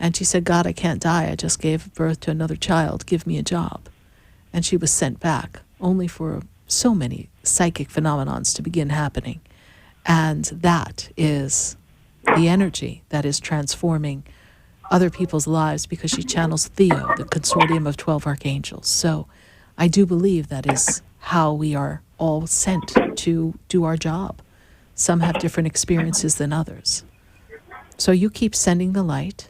And she said, God, I can't die. I just gave birth to another child. Give me a job. And she was sent back, only for so many psychic phenomenons to begin happening. And that is the energy that is transforming other people's lives, because she channels Theo, the consortium of 12 archangels. So I do believe that is how we are all sent to do our job. Some have different experiences than others. So you keep sending the light,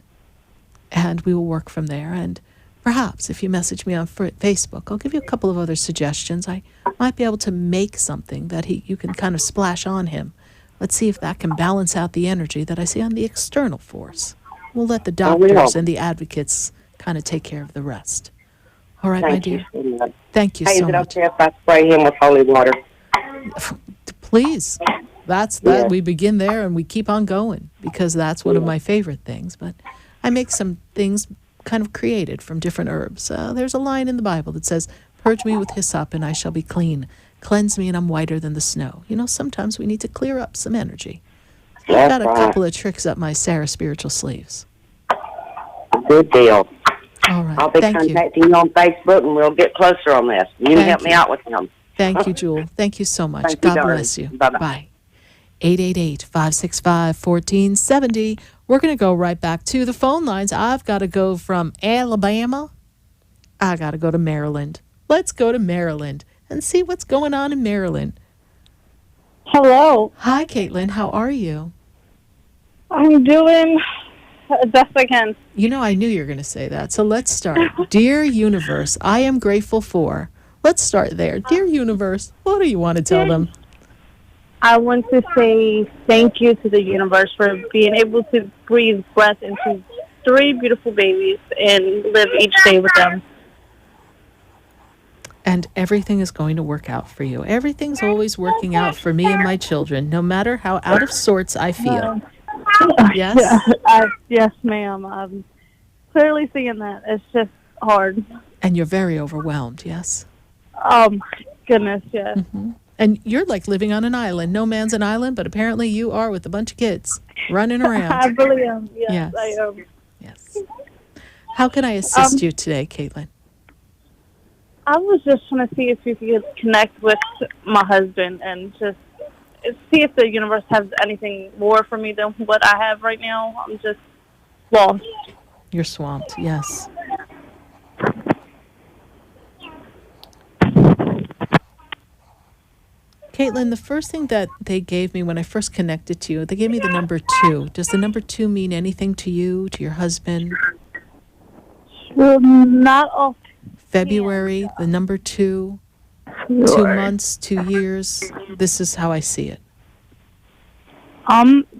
and we will work from there. And perhaps if you message me on Facebook, I'll give you a couple of other suggestions. I might be able to make something that you can kind of splash on him. Let's see if that can balance out the energy that I see on the external force. We'll let the doctors and the advocates kind of take care of the rest. All right, my dear. Thank you so much. Hey, is it okay if I spray him with holy water? Please. That's that. Yeah. We begin there and we keep on going, because that's one of my favorite things. But I make some things kind of created from different herbs. There's a line in the Bible that says, purge me with hyssop and I shall be clean. Cleanse me and I'm whiter than the snow. You know, sometimes we need to clear up some energy. I've got a couple of tricks up my Sarah spiritual sleeves. Good deal. All right. I'll be contacting you on Facebook, and we'll get closer on this. You can help me out with him. Thank you, Jewel. Thank you so much. God bless you. Bye. 888-565-1470. We're going to go right back to the phone lines. I've got to go from Alabama. I got to go to Maryland. Let's go to Maryland and see what's going on in Maryland. Hello. Hi, Caitlin. How are you? I'm doing best I can. You know, I knew you were going to say that. So let's start. Dear Universe, I am grateful for. Let's start there. Dear Universe, what do you want to tell them? I want to say thank you to the universe for being able to breathe breath into 3 beautiful babies and live each day with them. And everything is going to work out for you. Everything's always working out for me and my children, no matter how out of sorts I feel. Yes? Yes, ma'am. I'm clearly seeing that. It's just hard. And you're very overwhelmed, yes? Oh, my goodness, yes. Mm-hmm. And you're like living on an island. No man's an island, but apparently you are with a bunch of kids running around. I really am. Yes, I am. Yes. How can I assist you today, Caitlin? I was just trying to see if you could connect with my husband and just see if the universe has anything more for me than what I have right now. I'm just lost. You're swamped, yes. Caitlin, the first thing that they gave me when I first connected to you, they gave me the number 2. Does the number 2 mean anything to you, to your husband? Not off. February, the number 2, 2 months, 2 years. This is how I see it.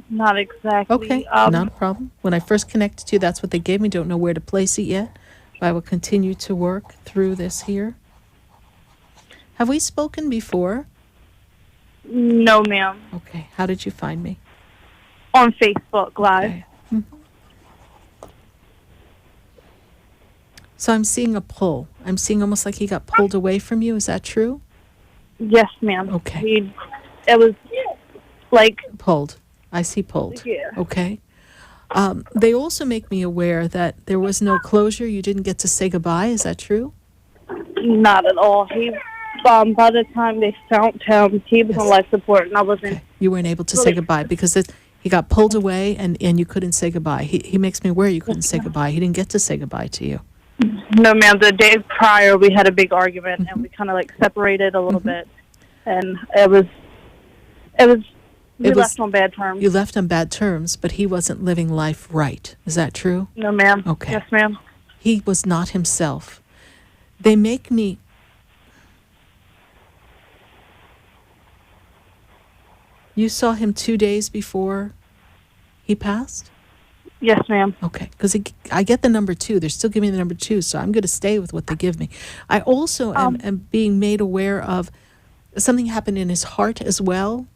Not exactly. Okay, not a problem. When I first connected to you, that's what they gave me. Don't know where to place it yet. But I will continue to work through this here. Have we spoken before? No, ma'am. Okay. How did you find me? On Facebook Live. Okay. Mm-hmm. So I'm seeing a pull. I'm seeing almost like he got pulled away from you. Is that true? Yes, ma'am. Okay. It was like... Pulled. I see pulled. Yeah. Okay. They also make me aware that there was no closure. You didn't get to say goodbye. Is that true? Not at all. He, by the time they found him, he was on life support, and I wasn't. Okay. You weren't able to say goodbye because he got pulled away, and you couldn't say goodbye. He makes me aware you couldn't say goodbye. He didn't get to say goodbye to you. No, ma'am. The day prior, we had a big argument, and we kind of like separated a little bit, and we left on bad terms. You left on bad terms, but he wasn't living life right. Is that true? No, ma'am. Okay. Yes, ma'am. He was not himself. They make me... You saw him 2 days before he passed? Yes, ma'am. Okay, because I get the number 2. They're still giving me the number 2, so I'm going to stay with what they give me. I also am being made aware of something happened in his heart as well.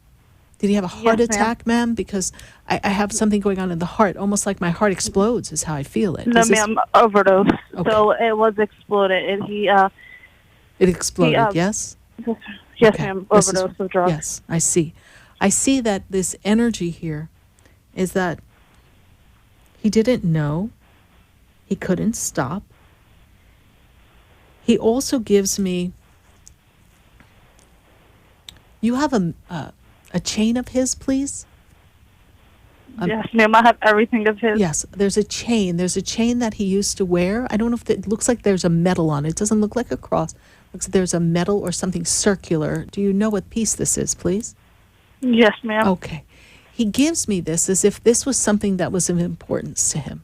Did he have a heart attack, ma'am? Because I have something going on in the heart, almost like my heart explodes is how I feel it. No, ma'am, overdose. Okay. So it was exploded, and It exploded, yes? Yes, ma'am, overdose of drugs. Yes, I see. I see that this energy here is that he didn't know. He couldn't stop. He also gives me... You have a chain of his, please? Yes, ma'am, I have everything of his. Yes, there's a chain. There's a chain that he used to wear. I don't know if it looks like there's a metal on it. It doesn't look like a cross. It looks like there's a metal or something circular. Do you know what piece this is, please? Yes, ma'am. Okay. He gives me this as if this was something that was of importance to him.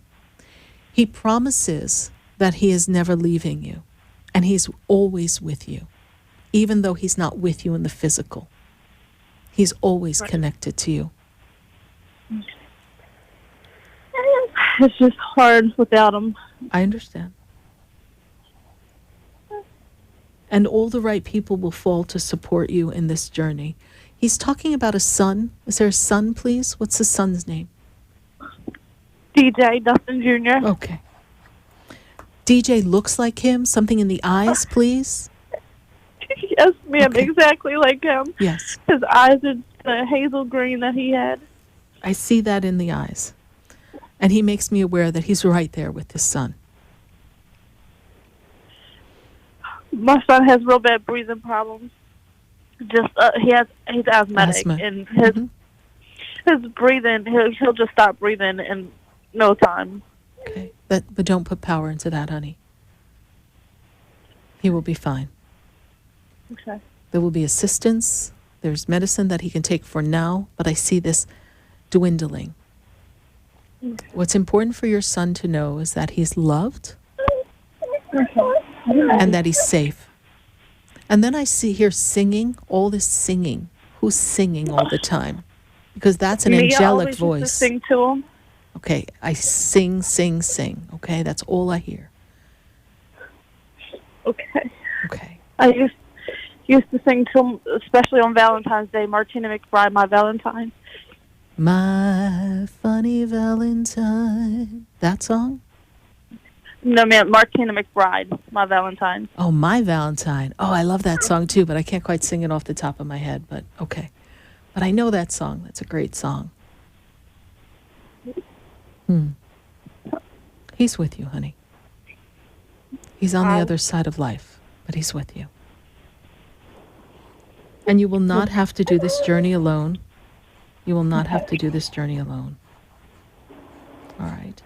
He promises that he is never leaving you, and he's always with you, even though he's not with you in the physical. He's always connected to you. It's just hard without him. I understand. And all the right people will fall to support you in this journey. He's talking about a son. Is there a son, please? What's the son's name? DJ Dustin Jr. Okay. DJ looks like him? Something in the eyes, please? Yes, ma'am, exactly like him. Yes. His eyes are the hazel green that he had. I see that in the eyes. And he makes me aware that he's right there with his son. My son has real bad breathing problems. Just he's asthmatic, and his breathing, he'll just stop breathing in no time. Okay, but don't put power into that, honey. He will be fine. Okay. There will be assistance. There's medicine that he can take for now, but I see this dwindling. What's important for your son to know is that he's loved and that he's safe. And then I hear singing, all this singing. Who's singing all the time? Because that's an angelic voice. Used to sing to him. Okay, I sing, sing, sing. Okay, that's all I hear. Okay. Okay. I used to sing to him, especially on Valentine's Day, Martina McBride, My Valentine. My funny Valentine. That song? No, ma'am, Martina McBride, My Valentine. Oh, My Valentine. Oh, I love that song too, but I can't quite sing it off the top of my head, but okay. But I know that song. That's a great song. He's with you, honey. He's on the other side of life, but he's with you. And you will not have to do this journey alone. You will not have to do this journey alone. All right.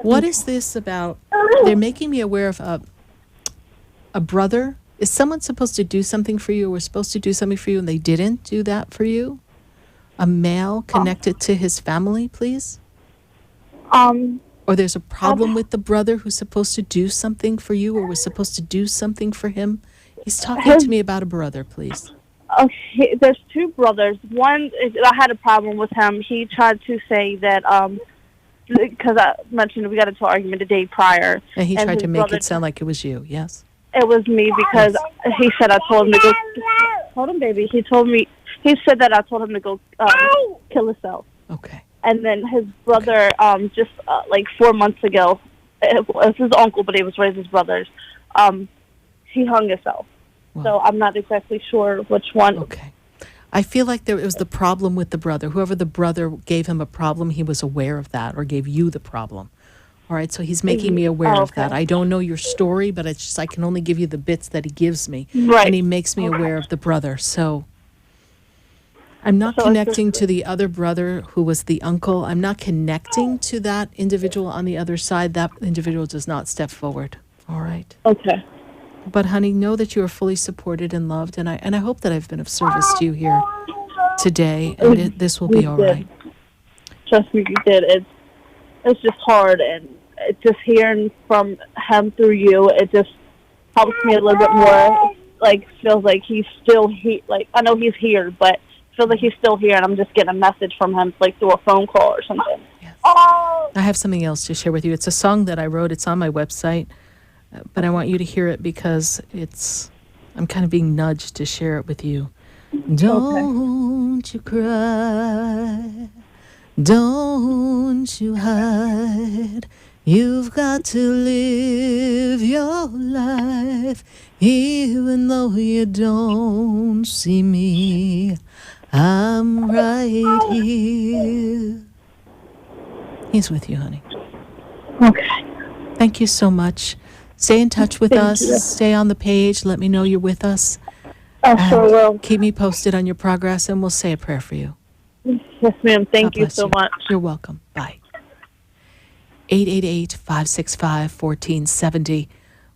What is this about? They're making me aware of a brother. Is someone supposed to do something for you or supposed to do something for you and they didn't do that for you? A male connected to his family, please? Or there's a problem with the brother who's supposed to do something for you or was supposed to do something for him? He's talking to me about a brother, please. Okay, there's two brothers. One, I had a problem with him. He tried to say that, because I mentioned we got into an argument the day prior. And he tried to make it sound like it was you, yes? It was me because he said I told him to go. Hold on, baby. He said that I told him to go kill himself. Okay. And then his brother, just like 4 months ago, it was his uncle, but he was raised his brothers. He hung himself. Wow. So I'm not exactly sure which one. Okay. I feel like it was the problem with the brother. Whoever the brother gave him a problem, he was aware of that or gave you the problem. All right, so he's making me aware of that. I don't know your story, but it's just I can only give you the bits that he gives me. Right. And he makes me aware of the brother. So I'm not connecting to the other brother who was the uncle. I'm not connecting to that individual on the other side. That individual does not step forward. All right. Okay. But honey, know that you are fully supported and loved, and I hope that I've been of service to you here today, and this will be all right. Trust me, you did. It's just hard, and it's just hearing from him through you. It just helps me a little bit more. Like feels like he's still here. Like I know he's here, but feels like he's still here, and I'm just getting a message from him, like through a phone call or something. Yes. I have something else to share with you. It's a song that I wrote. It's on my website, but I want you to hear it because I'm kind of being nudged to share it with you. Don't you cry. Don't you hide. You've got to live your life, even though you don't see me. I'm right here. He's with you, honey. Okay. Thank you so much. Stay in touch with us. You. Stay on the page. Let me know you're with us. I sure will. Keep me posted on your progress, and we'll say a prayer for you. Yes, ma'am. Thank you so much. You're welcome. Bye. 888-565-1470.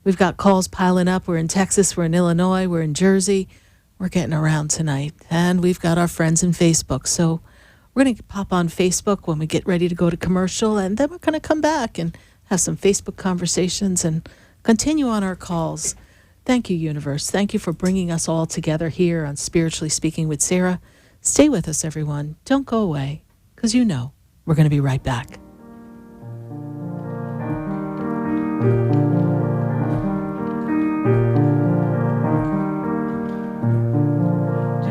We've got calls piling up. We're in Texas. We're in Illinois. We're in Jersey. We're getting around tonight. And we've got our friends in Facebook. So we're going to pop on Facebook when we get ready to go to commercial. And then we're going to come back and have some Facebook conversations and continue on our calls. Thank you, Universe. Thank you for bringing us all together here on Spiritually Speaking with Sarah. Stay with us, everyone. Don't go away, because you know we're going to be right back. Do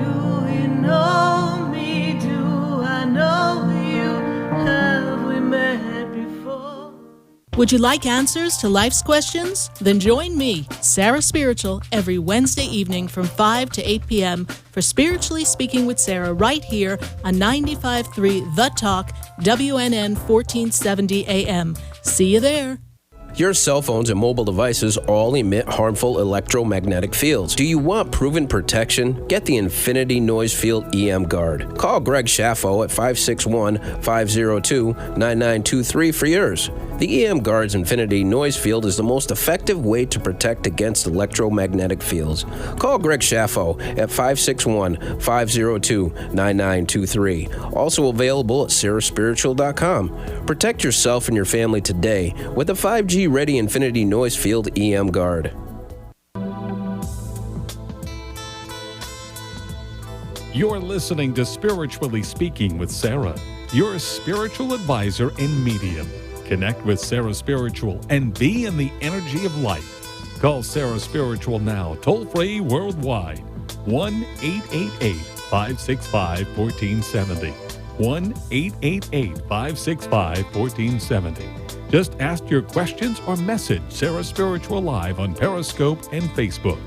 you know me? Do I know you? Have we met before? Would you like answers to life's questions? Then join me, Sarah Spiritual, every Wednesday evening from 5 to 8 p.m. for Spiritually Speaking with Sarah right here on 95.3 The Talk, WNN 1470 AM. See you there. Your cell phones and mobile devices all emit harmful electromagnetic fields. Do you want proven protection? Get the Infinity Noise Field EM Guard. Call Greg Schaffo at 561-502-9923 for yours. The EM Guard's Infinity Noise Field is the most effective way to protect against electromagnetic fields. Call Greg Schaffo at 561-502-9923. Also available at sarahspiritual.com. Protect yourself and your family today with a 5G Ready Infinity Noise Field EM Guard. You're listening to Spiritually Speaking with Sarah, your spiritual advisor and medium. Connect with Sarah Spiritual and be in the energy of light. Call Sarah Spiritual now, toll-free worldwide. 1-888-565-1470. 1-888-565-1470. Just ask your questions or message Sarah Spiritual live on Periscope and Facebook.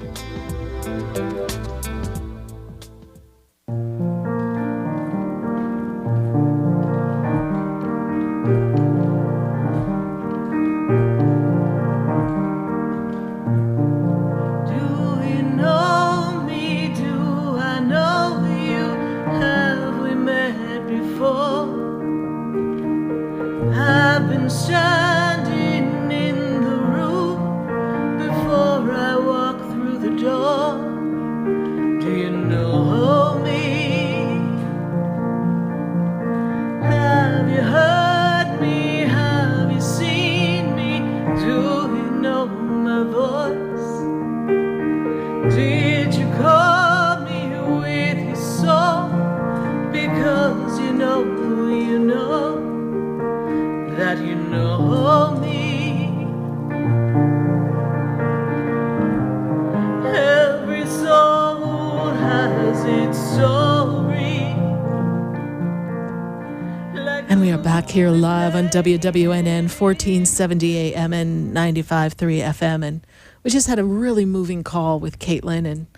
Here live on WWNN 1470 AM and 95.3 FM, and we just had a really moving call with Caitlin, and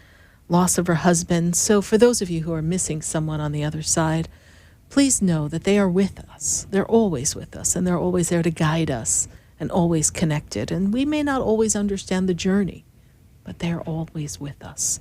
loss of her husband. So for those of you who are missing someone on the other side, please know that they are with us. They're always with us, and they're always there to guide us and always connected. And we may not always understand the journey, but they're always with us.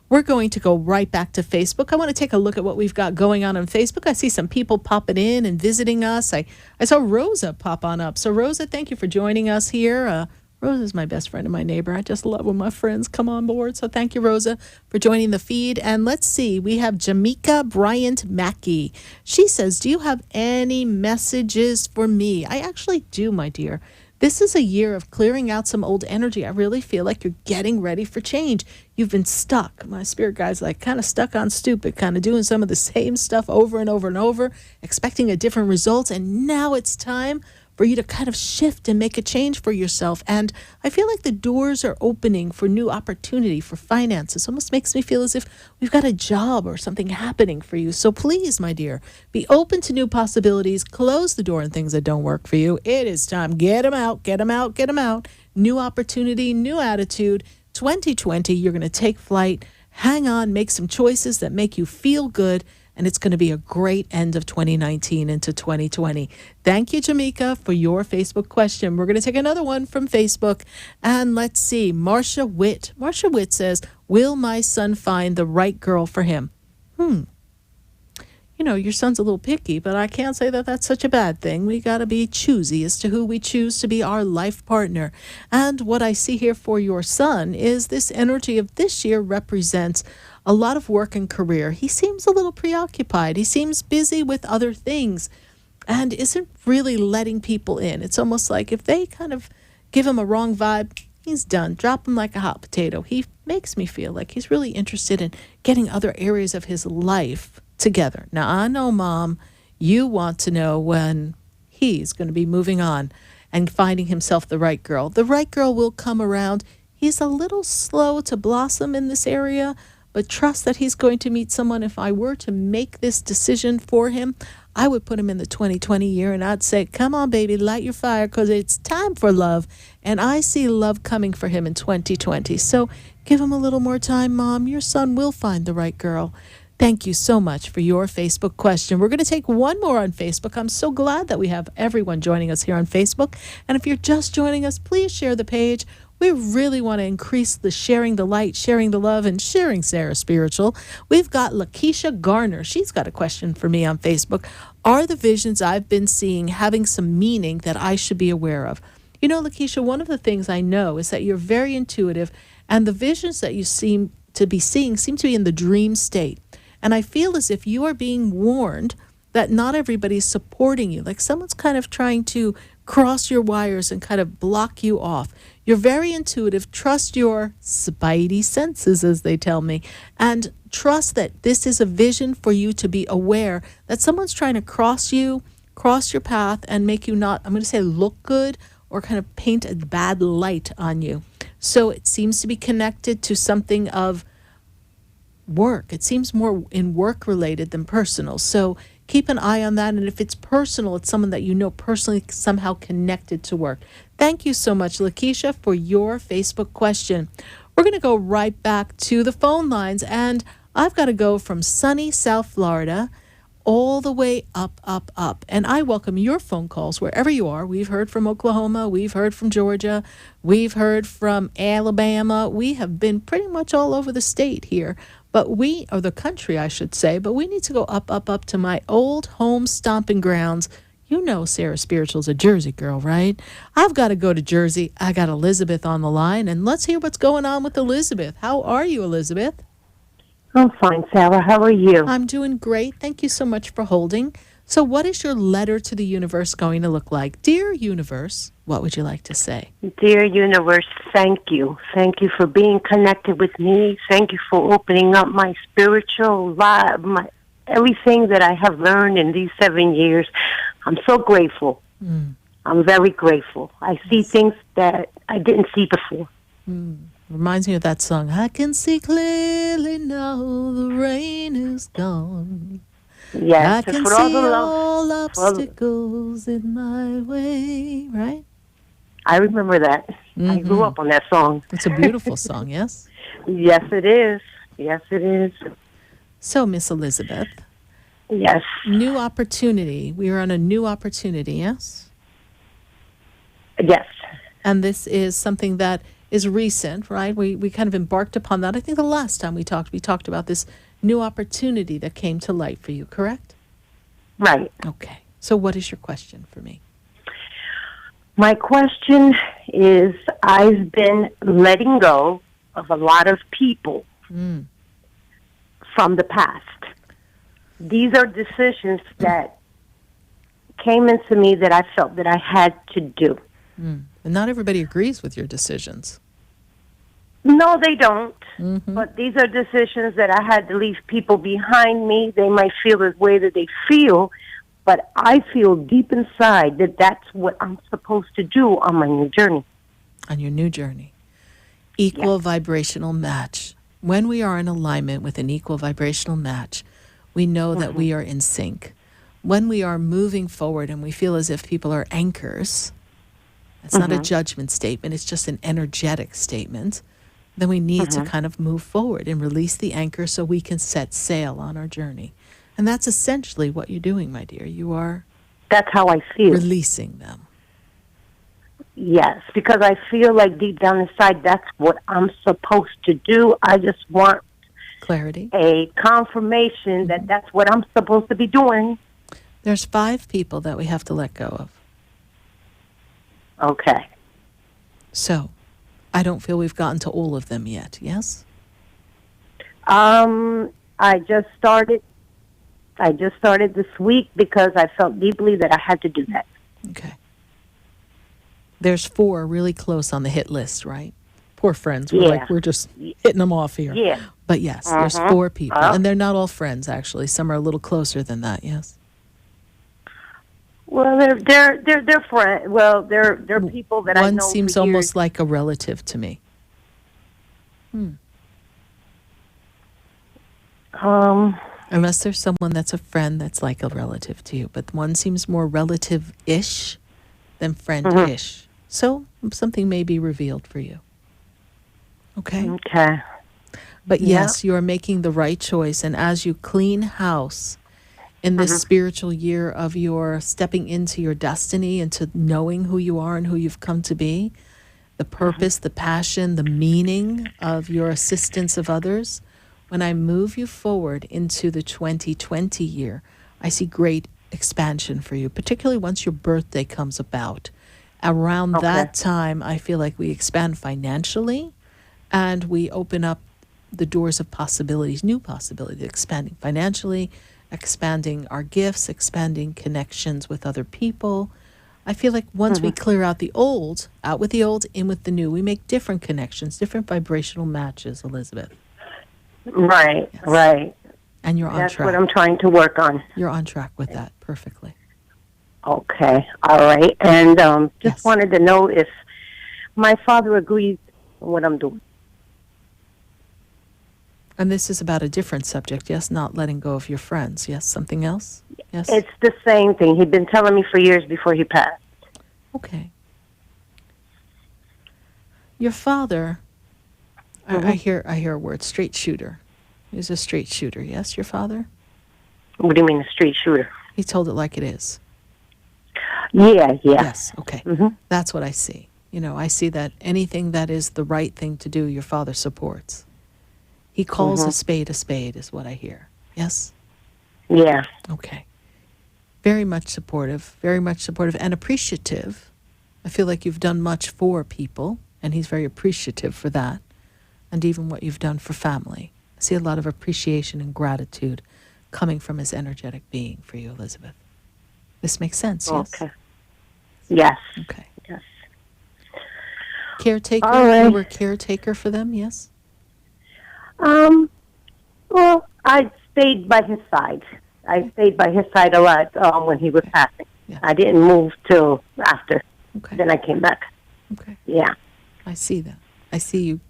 We're going to go right back to Facebook. I want to take a look at what we've got going on Facebook. I see some people popping in and visiting us. I saw Rosa pop on up. So Rosa, thank you for joining us here. Rosa's my best friend and my neighbor. I just love when my friends come on board. So thank you, Rosa, for joining the feed. And let's see, we have Jamaica Bryant Mackey. She says, do you have any messages for me? I actually do, my dear. This is a year of clearing out some old energy. I really feel like you're getting ready for change. You've been stuck. My spirit guide's like kind of stuck on stupid, kind of doing some of the same stuff over and over and over, expecting a different result. And now it's time for you to kind of shift and make a change for yourself. And I feel like the doors are opening for new opportunity for finances. Almost makes me feel as if we've got a job or something happening for you. So please, my dear, be open to new possibilities. Close the door on things that don't work for you. It is time. Get them out, get them out, get them out. New opportunity, new attitude. 2020, you're going to take flight. Hang on, make some choices that make you feel good. And it's going to be a great end of 2019 into 2020. Thank you, Jamaica, for your Facebook question. We're going to take another one from Facebook. And let's see, Marcia Witt. Marcia Witt says, will my son find the right girl for him? You know, your son's a little picky, but I can't say that that's such a bad thing. We got to be choosy as to who we choose to be our life partner. And what I see here for your son is this energy of this year represents a lot of work and career. He seems a little preoccupied. He seems busy with other things and isn't really letting people in. It's almost like if they kind of give him a wrong vibe, he's done. Drop him like a hot potato. He makes me feel like he's really interested in getting other areas of his life together. Now, I know, Mom, you want to know when he's going to be moving on and finding himself the right girl. The right girl will come around. He's a little slow to blossom in this area, but trust that he's going to meet someone. If I were to make this decision for him, I would put him in the 2020 year, and I'd say, come on, baby, light your fire, because it's time for love. And I see love coming for him in 2020. So give him a little more time, Mom. Your son will find the right girl. Thank you so much for your Facebook question. We're going to take one more on Facebook. I'm so glad that we have everyone joining us here on Facebook. And if you're just joining us, please share the page. We really want to increase the sharing the light, sharing the love, and sharing Sarah Spiritual. We've got Lakeisha Garner. She's got a question for me on Facebook. Are the visions I've been seeing having some meaning that I should be aware of? You know, Lakeisha, one of the things I know is that you're very intuitive, and the visions that you seem to be seeing seem to be in the dream state. And I feel as if you are being warned that not everybody's supporting you. Like someone's kind of trying to cross your wires and kind of block you off. You're very intuitive. Trust your spidey senses, as they tell me, and trust that this is a vision for you to be aware that someone's trying to cross your path and make you not, I'm going to say, look good or kind of paint a bad light on you. So it seems to be connected to something of work. It seems more in work related than personal. So keep an eye on that. And if it's personal, it's someone that you know personally somehow connected to work. Thank you so much, Lakeisha, for your Facebook question. We're going to go right back to the phone lines. And I've got to go from sunny South Florida all the way up. And I welcome your phone calls wherever you are. We've heard from Oklahoma. We've heard from Georgia. We've heard from Alabama. We have been pretty much all over the state here. But or the country, I should say, but we need to go up to my old home stomping grounds. You know Sarah Spiritual's a Jersey girl, right? I've got to go to Jersey. I got Elizabeth on the line, and let's hear what's going on with Elizabeth. How are you, Elizabeth? I'm fine, Sarah. How are you? I'm doing great. Thank you so much for holding. So what is your letter to the universe going to look like? Dear universe, what would you like to say? Dear universe, thank you. Thank you for being connected with me. Thank you for opening up my spiritual life, everything that I have learned in these 7 years. I'm so grateful. I'm very grateful. I see things that I didn't see before. Reminds me of that song, I can see clearly now the rain is gone. Yes, I can see all obstacles in my way, right? I remember that. I grew up on that song. It's a beautiful song, yes? Yes, it is. Yes, it is. So, Miss Elizabeth. Yes. New opportunity. We are on a new opportunity, yes? Yes. And this is something that is recent, right? We kind of embarked upon that. I think the last time we talked about this new opportunity that came to light for you, correct? Right. Okay. So what is your question for me? My question is, I've been letting go of a lot of people from the past. These are decisions that came into me that I felt that I had to do. And not everybody agrees with your decisions. No, they don't. But these are decisions that I had to leave people behind me. They might feel the way that they feel, but I feel deep inside that that's what I'm supposed to do on my new journey. On your new journey. Equal vibrational match. When we are in alignment with an equal vibrational match, we know that we are in sync. When we are moving forward and we feel as if people are anchors, it's not a judgment statement, it's just an energetic statement, then we need to kind of move forward and release the anchor so we can set sail on our journey. And that's essentially what you're doing, my dear. You are... That's how I feel. Releasing them. Yes, because I feel like deep down inside, that's what I'm supposed to do. I just want clarity, a confirmation that that's what I'm supposed to be doing. There's 5 people that we have to let go of. Okay. So, I don't feel we've gotten to all of them yet, yes? I just started this week because I felt deeply that I had to do that. Okay. There's 4 really close on the hit list, right? Poor friends. We're just hitting them off here. Yeah. But yes, there's 4 people. And they're not all friends, actually. Some are a little closer than that, yes? Well, they're friends. Well, they're people that I know. One seems almost like a relative to me. Unless there's someone that's a friend that's like a relative to you. But one seems more relative-ish than friend-ish. So something may be revealed for you. Okay? Okay. But yes, you are making the right choice. And as you clean house in this spiritual year of your stepping into your destiny, into knowing who you are and who you've come to be, the purpose, the passion, the meaning of your assistance of others, when I move you forward into the 2020 year, I see great expansion for you, particularly once your birthday comes about. Around that time, I feel like we expand financially and we open up the doors of possibilities, new possibilities, expanding financially, expanding our gifts, expanding connections with other people. I feel like once we clear out the old, out with the old, in with the new, we make different connections, different vibrational matches, Elizabeth. Right, right. And you're on That's track. what I'm trying to work on. You're on track with that perfectly. Okay, all right. And just wanted to know if my father agrees with what I'm doing. And this is about a different subject, yes? Not letting go of your friends, yes? Something else? Yes? It's the same thing. He'd been telling me for years before he passed. Okay. Your father, I hear a word, straight shooter. He's a straight shooter, yes, your father? What do you mean, a straight shooter? He told it like it is. Yeah. Yes, okay. That's what I see. You know, I see that anything that is the right thing to do, your father supports. He calls a spade is what I hear. Yes? Yeah. Okay. Very much supportive and appreciative. I feel like you've done much for people, and he's very appreciative for that, and even what you've done for family. I see a lot of appreciation and gratitude coming from his energetic being for you, Elizabeth. This makes sense, yes? Okay. Yes. Okay. Yes. Caretaker? All right. You were caretaker for them, yes? Well, I stayed by his side. I stayed by his side a lot when he was passing. I didn't move till after. Then I came back. Okay. Yeah. I see that. I see you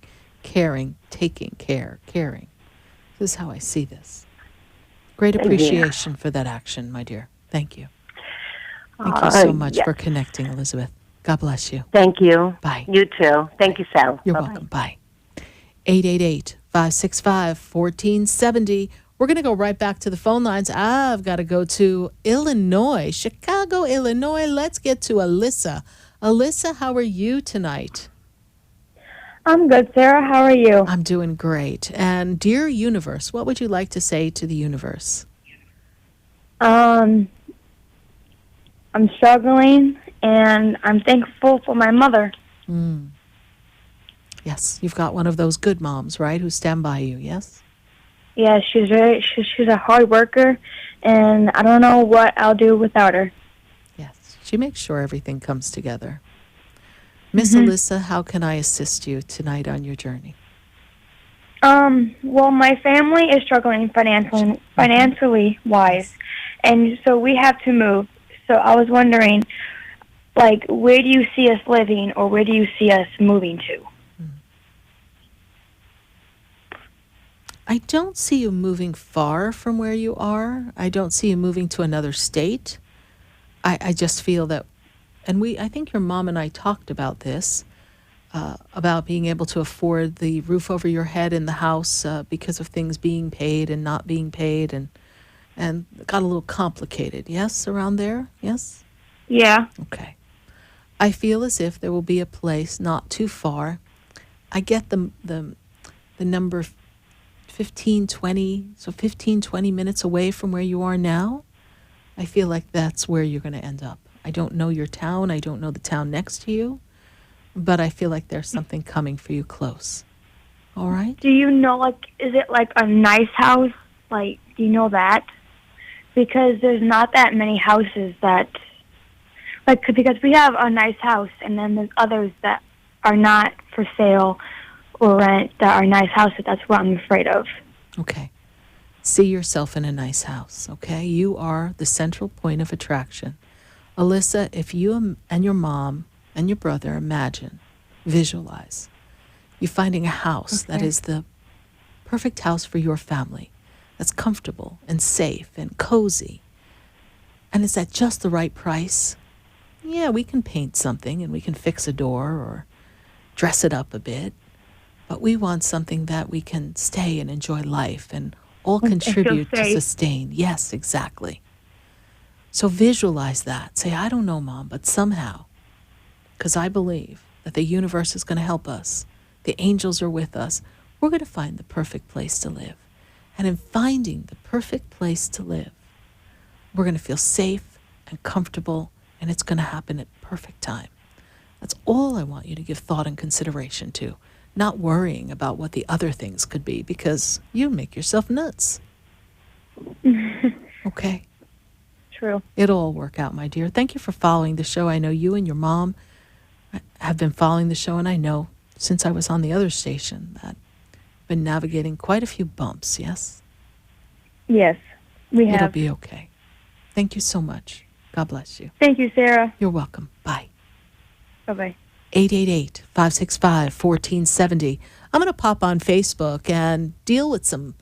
caring, taking care, caring. This is how I see this. Great appreciation for that action, my dear. Thank you. Thank you so much for connecting, Elizabeth. God bless you. Thank you. Bye. You too. Thank you, Sal. You're Bye-bye. welcome. Bye. 888 888-565-1470. We're going to go right back to the phone lines. I've got to go to Illinois, Chicago, Illinois. Let's get to Alyssa. Alyssa, how are you tonight? I'm good, Sarah. How are you? I'm doing great. And dear universe, what would you like to say to the universe? I'm struggling, and I'm thankful for my mother. Yes, you've got one of those good moms, right, who stand by you, yes? Yeah, she's a hard worker, and I don't know what I'll do without her. Yes, she makes sure everything comes together. Miss Alyssa, how can I assist you tonight on your journey? Well, my family is struggling financially wise, and so we have to move. So I was wondering, like, where do you see us living, or where do you see us moving to? I don't see you moving far from where you are. I don't see you moving to another state. I just feel that, and I think your mom and I talked about this, about being able to afford the roof over your head in the house because of things being paid and not being paid, and it got a little complicated, yes, around there, yes? Yeah. Okay. I feel as if there will be a place not too far. I get the number 15, 20 minutes away from where you are now. I feel like that's where you're going to end up. I don't know your town. I don't know the town next to you, but I feel like there's something coming for you close. All right? Do you know, like, is it like a nice house? Like, do you know that? Because there's not that many houses that, like, because we have a nice house, and then there's others that are not for sale or rent that are nice houses. That's what I'm afraid of. Okay. See yourself in a nice house, okay? You are the central point of attraction. Alyssa, if you and your mom and your brother visualize, you finding a house that is the perfect house for your family, that's comfortable and safe and cozy, and it's at just the right price, yeah, we can paint something and we can fix a door or dress it up a bit, but we want something that we can stay and enjoy life and all contribute to sustain. Yes, exactly. So visualize that. Say, I don't know, Mom, but somehow, because I believe that the universe is going to help us, the angels are with us, we're going to find the perfect place to live. And in finding the perfect place to live, we're going to feel safe and comfortable, and it's going to happen at perfect time. That's all I want you to give thought and consideration to, not worrying about what the other things could be, because you make yourself nuts. Okay? True. It'll all work out, my dear. Thank you for following the show. I know you and your mom have been following the show, and I know since I was on the other station that you've been navigating quite a few bumps, yes? Yes, we have. It'll be okay. Thank you so much. God bless you. Thank you, Sarah. You're welcome. Bye. Bye-bye. 888-565-1470. I'm going to pop on Facebook and deal with some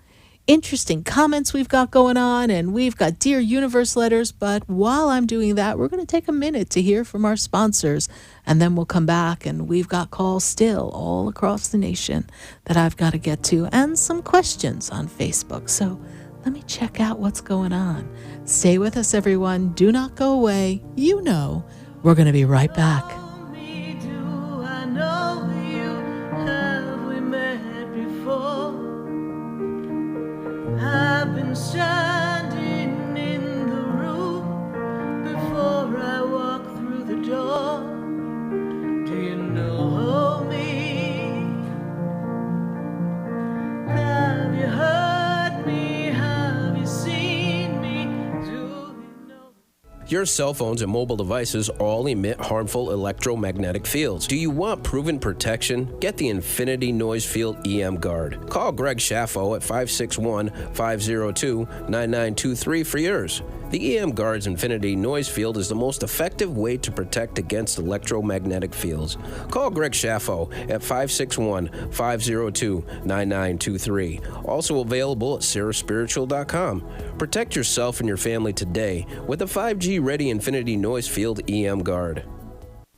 interesting comments we've got going on, and we've got Dear Universe letters, but while I'm doing that, we're going to take a minute to hear from our sponsors, and then we'll come back, and we've got calls still all across the nation that I've got to get to, and some questions on Facebook. So let me check out what's going on. Stay with us, everyone. Do not go away. You know, we're going to be right back. I've been standing in the room before I walk through the door. Do you know me? Have you heard me? Have you seen me? Do you know? Your cell phones and mobile devices all emit harmful electromagnetic fields. Do you want proven protection? Get the Infinity Noise Field EM Guard. Call Greg Schaffo at 561-502-9923 for yours. The EM Guard's Infinity Noise Field is the most effective way to protect against electromagnetic fields. Call Greg Schaffo at 561-502-9923. Also available at saraspiritual.com. Protect yourself and your family today with the 5G-ready Infinity Noise Field EM Guard.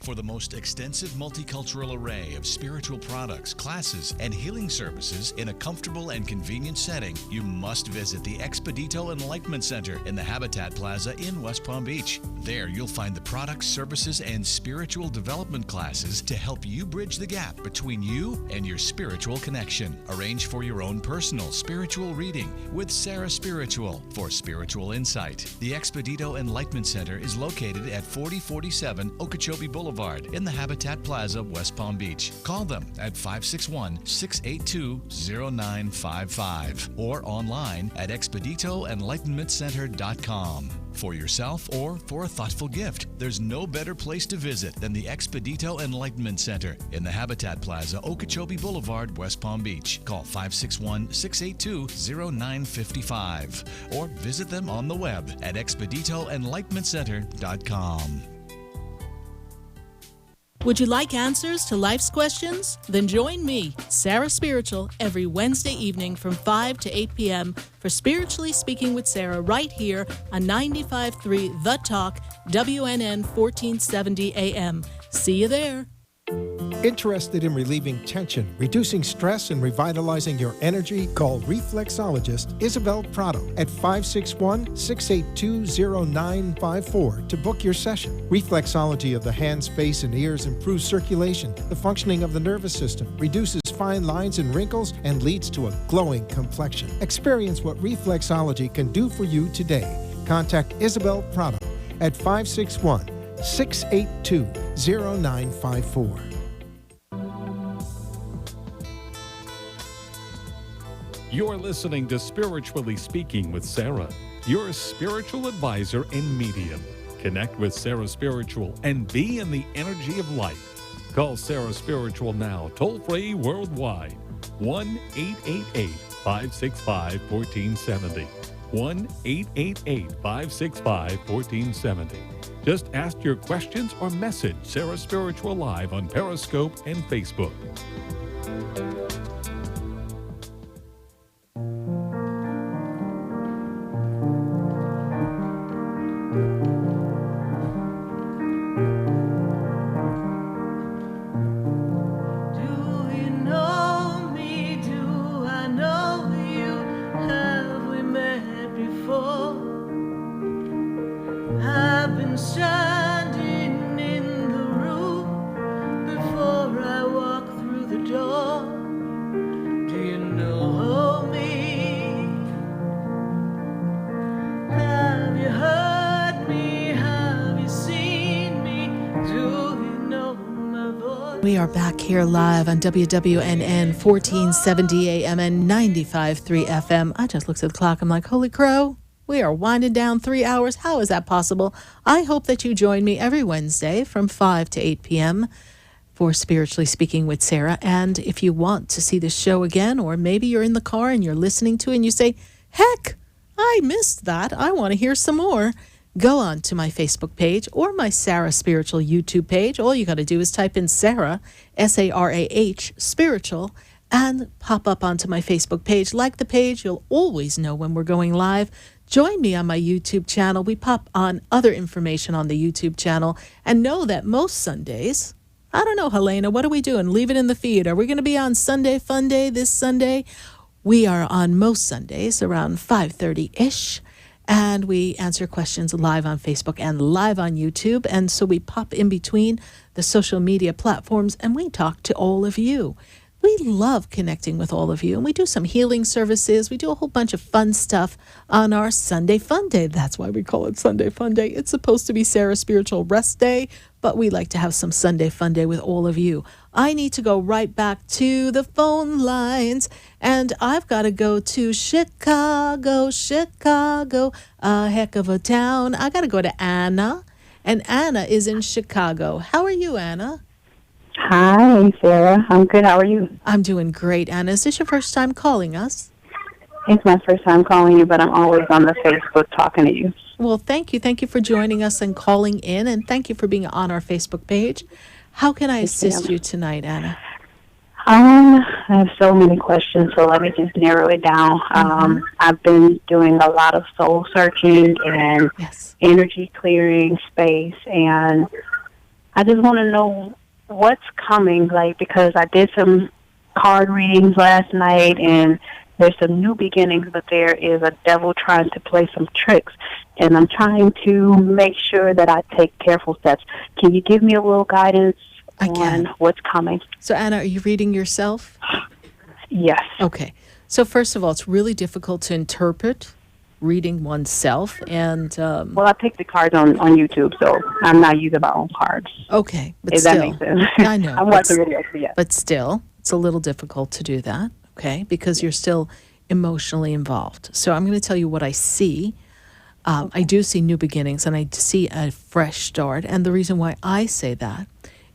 For the most extensive multicultural array of spiritual products, classes, and healing services in a comfortable and convenient setting, you must visit the Expedito Enlightenment Center in the Habitat Plaza in West Palm Beach. There you'll find the products, services, and spiritual development classes to help you bridge the gap between you and your spiritual connection. Arrange for your own personal spiritual reading with Sarah Spiritual for spiritual insight. The Expedito Enlightenment Center is located at 4047 Okeechobee Boulevard in the Habitat Plaza, West Palm Beach. Call them at 561-682-0955 or online at expeditoenlightenmentcenter.com. For yourself or for a thoughtful gift, there's no better place to visit than the Expedito Enlightenment Center in the Habitat Plaza, Okeechobee Boulevard, West Palm Beach. Call 561-682-0955 or visit them on the web at expeditoenlightenmentcenter.com. Would you like answers to life's questions? Then join me, Sarah Spiritual, every Wednesday evening from 5 to 8 p.m. for Spiritually Speaking with Sarah right here on 95.3 The Talk, WNN 1470 AM. See you there. Interested in relieving tension, reducing stress, and revitalizing your energy? Call reflexologist Isabel Prado at 561-682-0954 to book your session. Reflexology of the hands, face, and ears improves circulation, the functioning of the nervous system, reduces fine lines and wrinkles, and leads to a glowing complexion. Experience what reflexology can do for you today. Contact Isabel Prado at 561-682-0954. You're listening to Spiritually Speaking with Sarah, your spiritual advisor and medium. Connect with Sarah Spiritual and be in the energy of life. Call Sarah Spiritual now, toll-free worldwide. 1-888-565-1470. 1-888-565-1470. Just ask your questions or message Sarah Spiritual live on Periscope and Facebook. We are back here live on WWNN 1470 AM and 95.3 FM. I just looked at the clock. I'm like, holy crow, we are winding down 3 hours. How is that possible? I hope that you join me every Wednesday from 5 to 8 p.m. for Spiritually Speaking with Sarah. And if you want to see the show again, or maybe you're in the car and you're listening to it and you say, heck, I missed that. I want to hear some more. Go on to my Facebook page or my Sarah Spiritual YouTube page. All you got to do is type in Sarah, S-A-R-A-H, Spiritual, and pop up onto my Facebook page. Like the page, you'll always know when we're going live. Join me on my YouTube channel. We pop on other information on the YouTube channel. And know that most Sundays, I don't know, Helena, what are we doing? Leave it in the feed. Are we going to be on Sunday Fun Day this Sunday? We are on most Sundays around 5:30-ish. And we answer questions live on Facebook and live on YouTube. And so we pop in between the social media platforms and we talk to all of you. We love connecting with all of you. And we do some healing services. We do a whole bunch of fun stuff on our Sunday Fun Day. That's why we call it Sunday Fun Day. It's supposed to be Sarah Spiritual Rest Day, but we like to have some Sunday Fun Day with all of you. I need to go right back to the phone lines, and I've got to go to Chicago, a heck of a town. I got to go to Anna, and Anna is in Chicago. How are you, Anna? Hi, Sarah. I'm good. How are you? I'm doing great, Anna. Is this your first time calling us? It's my first time calling you, but I'm always on the Facebook talking to you. Well, thank you. Thank you for joining us and calling in, and thank you for being on our Facebook page. How can I assist you tonight, Anna? I have so many questions, so let me just narrow it down. I've been doing a lot of soul searching and energy clearing space, and I just want to know what's coming, like, because I did some card readings last night, and there's some new beginnings, but there is a devil trying to play some tricks, and I'm trying to make sure that I take careful steps. Can you give me a little guidance on what's coming? So, Anna, are you reading yourself? Yes. Okay. So, first of all, it's really difficult to interpret reading oneself, and well, I picked the cards on YouTube, so I'm not using my own cards. Okay, but if still, that makes sense. I know. I'm watching videos, yes. But still, it's a little difficult to do that, okay, because you're still emotionally involved. So I'm going to tell you what I see. I do see new beginnings, and I see a fresh start. And the reason why I say that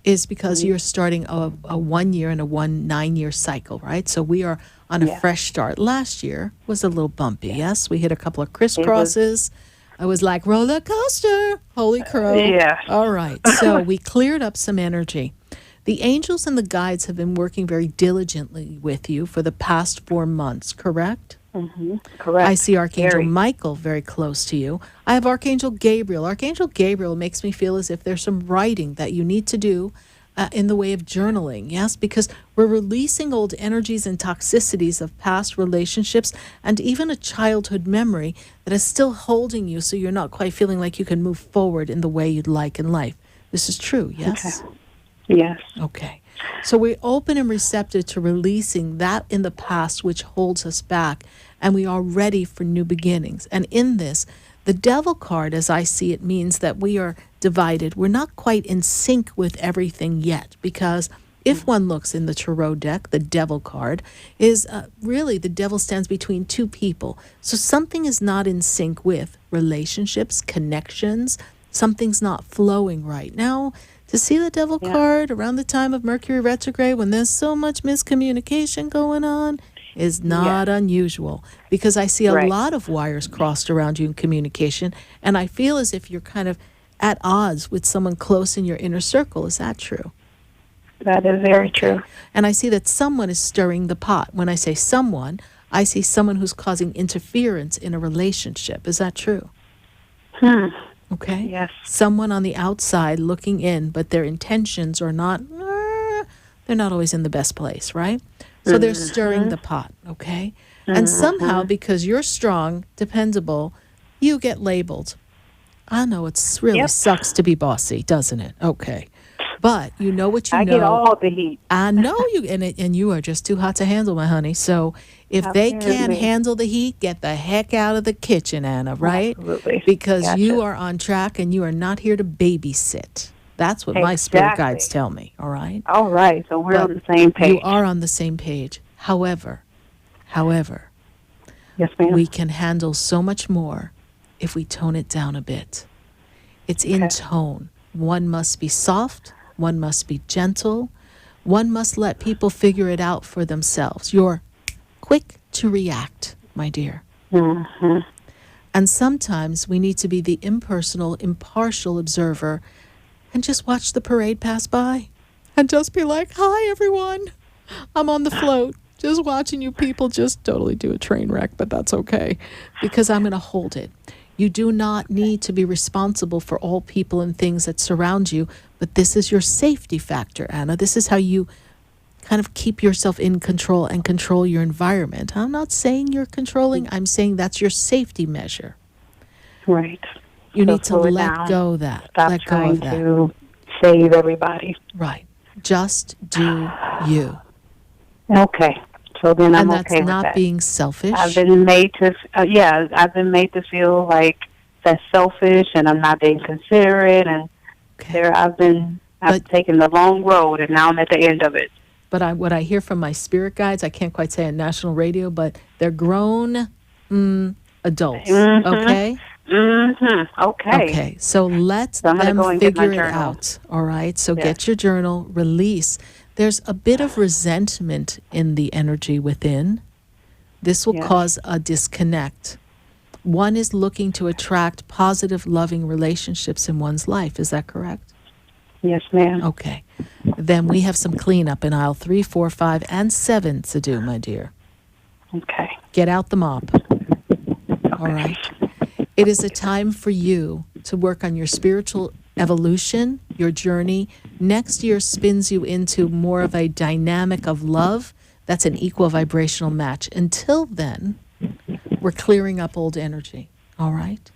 is because you're starting a 1 year and a 9-year cycle, right? So we are on a fresh start. Last year was a little bumpy, yes? We hit a couple of crisscrosses. I was like, roller coaster, holy crow. Yeah. All right, so we cleared up some energy. The angels and the guides have been working very diligently with you for the past 4 months, correct? Mm-hmm. Correct. I see Archangel Very. Michael very close to you. I have Archangel Gabriel. Archangel Gabriel makes me feel as if there's some writing that you need to do in the way of journaling, yes? Because we're releasing old energies and toxicities of past relationships and even a childhood memory that is still holding you, so you're not quite feeling like you can move forward in the way you'd like in life. This is true, yes? Okay. Yes. Okay. So we're open and receptive to releasing that in the past which holds us back, and we are ready for new beginnings. And in this, the devil card, as I see it, means that we are divided. We're not quite in sync with everything yet, because if one looks in the tarot deck, the devil card is really the devil stands between two people. So something is not in sync with relationships, connections. Something's not flowing right now. To see the devil card around the time of Mercury retrograde, when there's so much miscommunication going on, is not unusual, because I see a lot of wires crossed around you in communication, and I feel as if you're kind of at odds with someone close in your inner circle. Is that true? That is very true. And I see that someone is stirring the pot. When I say someone, I see someone who's causing interference in a relationship. Is that true? Okay. Yes. Someone on the outside looking in, but their intentions are not, they're not always in the best place, right? So they're stirring the pot, okay? And somehow, because you're strong, dependable, you get labeled. I know it's really sucks to be bossy, doesn't it? Okay. But you know what you know. I get all the heat. I know you, and you are just too hot to handle, my honey. So if they can't handle the heat, get the heck out of the kitchen, Anna, right? Absolutely. Because you are on track and you are not here to babysit. That's what my spirit guides tell me, all right? All right, so we're on the same page. You are on the same page. However, yes, ma'am. we can handle so much more if we tone it down a bit. It's in tone. One must be soft. One must be gentle. One must let people figure it out for themselves. You're quick to react, my dear. Mm-hmm. And sometimes we need to be the impersonal, impartial observer and just watch the parade pass by and just be like, hi, everyone. I'm on the float, just watching you people just totally do a train wreck, but that's okay because I'm going to hold it. You do not need to be responsible for all people and things that surround you, but this is your safety factor, Anna. This is how you kind of keep yourself in control and control your environment. I'm not saying you're controlling. I'm saying that's your safety measure. Right. You need to let go of that. Stop let go of that. trying to save everybody. Right. Just do you. Okay. So then I'm and that's okay with not that. being selfish. I've been made to, I've been made to feel like that's selfish, and I'm not being considerate, and I've taken the long road, and now I'm at the end of it. But what I hear from my spirit guides, I can't quite say on national radio, but they're grown adults. Mm-hmm. Okay. Mm-hmm. Okay. Okay. So let them figure it out. All right. So get your journal, release. There's a bit of resentment in the energy within. This will cause a disconnect. One is looking to attract positive, loving relationships in one's life. Is that correct? Yes, ma'am. Okay. Then we have some cleanup in aisle 3, 4, 5, and 7 to do, my dear. Okay. Get out the mop. All right. It is a time for you to work on your spiritual evolution your journey. Next year spins you into more of a dynamic of love that's an equal vibrational match. Until then, we're clearing up old energy. All right?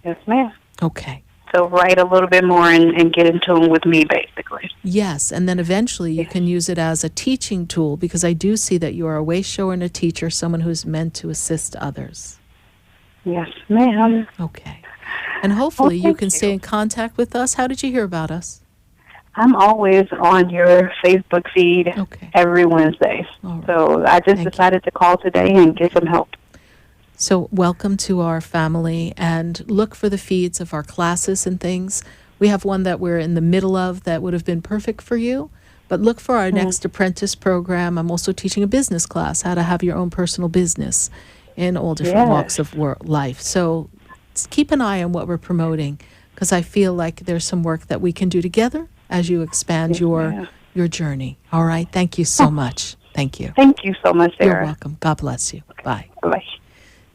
Yes, ma'am. Okay. So write a little bit more and get in tune with me, basically. Yes, and then eventually you can use it as a teaching tool, because I do see that you are a way shower and a teacher, someone who's meant to assist others. Yes, ma'am. Okay. And hopefully you can stay in contact with us. How did you hear about us? I'm always on your Facebook feed every Wednesday. Right. So I just decided to call today and get some help. So welcome to our family, and look for the feeds of our classes and things. We have one that we're in the middle of that would have been perfect for you, but look for our next apprentice program. I'm also teaching a business class, how to have your own personal business in all different walks of life. So keep an eye on what we're promoting, because I feel like there's some work that we can do together as you expand your journey. All right? Thank you so much. Thank you. Thank you so much, Sarah. You're welcome. God bless you. Bye. Bye.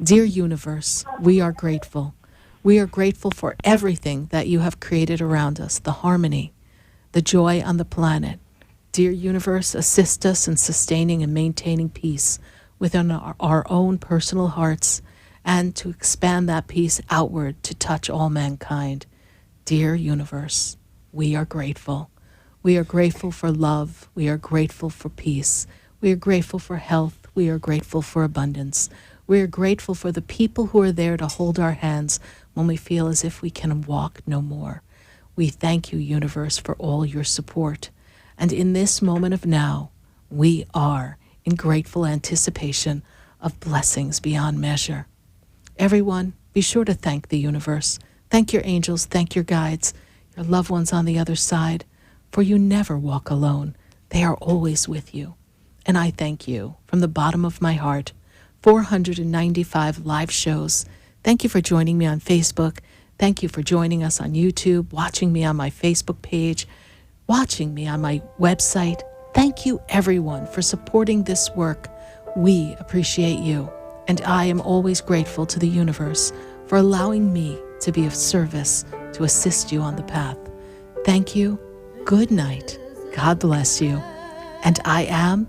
Dear universe, we are grateful. We are grateful for everything that you have created around us, the harmony, the joy on the planet. Dear universe, assist us in sustaining and maintaining peace within our own personal hearts, and to expand that peace outward to touch all mankind. Dear universe, we are grateful. We are grateful for love. We are grateful for peace. We are grateful for health. We are grateful for abundance. We are grateful for the people who are there to hold our hands when we feel as if we can walk no more. We thank you, universe, for all your support. And in this moment of now, we are in grateful anticipation of blessings beyond measure. Everyone, be sure to thank the universe. Thank your angels, thank your guides, your loved ones on the other side, for you never walk alone. They are always with you. And I thank you from the bottom of my heart. 495 live shows. Thank you for joining me on Facebook. Thank you for joining us on YouTube, watching me on my Facebook page, watching me on my website. Thank you, everyone, for supporting this work. We appreciate you, and I am always grateful to the universe for allowing me to be of service to assist you on the path. Thank you. Good night. God bless you. And I am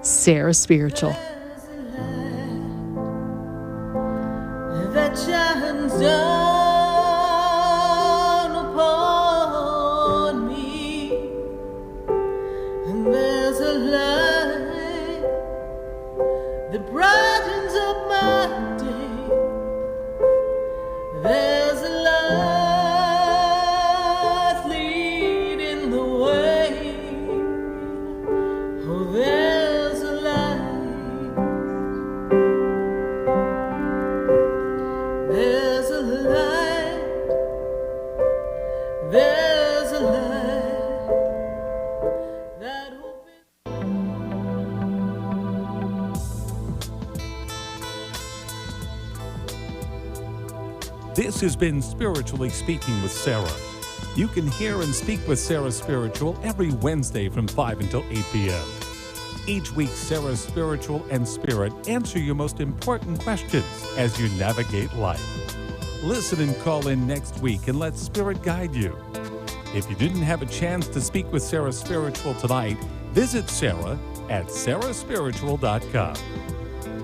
Sarah Spiritual. That shines down upon me, and there's a light that brightens up my day. There's a light leading the way. Oh, there's a light. There's a light, there's a light that This has been Spiritually Speaking with Sarah. You can hear and speak with Sarah Spiritual every Wednesday from 5 until 8 p.m. Each week, Sarah Spiritual and Spirit answer your most important questions as you navigate life. Listen and call in next week and let Spirit guide you. If you didn't have a chance to speak with Sarah Spiritual tonight, visit Sarah at sarahspiritual.com.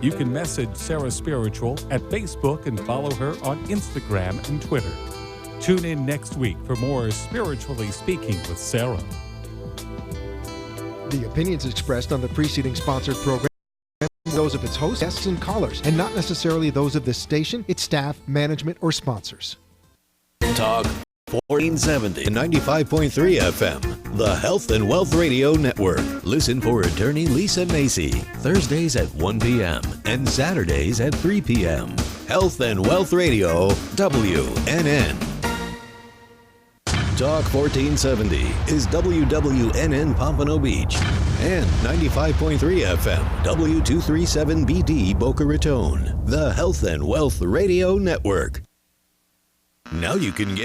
You can message Sarah Spiritual at Facebook and follow her on Instagram and Twitter. Tune in next week for more Spiritually Speaking with Sarah. The opinions expressed on the preceding sponsored program are those of its hosts, guests, and callers, and not necessarily those of this station, its staff, management, or sponsors. Talk 1470 95.3 FM, the Health and Wealth Radio Network. Listen for attorney Lisa Macy, Thursdays at 1 p.m. and Saturdays at 3 p.m. Health and Wealth Radio, WNN. Talk 1470 is WWNN Pompano Beach and 95.3 FM W237BD Boca Raton, the Health and Wealth Radio Network. Now you can get